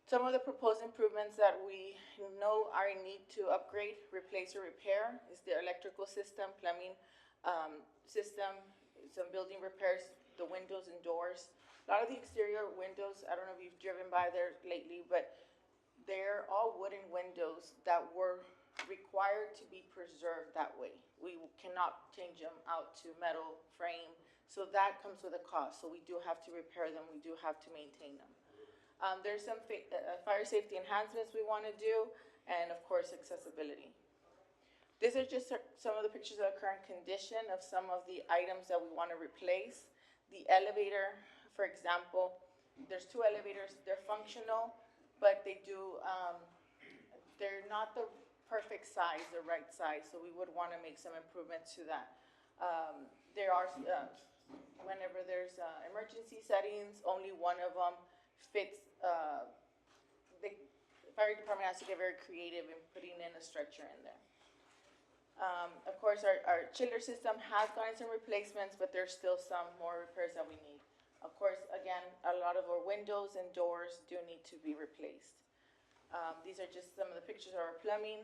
R: Some of the proposed improvements that we know are in need to upgrade, replace, or repair is the electrical system, plumbing system, some building repairs, the windows and doors. A lot of the exterior windows, I don't know if you've driven by there lately, but they're all wooden windows that were required to be preserved that way. We cannot change them out to metal frame, so that comes with a cost. So we do have to repair them, we do have to maintain them. There's some fire safety enhancements we want to do, and of course accessibility. These are just some of the pictures of the current condition of some of the items that we want to replace. The elevator, for example, there's 2 elevators, they're functional, but they do, they're not the perfect size, the right size, so we would want to make some improvements to that. There are, whenever there's emergency settings, only one of them fits. The fire department has to get very creative in putting in a structure in there. Of course, our chiller system has gotten some replacements, but there's still some more repairs that we need. Of course, again, a lot of our windows and doors do need to be replaced. These are just some of the pictures of our plumbing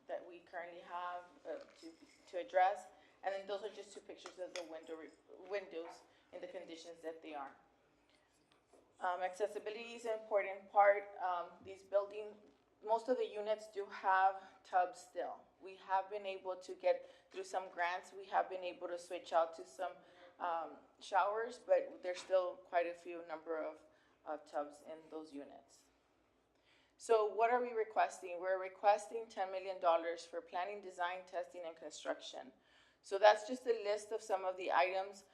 R: that we currently have to address. And then those are just 2 pictures of the windows in the conditions that they are. Accessibility is an important part. These buildings, most of the units do have tubs still. We have been able to get through some grants. We have been able to switch out to some showers, but there's still quite a few number of tubs in those units. So what are we requesting? We're requesting $10 million for planning, design, testing, and construction. So that's just a list of some of the items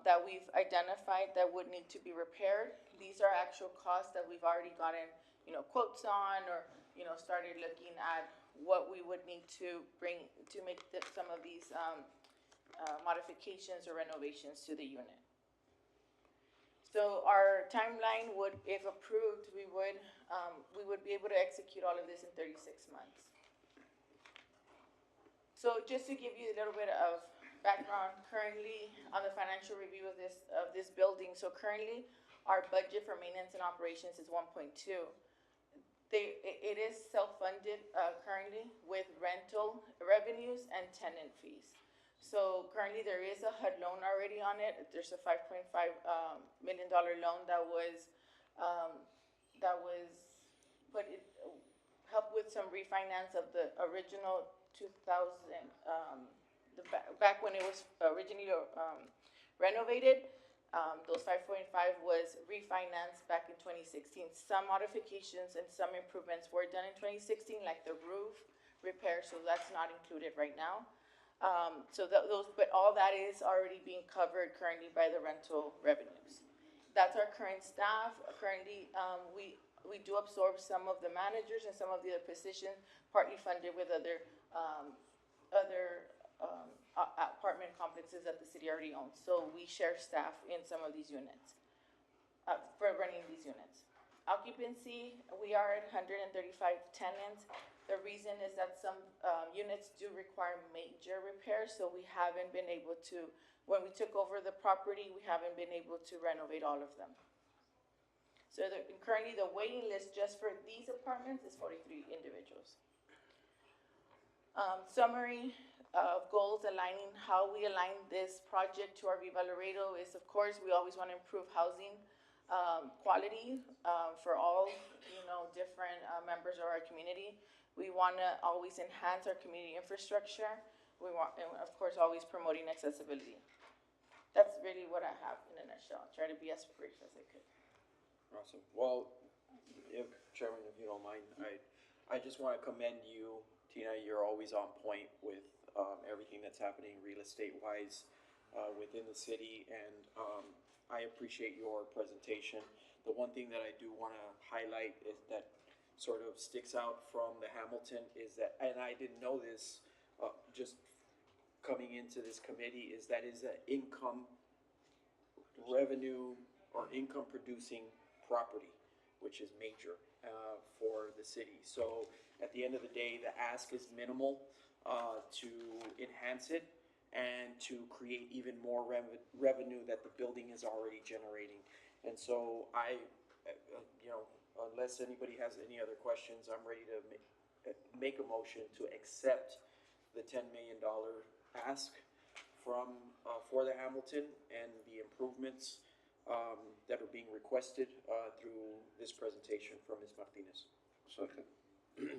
R: that we've identified that would need to be repaired. These are actual costs that we've already gotten, you know, quotes on, or, you know, started looking at what we would need to bring to make some of these modifications or renovations to the unit. So our timeline would, if approved, we would be able to execute all of this in 36 months. So just to give you a little bit of background, currently on the financial review of this building, so currently our budget for maintenance and operations is 1.2. It is self-funded currently with rental revenues and tenant fees. So currently there is a HUD loan already on it. There's a $5.5 million loan that was helped with some refinance of the original 2000, back when it was originally renovated. Those 5.5 was refinanced back in 2016. Some modifications and some improvements were done in 2016, like the roof repair, so that's not included right now. But all that is already being covered currently by the rental revenues. That's our current staff. Currently, we do absorb some of the managers and some of the other positions, partly funded with other apartment complexes that the city already owns. So we share staff in some of these units for running these units. Occupancy, we are at 135 tenants. The reason is that some units do require major repairs, so we haven't been able to, when we took over the property, we haven't been able to renovate all of them. So currently the waiting list just for these apartments is 43 individuals. Summary of goals, aligning how we align this project to our Viva Laredo is, of course, we always want to improve housing quality for all, different members of our community. We want to always enhance our community infrastructure. We want, and of course, always promoting accessibility. That's really what I have in a nutshell. I'll try to be as brief as I could.
F: Awesome. Well, If, Chairman, if you don't mind, I just wanna commend you, Tina, you're always on point with, everything that's happening real estate wise, within the city, and, I appreciate your presentation. The one thing that I do wanna highlight is that sort of sticks out from the Hamilton is that, and I didn't know this, just coming into this committee, is that is an income revenue or income producing property, which is major for the city. So at the end of the day, the ask is minimal to enhance it and to create even more revenue that the building is already generating. And so you know, unless anybody has any other questions, I'm ready to make a motion to accept the $10 million ask from, for the Hamilton and the improvements that are being requested through this presentation from Ms. Martinez.
G: Second.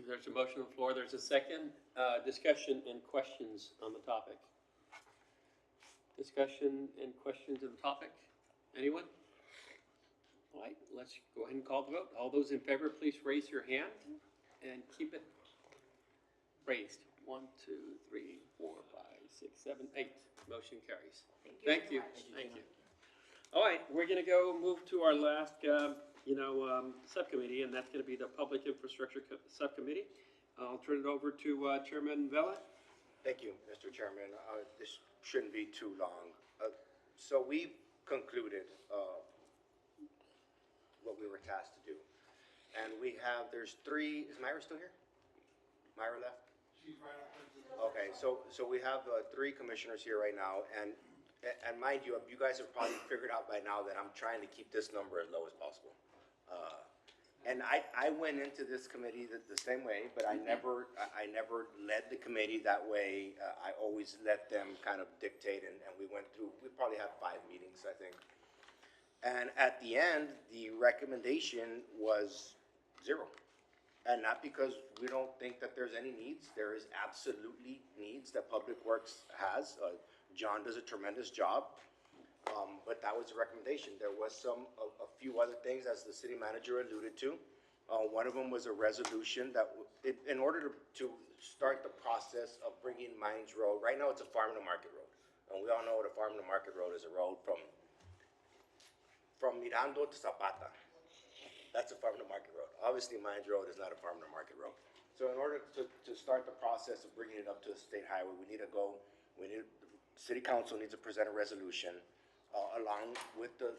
A: There's a motion on the floor, there's a second. Discussion and questions on the topic. Discussion and questions on the topic? Anyone? All right, let's go ahead and call the vote. All those in favor, please raise your hand and keep it raised. 1, 2, 3, 4, 5, 6, 7, 8. Motion carries. Thank you. Thank you. All right, we're gonna go move to our last, subcommittee, and that's gonna be the Public Infrastructure Subcommittee. I'll turn it over to Chairman Vela.
M: Thank you, Mr. Chairman. This shouldn't be too long. So we've concluded what we were tasked to do. And there's three, is Myra still here? Myra left? Okay, so we have three commissioners here right now, and mind you, you guys have probably figured out by now that I'm trying to keep this number as low as possible. And I went into this committee the same way, but I never led the committee that way. I always let them kind of dictate, and we probably had 5 meetings, I think. And at the end, the recommendation was 0. And not because we don't think that there's any needs. There is absolutely needs that Public Works has. John does a tremendous job. But that was the recommendation. There was a few other things, as the city manager alluded to. One of them was a resolution that, in order to start the process of bringing Mines Road, right now it's a farm to market road. And we all know what a farm to market road is, a road from Mirando to Zapata. That's a farm to market road. Obviously, Mines Road is not a farm to market road. So in order to start the process of bringing it up to the state highway, City Council needs to present a resolution along with the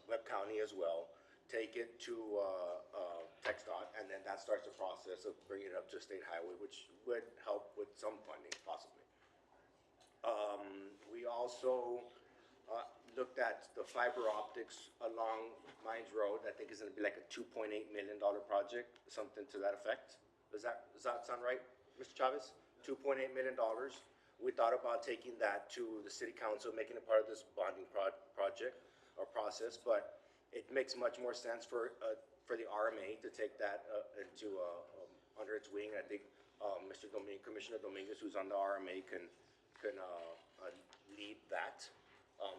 M: Webb County as well, take it to TxDOT, and then that starts the process of bringing it up to a state highway, which would help with some funding, possibly. We also looked at the fiber optics along Mines Road. I think it's gonna be like a $2.8 million project, something to that effect. Does that sound right, Mr. Chavez? $2.8 million. We thought about taking that to the city council, making it part of this bonding project or process, but it makes much more sense for the RMA to take that into under its wing. I think Commissioner Dominguez, who's on the RMA, can lead that.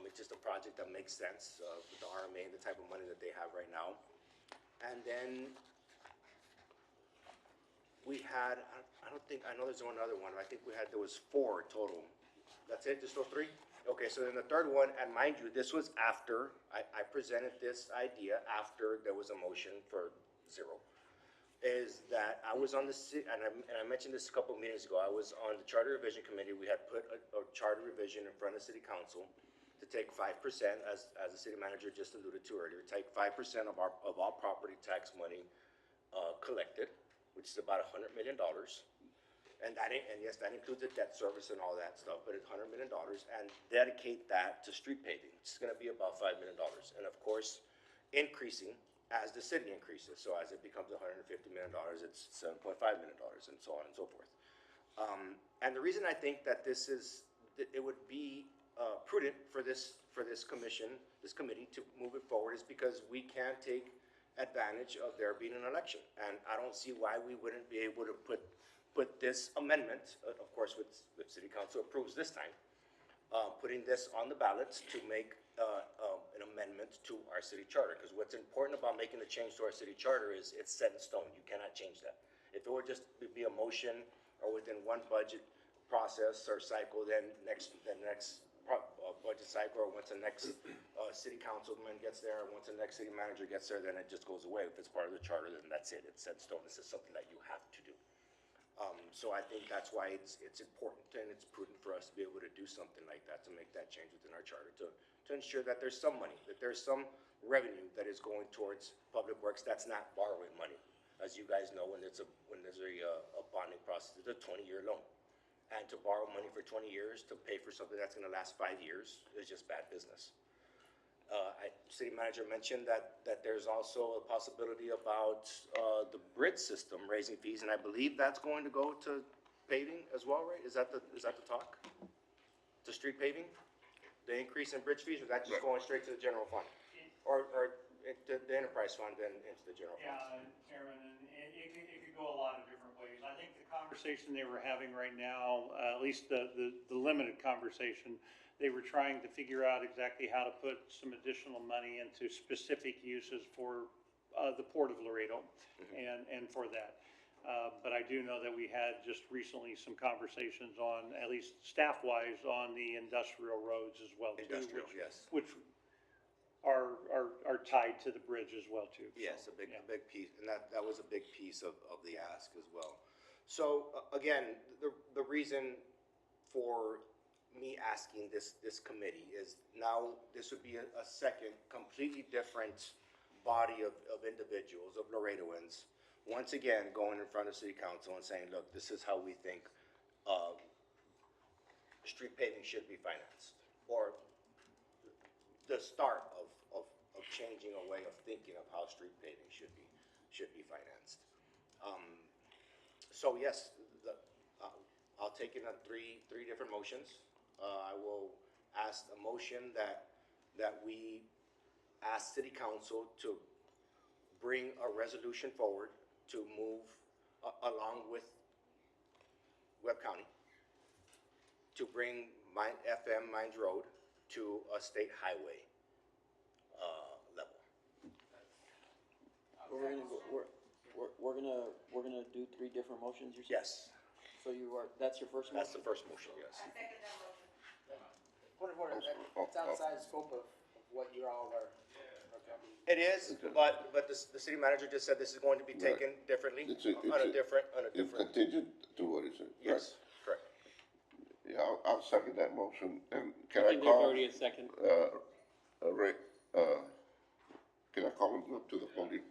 M: It's just a project that makes sense with the RMA and the type of money that they have right now. And then we had, I know there's one other one. I think there was 4 total. That's it, just those 3? Okay, so then the third one, and mind you, this was after, I presented this idea after there was a motion for 0. Is that I was on the city, and I mentioned this a couple of meetings ago, I was on the Charter Revision Committee. We had put a charter revision in front of City Council to take 5%, as the city manager just alluded to earlier, take 5% of all property tax money collected, which is about $100 million. And yes, that includes the debt service and all that stuff, but it's $100 million, and dedicate that to street paving. It's gonna be about $5 million. And of course, increasing as the city increases. So as it becomes $150 million, it's $7.5 million, and so on and so forth. And the reason I think that it would be prudent for this committee to move it forward is because we can take advantage of there being an election. And I don't see why we wouldn't be able to put this amendment, of course, with City Council approves this time, putting this on the ballots to make an amendment to our city charter, because what's important about making the change to our city charter is it's set in stone. You cannot change that. If it were just to be a motion or within one budget process or cycle, then the next budget cycle, or once the next city councilman gets there, or once the next city manager gets there, then it just goes away. If it's part of the charter, then that's it. It's set in stone. This is something that you have to do. So I think that's why it's important and it's prudent for us to be able to do something like that, to make that change within our charter, to ensure that there's some money, that there's some revenue that is going towards public works that's not borrowing money. As you guys know, when there's a bonding process, it's a 20-year loan. And to borrow money for 20 years to pay for something that's gonna last 5 years is just bad business. City manager mentioned that there's also a possibility about the bridge system raising fees, and I believe that's going to go to paving as well, right? Is that the talk? To street paving? The increase in bridge fees, or is that just going straight to the general fund? Or the enterprise fund then into the general fund?
E: Yeah, Chairman, and it could go a lot of different ways. I think the conversation they were having right now, at least the limited conversation, they were trying to figure out exactly how to put some additional money into specific uses for the Port of Laredo and for that. But I do know that we had just recently some conversations on, at least staff-wise, on the industrial roads as well too.
M: Industrial, yes.
E: Which are tied to the bridge as well too.
M: Yes, a big piece, and that was a big piece of the ask as well. So, again, the reason for me asking this committee is now this would be a second completely different body of individuals, of Laredoans, once again going in front of city council and saying, look, this is how we think street paving should be financed, or the start of changing a way of thinking of how street paving should be financed. So yes, I'll take it on three different motions. I will ask a motion that we ask city council to bring a resolution forward to move along with Webb County to bring FM Mines Road to a state highway level.
F: We're gonna do three different motions, you're saying?
M: Yes,
F: So that's your first motion?
M: that's the first motion, yes.
D: Point of order, it's outside the scope of what you all are.
M: It is, but the city manager just said this is going to be taken differently, on a different.
G: It's contingent to what is it?
M: Yes, correct.
G: Yeah, I'll second that motion, and can
A: I
G: I
A: think there's
G: call,
A: already a second.
G: Rick, can I call him up to the podium?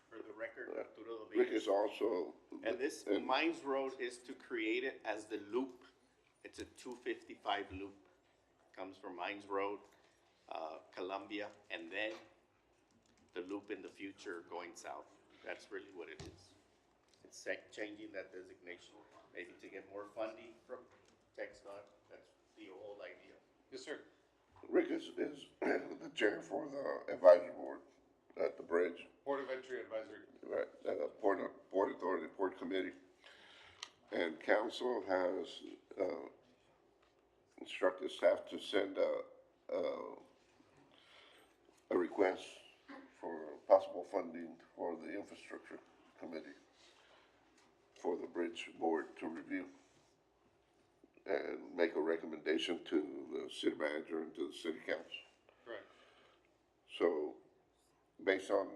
S: For the record, Arturo
G: Rick
S: Dominguez.
G: is also.
S: And this Mines Road is to create it as the loop. It's a 255 loop. Comes from Mines Road, Columbia, and then the loop in the future going south. That's really what it is. It's changing that designation, maybe to get more funding from TxDOT. That's the whole idea.
L: Yes, sir.
G: Rick is the chair for the advisory board at the bridge.
L: Port of Entry Advisory.
G: Right, Port Authority, Port Committee. And council has, instructed staff to send a request for possible funding for the infrastructure committee for the bridge board to review and make a recommendation to the city manager and to the city council.
L: Right.
G: So, based on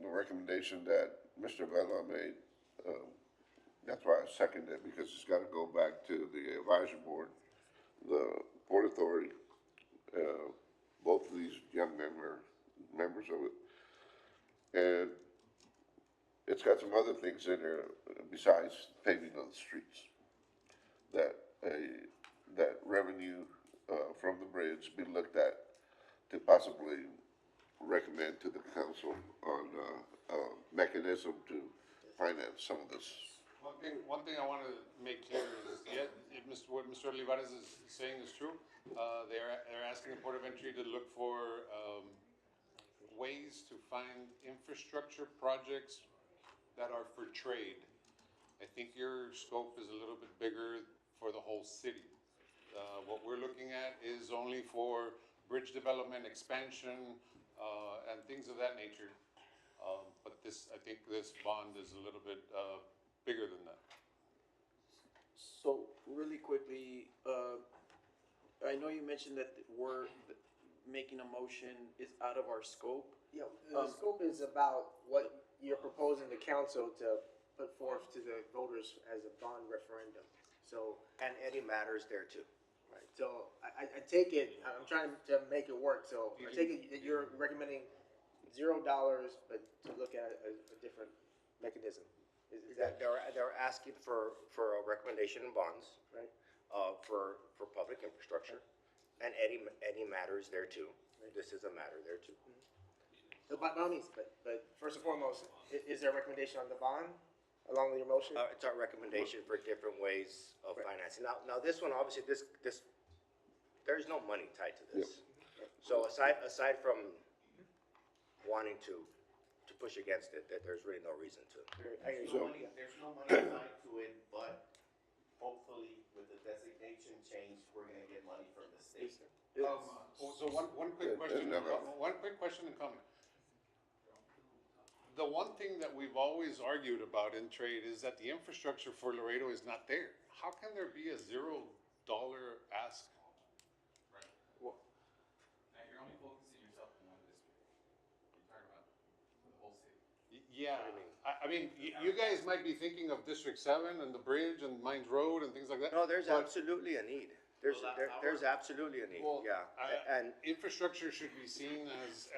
G: the recommendation that Mr. Vela made, that's why I second it, because it's gotta go back to the advisory board, the Port Authority, both of these young members of it. And it's got some other things in there besides paving of the streets. That revenue, from the bridge be looked at to possibly recommend to the council on, a mechanism to finance some of this.
L: One thing I want to make clear is, if what Mr. Olivares is saying is true. They're asking the Port of Entry to look for ways to find infrastructure projects that are for trade.
T: I think your scope is a little bit bigger for the whole city. What we're looking at is only for bridge development, expansion, and things of that nature. But this, I think this bond is a little bit, bigger than that.
F: So, really quickly, I know you mentioned that we're making a motion is out of our scope.
D: Yeah, the scope is about what you're proposing the council to put forth to the voters as a bond referendum. So,
M: And any matters there too.
D: right, so I take it, I'm trying to make it work, so I take it that you're recommending $0, but to look at a different mechanism. Is that,
M: They're asking for a recommendation in bonds,
D: right?
M: for public infrastructure, and any matters there too. This is a matter there too.
D: So by all means, but first and foremost, is there a recommendation on the bond along with your motion?
M: It's our recommendation for different ways of financing. Now this one, obviously, this, there's no money tied to this. So aside from wanting to push against it, that there's really no reason to.
S: There's no money tied to it, but hopefully with the designation change, we're gonna get money from the state.
T: So one quick question, and comment. The one thing that we've always argued about in trade is that the infrastructure for Laredo is not there. How can there be a $0 ask?
B: Now, you're only focusing yourself on one district. You're talking about the whole city.
T: Yeah, I mean, you guys might be thinking of District 7 and the bridge and Mines Road and things like that.
M: No, there's
T: but-
M: absolutely a need. There's absolutely a need,
T: Well,
M: yeah. And
T: infrastructure should be seen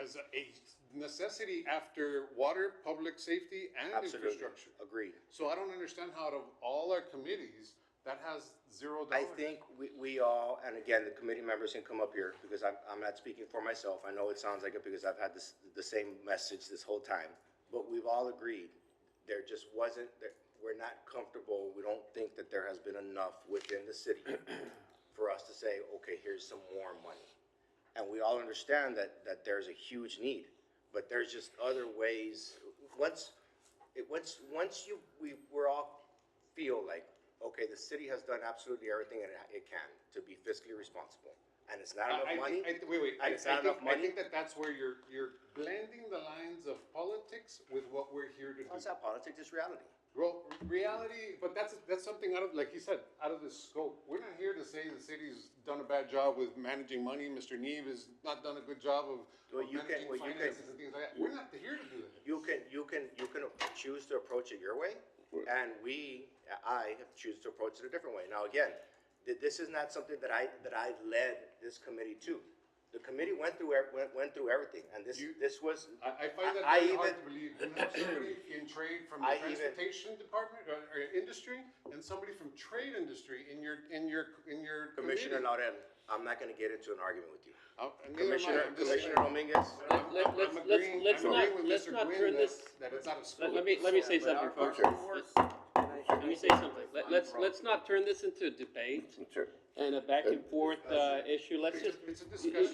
T: as a necessity after water, public safety, and
M: absolutely,
T: infrastructure.
M: agreed.
T: So I don't understand how out of all our committees, that has $0.
M: I think we all, and again, the committee members can come up here, because I'm not speaking for myself. I know it sounds like it because I've had the same message this whole time. But we've all agreed, there just wasn't, we're not comfortable, we don't think that there has been enough within the city for us to say, okay, here's some more money. And we all understand that there's a huge need, but there's just other ways. We're all feel like, okay, the city has done absolutely everything it can to be fiscally responsible, and it's not enough money.
T: I think that's where you're blending the lines of politics with what we're here to do.
M: It's not politics, it's reality.
T: Well, reality, but that's something out of, like you said, out of the scope. We're not here to say the city's done a bad job with managing money. Mr. Neve has not done a good job of managing finances and things like that. We're not here to do that.
M: You can choose to approach it your way, and I have choose to approach it a different way. Now, again, this is not something that I led this committee to. The committee went through everything, and this was.
T: I find that very hard to believe. You have somebody in trade from the transportation department or industry, and somebody from trade industry in your
M: Commissioner
T: committee.
M: Laurel, I'm not going to get into an argument with you.
T: Commissioner
M: Dominguez.
A: Let's not turn this.
T: That it's out of scope.
A: Let me say something, folks. Let me say something. Let's not turn this into a debate and a back and forth issue. Let's just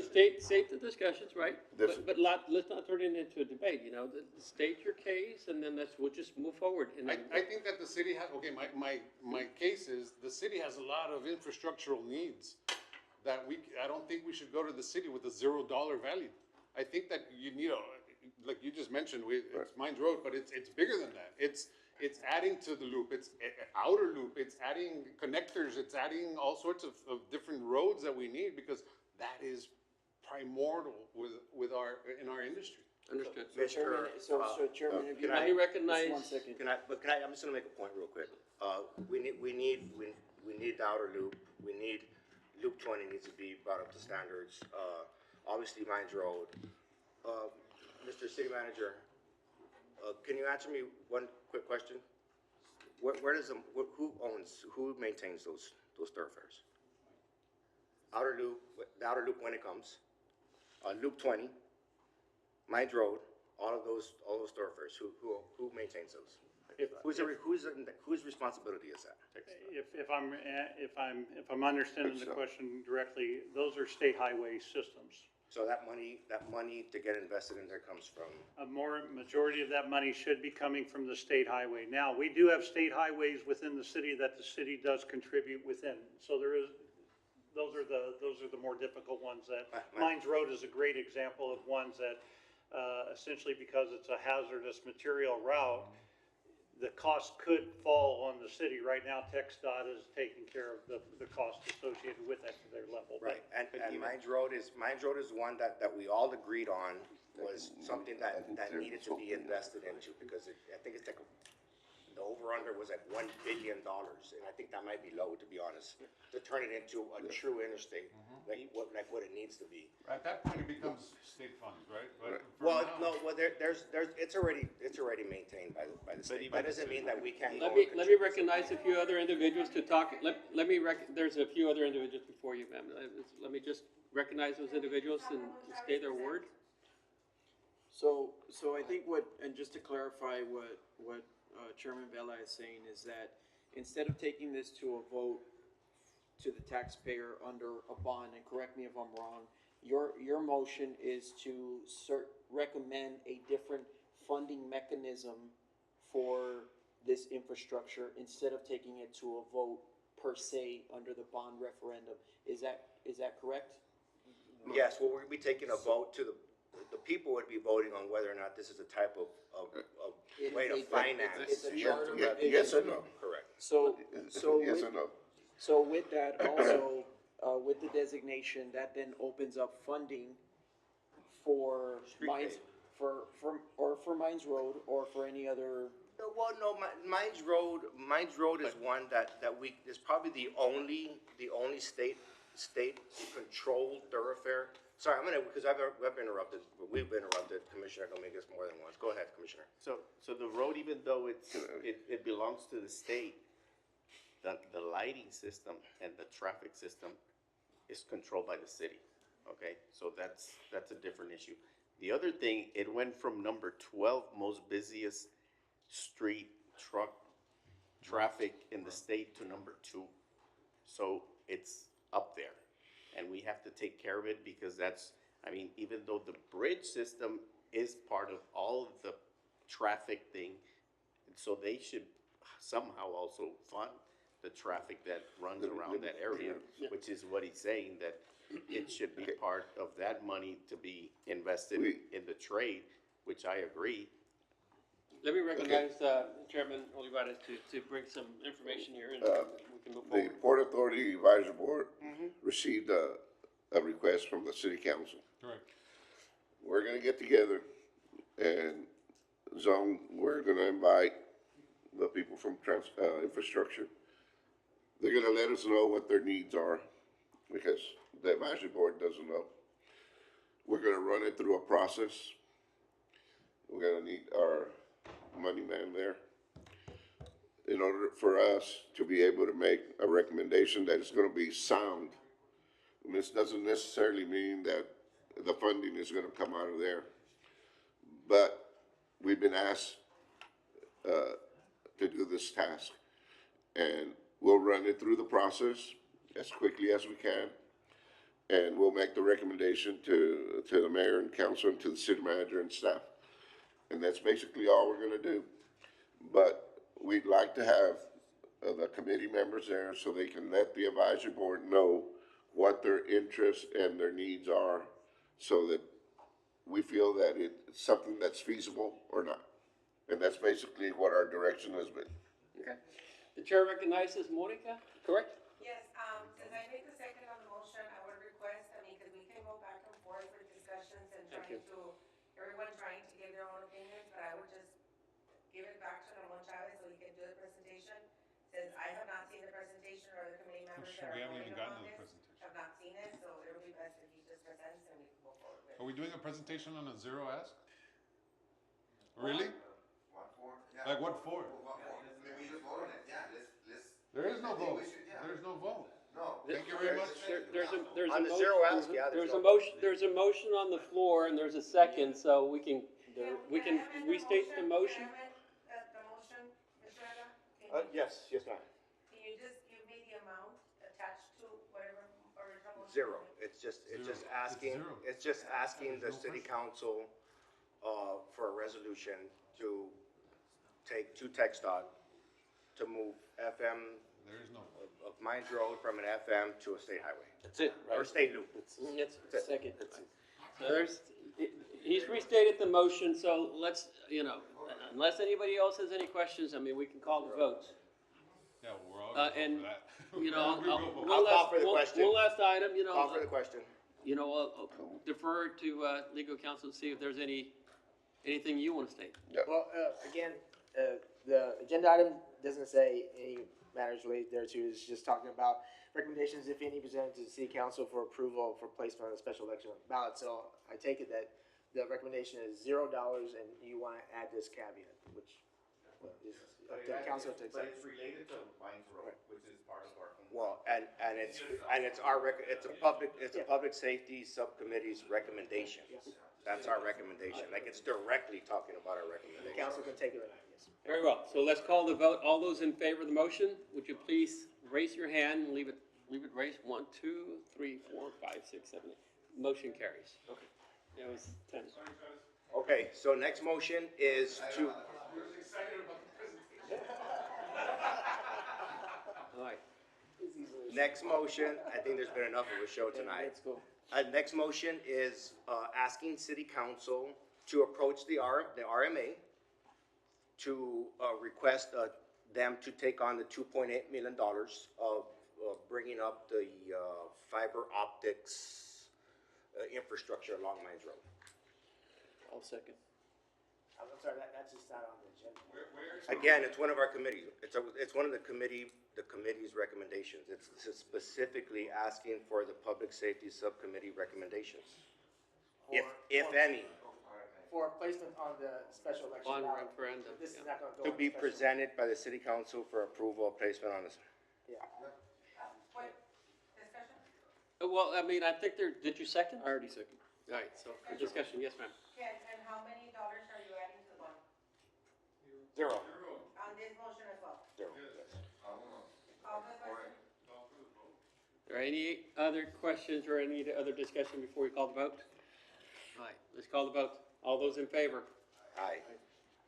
A: state the discussions, right? But let's not turn it into a debate. You know, state your case, and then we'll just move forward.
T: I think that the city has, okay, my case is, the city has a lot of infrastructural needs that I don't think we should go to the city with a $0 value. I think that you need like you just mentioned, it's Mines Road, but it's bigger than that. It's adding to the loop, it's outer loop, it's adding connectors, it's adding all sorts of different roads that we need, because that is primordial in our industry.
A: Understood.
F: Chairman, if you
A: let me recognize.
F: Just 1 second.
M: I'm just gonna make a point real quick. We need the outer loop. We need Loop 20 needs to be brought up to standards. Obviously, Mines Road. Mr. City Manager, can you answer me one quick question? Who maintains those thoroughfares? Outer loop, the outer loop when it comes. Loop 20, Mines Road, all those thoroughfares. Who maintains those? Whose responsibility is that?
E: If I'm understanding the question directly, those are state highway systems.
M: So that money to get invested in there comes from,
E: A majority of that money should be coming from the state highway. Now, we do have state highways within the city that the city does contribute within. So those are the more difficult ones that, Mines Road is a great example of ones that, essentially because it's a hazardous material route, the cost could fall on the city. Right now, TxDOT is taking care of the cost associated with that to their level.
M: right, and Mines Road is one that we all agreed on was something that needed to be invested into, because I think it's like, the over-under was at $1 billion, and I think that might be low, to be honest, to turn it into a true interstate, like what it needs to be.
T: At that point, it becomes state funds, right? But for
M: Well,
T: now-
M: no, well, it's already maintained by the state. That doesn't mean that we can't go.
A: Let me recognize a few other individuals to talk. There's a few other individuals before you, ma'am. Let me just recognize those individuals and say their word.
F: So I think and just to clarify what Chairman Vela is saying is that instead of taking this to a vote to the taxpayer under a bond, and correct me if I'm wrong, your motion is to recommend a different funding mechanism for this infrastructure instead of taking it to a vote per se under the bond referendum. Is that correct?
M: Yes, well, we'd be taking a vote to the people would be voting on whether or not this is a type of way to finance.
F: It's a charter revision.
G: Yes or no?
M: Correct.
F: So
G: Yes or no?
F: So with that also, with the designation, that then opens up funding for Mines, for Mines Road or for any other.
M: Well, no, Mines Road is one that is probably the only state controlled thoroughfare. Sorry, because we've been interrupted, Commissioner Dominguez, more than once. Go ahead, Commissioner.
S: So the road, even though it belongs to the state, the lighting system and the traffic system is controlled by the city, okay? So that's a different issue. The other thing, it went from number 12 most busiest street truck traffic in the state to number 2. So it's up there, and we have to take care of it because even though the bridge system is part of all of the traffic thing, so they should somehow also fund the traffic that runs around that area, which is what he's saying, that it should be part of that money to be invested in the trade, which I agree.
A: Let me recognize Chairman Olivares to bring some information here and we can move
G: The
A: forward.
G: Port Authority Advisory Board received a request from the city council.
L: Correct.
G: We're gonna get together and we're gonna invite the people from infrastructure. They're gonna let us know what their needs are, because the advisory board doesn't know. We're gonna run it through a process. We're gonna need our money man there in order for us to be able to make a recommendation that is gonna be sound. And this doesn't necessarily mean that the funding is gonna come out of there. But we've been asked to do this task, and we'll run it through the process as quickly as we can, and we'll make the recommendation to the mayor and council and to the city manager and staff. And that's basically all we're gonna do. But we'd like to have the committee members there so they can let the advisory board know what their interests and their needs are, so that we feel that it's something that's feasible or not. And that's basically what our direction has been.
A: Okay. The chair recognizes Monica, correct?
U: Yes, since I made the second on the motion, I would request, because we can go back and forth with discussions and everyone trying to give their own opinions, but I would just give it back to Ramon Chavez so he can do the presentation. Since I have not seen the presentation, or the committee members that
L: We
U: are
L: haven't
U: voting
L: even gotten
U: on
L: to the
U: this
L: presentation.
U: have not seen it, so it'll be best if he just presents and we can go forward with it.
L: Are we doing a presentation on a zero ask? Really?
N: What for?
L: Like what for?
N: We just vote on it,
L: There is no vote. There's no vote.
N: No.
L: Thank you very much.
A: There's a
M: On the
A: motion.
M: zero ask, yeah,
A: There's a motion on the floor and there's a second, so we can restate the motion.
U: Can I amend the motion, Mr. Ella?
M: Yes, ma'am.
U: Can you just give me the amount attached to whatever original motion?
M: Zero. It's it's just asking the city council, for a resolution to take to Tech dot to move FM
L: There is no.
M: of Mines Road from an FM to a state highway.
A: That's it, right?
M: Or state loop.
A: It's second. So there's, he's restated the motion, so let's, unless anybody else has any questions, I mean, we can call the votes.
L: Yeah, we're all gonna vote
A: And,
L: for that.
M: I'll call for the question.
A: One last item,
M: Call for the question.
A: I'll defer to, legal counsel to see if there's anything you want to state.
D: Well, again, the agenda item doesn't say any matters related thereto. It's just talking about recommendations, if any, presented to the city council for approval for placement on the special election ballot. So I take it that the recommendation is $0 and you want to add this caveat, which is up to the council to
S: But
D: accept.
S: it's related to Mines Road, which is part of our.
M: Well, and it's it's a public safety subcommittee's recommendation. That's our recommendation. Like, it's directly talking about our
D: The
M: recommendation.
D: council can take it or not, yes.
A: Very well, so let's call the vote. All those in favor of the motion, would you please raise your hand and leave it raised? 1, 2, 3, 4, 5, 6, 7, 8. Motion carries. Okay. It was 10.
M: Okay, so next motion is to,
A: All right.
M: next motion, I think there's been enough of a show tonight.
A: Let's go.
M: Next motion is, asking city council to approach the RMA to, request, them to take on the $2.8 million of bringing up the, fiber optics, infrastructure along Mines Road.
A: I'll second.
D: I'm sorry, that's just not on the agenda.
M: Again, it's one of our committees. It's one of the committee's recommendations. It's specifically asking for the public safety subcommittee recommendations. If any,
D: For placement on the special election
A: On
D: ballot.
A: referendum,
D: This is
A: yeah.
D: not going to go.
M: to
D: on
M: be
D: the special-
M: presented by the city council for approval of placement on this.
D: Yeah.
U: What, discussion?
A: Well, I mean, I think did you second? I already seconded. All right, so for discussion, yes, ma'am.
U: Ken, and how many dollars are you adding to the bond?
M: Zero.
U: On this motion as well?
M: Zero.
U: Call the question?
A: Are there any other questions or any other discussion before we call the vote? All right, let's call the vote. All those in favor?
M: Aye.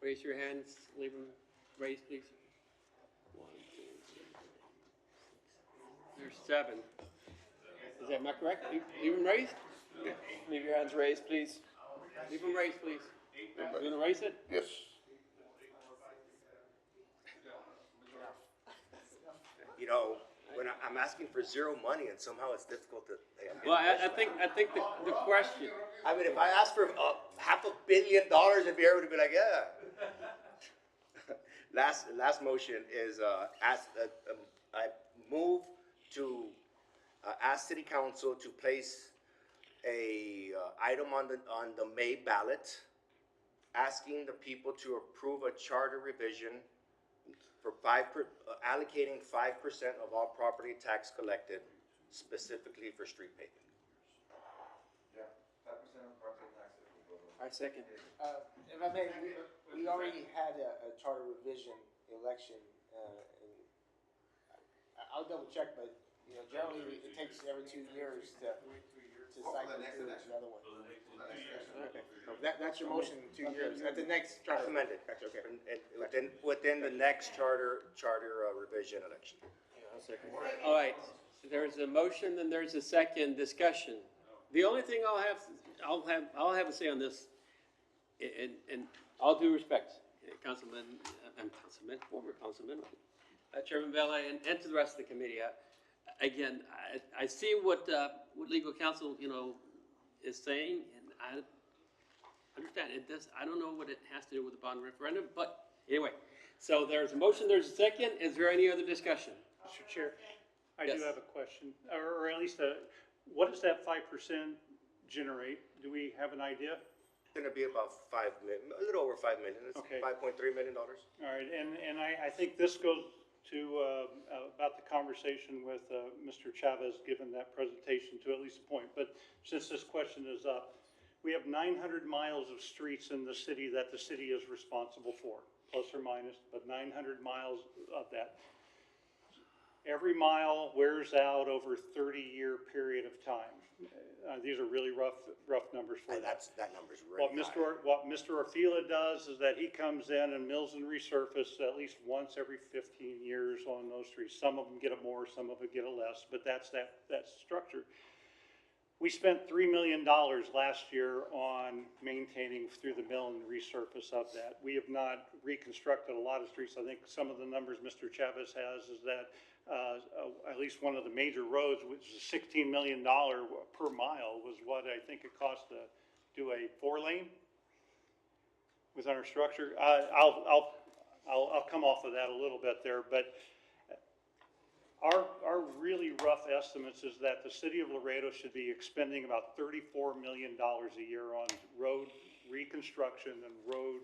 A: Raise your hands, leave them raised, please. 1, 2, 3, 4, 5, 6. There's 7. Am I correct? Leave them raised?
F: Leave your hands raised, please.
A: Leave them raised, please. You gonna raise it?
G: Yes.
M: When I'm asking for zero money and somehow it's difficult to.
A: Well, I think the question,
M: I mean, if I asked for $500 million, it'd be able to be like, yeah. Last motion is, I move to, ask city council to place a, item on the May ballot, asking the people to approve a charter revision for allocating 5% of all property tax collected specifically for street paving.
N: Yeah, 5% of property taxes will go.
A: I second.
D: If I may, we already had a charter revision election, and I'll double check, but, generally it takes every 2 years to cycle through another one. Okay. That's your motion in 2 years, at the next charter.
M: Recommended, okay. Within the next charter revision election.
A: All right, so there's a motion and there's a second discussion. The only thing I'll have to say on this, and all due respect, former Councilman, Chairman Vela, and to the rest of the committee, again, I see what legal counsel, is saying, and I understand it does. I don't know what it has to do with the bond referendum, but anyway. So there's a motion, there's a second. Is there any other discussion?
E: Mr. Chair, I
A: Yes.
E: do have a question, or at least what does that 5% generate? Do we have an idea?
M: It's gonna be about $5 million, a little over $5 million. It's
E: Okay.
M: $5.3 million.
E: All right, and I think this goes to, about the conversation with, Mr. Chavez, given that presentation to at least a point. But since this question is up, we have 900 miles of streets in the city that the city is responsible for, plus or minus, but 900 miles of that. every mile wears out over a 30-year period of time. These are really rough numbers for that.
M: That number's really high.
E: What Mr. Orfila does is that he comes in and mills and resurface at least once every 15 years on those streets. Some of them get a more, some of them get a less, but that's that structure. We spent $3 million last year on maintaining through the mill and resurface of that. We have not reconstructed a lot of streets. I think some of the numbers Mr. Chavez has is that at least one of the major roads, which is $16 million per mile, was what I think it cost to do a 4-lane within our structure. I'll come off of that a little bit there, but our really rough estimates is that the city of Laredo should be expending about $34 million a year on road reconstruction and road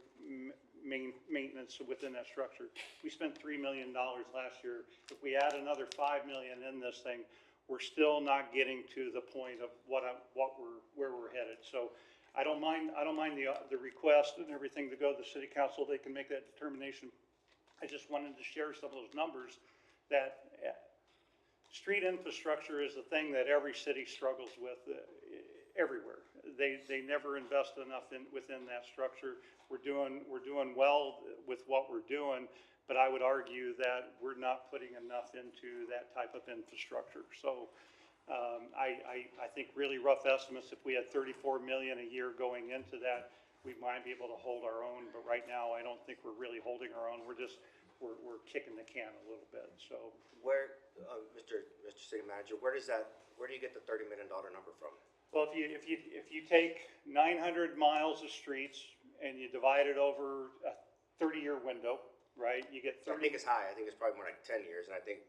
E: maintenance within that structure. We spent $3 million last year. If we add another $5 million in this thing, we're still not getting to the point of where we're headed. So I don't mind the request and everything to go to the city council. They can make that determination. I just wanted to share some of those numbers that street infrastructure is the thing that every city struggles with everywhere. They never invest enough within that structure. We're doing well with what we're doing, but I would argue that we're not putting enough into that type of infrastructure. So I think really rough estimates, if we had 34 million a year going into that, we might be able to hold our own, but right now I don't think we're really holding our own. We're kicking the can a little bit. So
M: Where, Mr. City Manager, where do you get the $30 million number from?
E: well, if you take 900 miles of streets and you divide it over a 30-year window, right? You get 30.
M: I think it's high. I think it's probably more like 10 years, and I think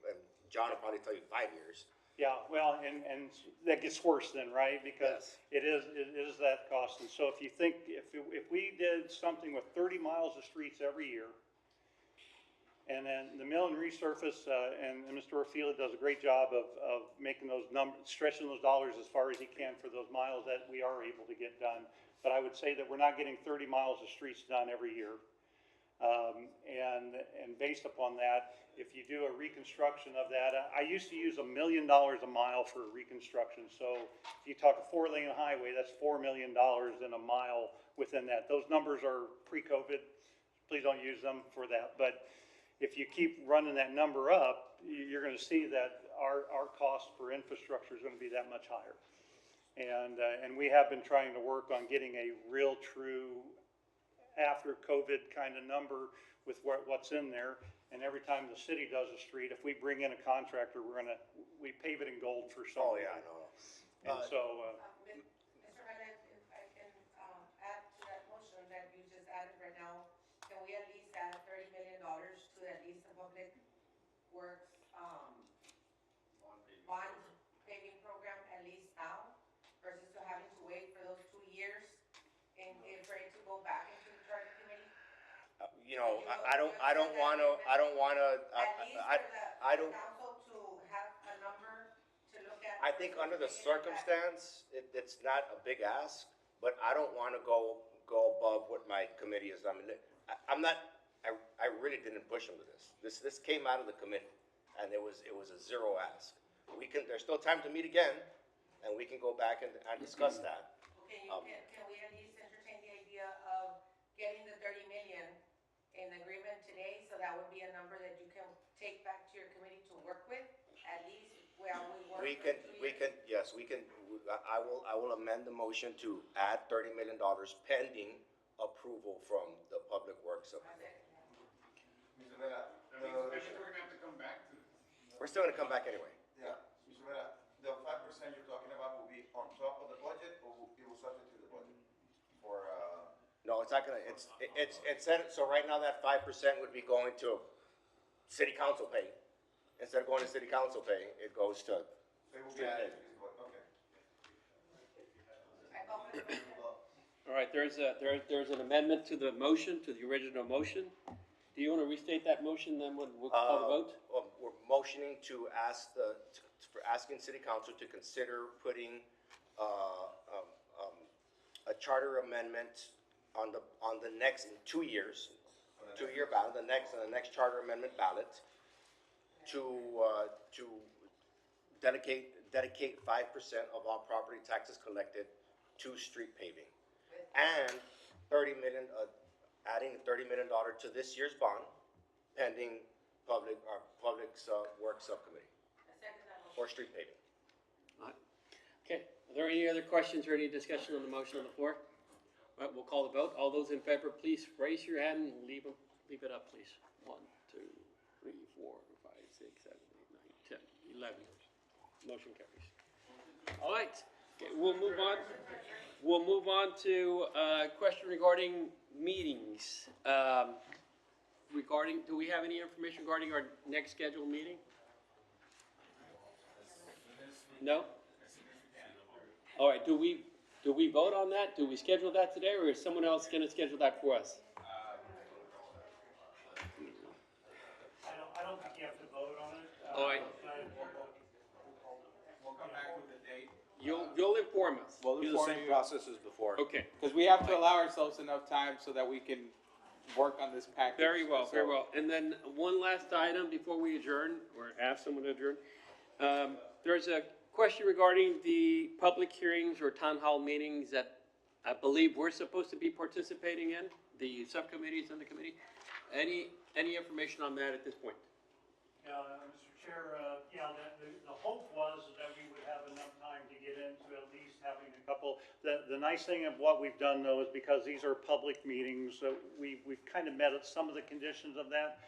M: John will probably tell you 5 years.
E: Yeah, well, and that gets worse then, right? Because it is that cost. And so if you think, if we did something with 30 miles of streets every year, and then the mill and resurface, and Mr. Orfila does a great job of making those numbers, stretching those dollars as far as he can for those miles that we are able to get done. But I would say that we're not getting 30 miles of streets done every year. And based upon that, if you do a reconstruction of that, I used to use $1 million a mile for reconstruction. So if you talk a 4-lane highway, that's $4 million in a mile within that. Those numbers are pre-COVID. Please don't use them for that. But if you keep running that number up, you're going to see that our cost for infrastructure is going to be that much higher. And we have been trying to work on getting a real true after COVID kind of number with what's in there. And every time the city does a street, if we bring in a contractor, we pave it in gold for some.
M: Oh, yeah, I know.
E: And so,
U: Mr. Hernandez, if I can, add to that motion that you just added right now, can we at least add $30 million to at least the public works, bond paving program at least now, versus to having to wait for those 2 years and for it to go back into the charter committee?
M: I don't want to.
U: At least for the council to have a number to look at.
M: I think under the circumstance, it's not a big ask, but I don't want to go above what my committee is. I mean, I really didn't push them to this. This came out of the committee, and it was a zero ask. There's still time to meet again, and we can go back and discuss that.
U: Okay, can we at least entertain the idea of getting the 30 million in agreement today, so that would be a number that you can take back to your committee to work with, at least while we work?
M: We can, yes, we can, I will amend the motion to add $30 million pending approval from the Public Works.
N: Mr. Vera,
T: We're gonna have to come back to this.
M: We're still gonna come back anyway.
N: yeah, Mr. Vera, the 5% you're talking about will be on top of the budget, or it will substitute the budget for,
M: No, it's not gonna, it's set, so right now that 5% would be going to city council pay. Instead of going to city council pay, it goes to.
N: it will be added, okay.
A: All right, there's an amendment to the motion, to the original motion. Do you want to restate that motion, then we'll call the vote?
M: We're motioning to ask for asking city council to consider putting, a charter amendment on the next, in 2 years, 2-year ballot, on the next charter amendment ballot. to dedicate 5% of all property taxes collected to street paving. And 30 million, adding $30 million to this year's bond pending Public Works Subcommittee for street paving.
A: Okay, are there any other questions or any discussion on the motion on the floor? All right, we'll call the vote. All those in favor, please raise your hand and leave it up, please. 1, 2, 3, 4, 5, 6, 7, 8, 9, 10, 11. Motion carries. All right, okay, we'll move on. We'll move on to a question regarding meetings. Do we have any information regarding our next scheduled meeting? No? All right, do we vote on that? Do we schedule that today, or is someone else gonna schedule that for us?
E: I don't think you have to vote on it.
A: All right.
B: We'll come back with the date.
A: You'll inform us.
K: We'll do the same process as before.
A: Okay.
H: Because we have to allow ourselves enough time so that we can work on this package.
A: Very well, very
H: So-
A: well. And then one last item before we adjourn, or ask someone to adjourn. There's a question regarding the public hearings or town hall meetings that I believe we're supposed to be participating in, the subcommittees and the committee. Any information on that at this point?
E: Mr. Chair, the hope was that we would have enough time to get into at least having a couple. The nice thing of what we've done though is because these are public meetings, so we've kind of met some of the conditions of that.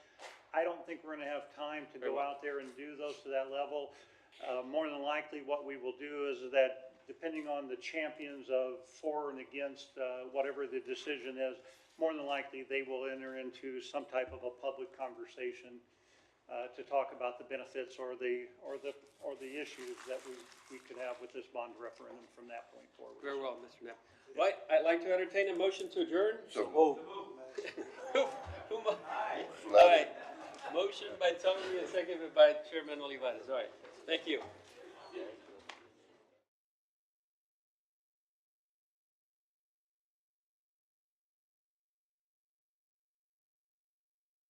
E: I don't think we're gonna have time to go out there and do those to that level. More than likely, what we will do is that depending on the champions of for and against, whatever the decision is, more than likely they will enter into some type of a public conversation to talk about the benefits or the issues that we could have with this bond referendum from that point forward.
A: Very well, Mr. Knapp. Right, I'd like to entertain a motion to adjourn.
G: So
A: All right, motion by Tony and seconded by Chairman Olivares. All right, thank you.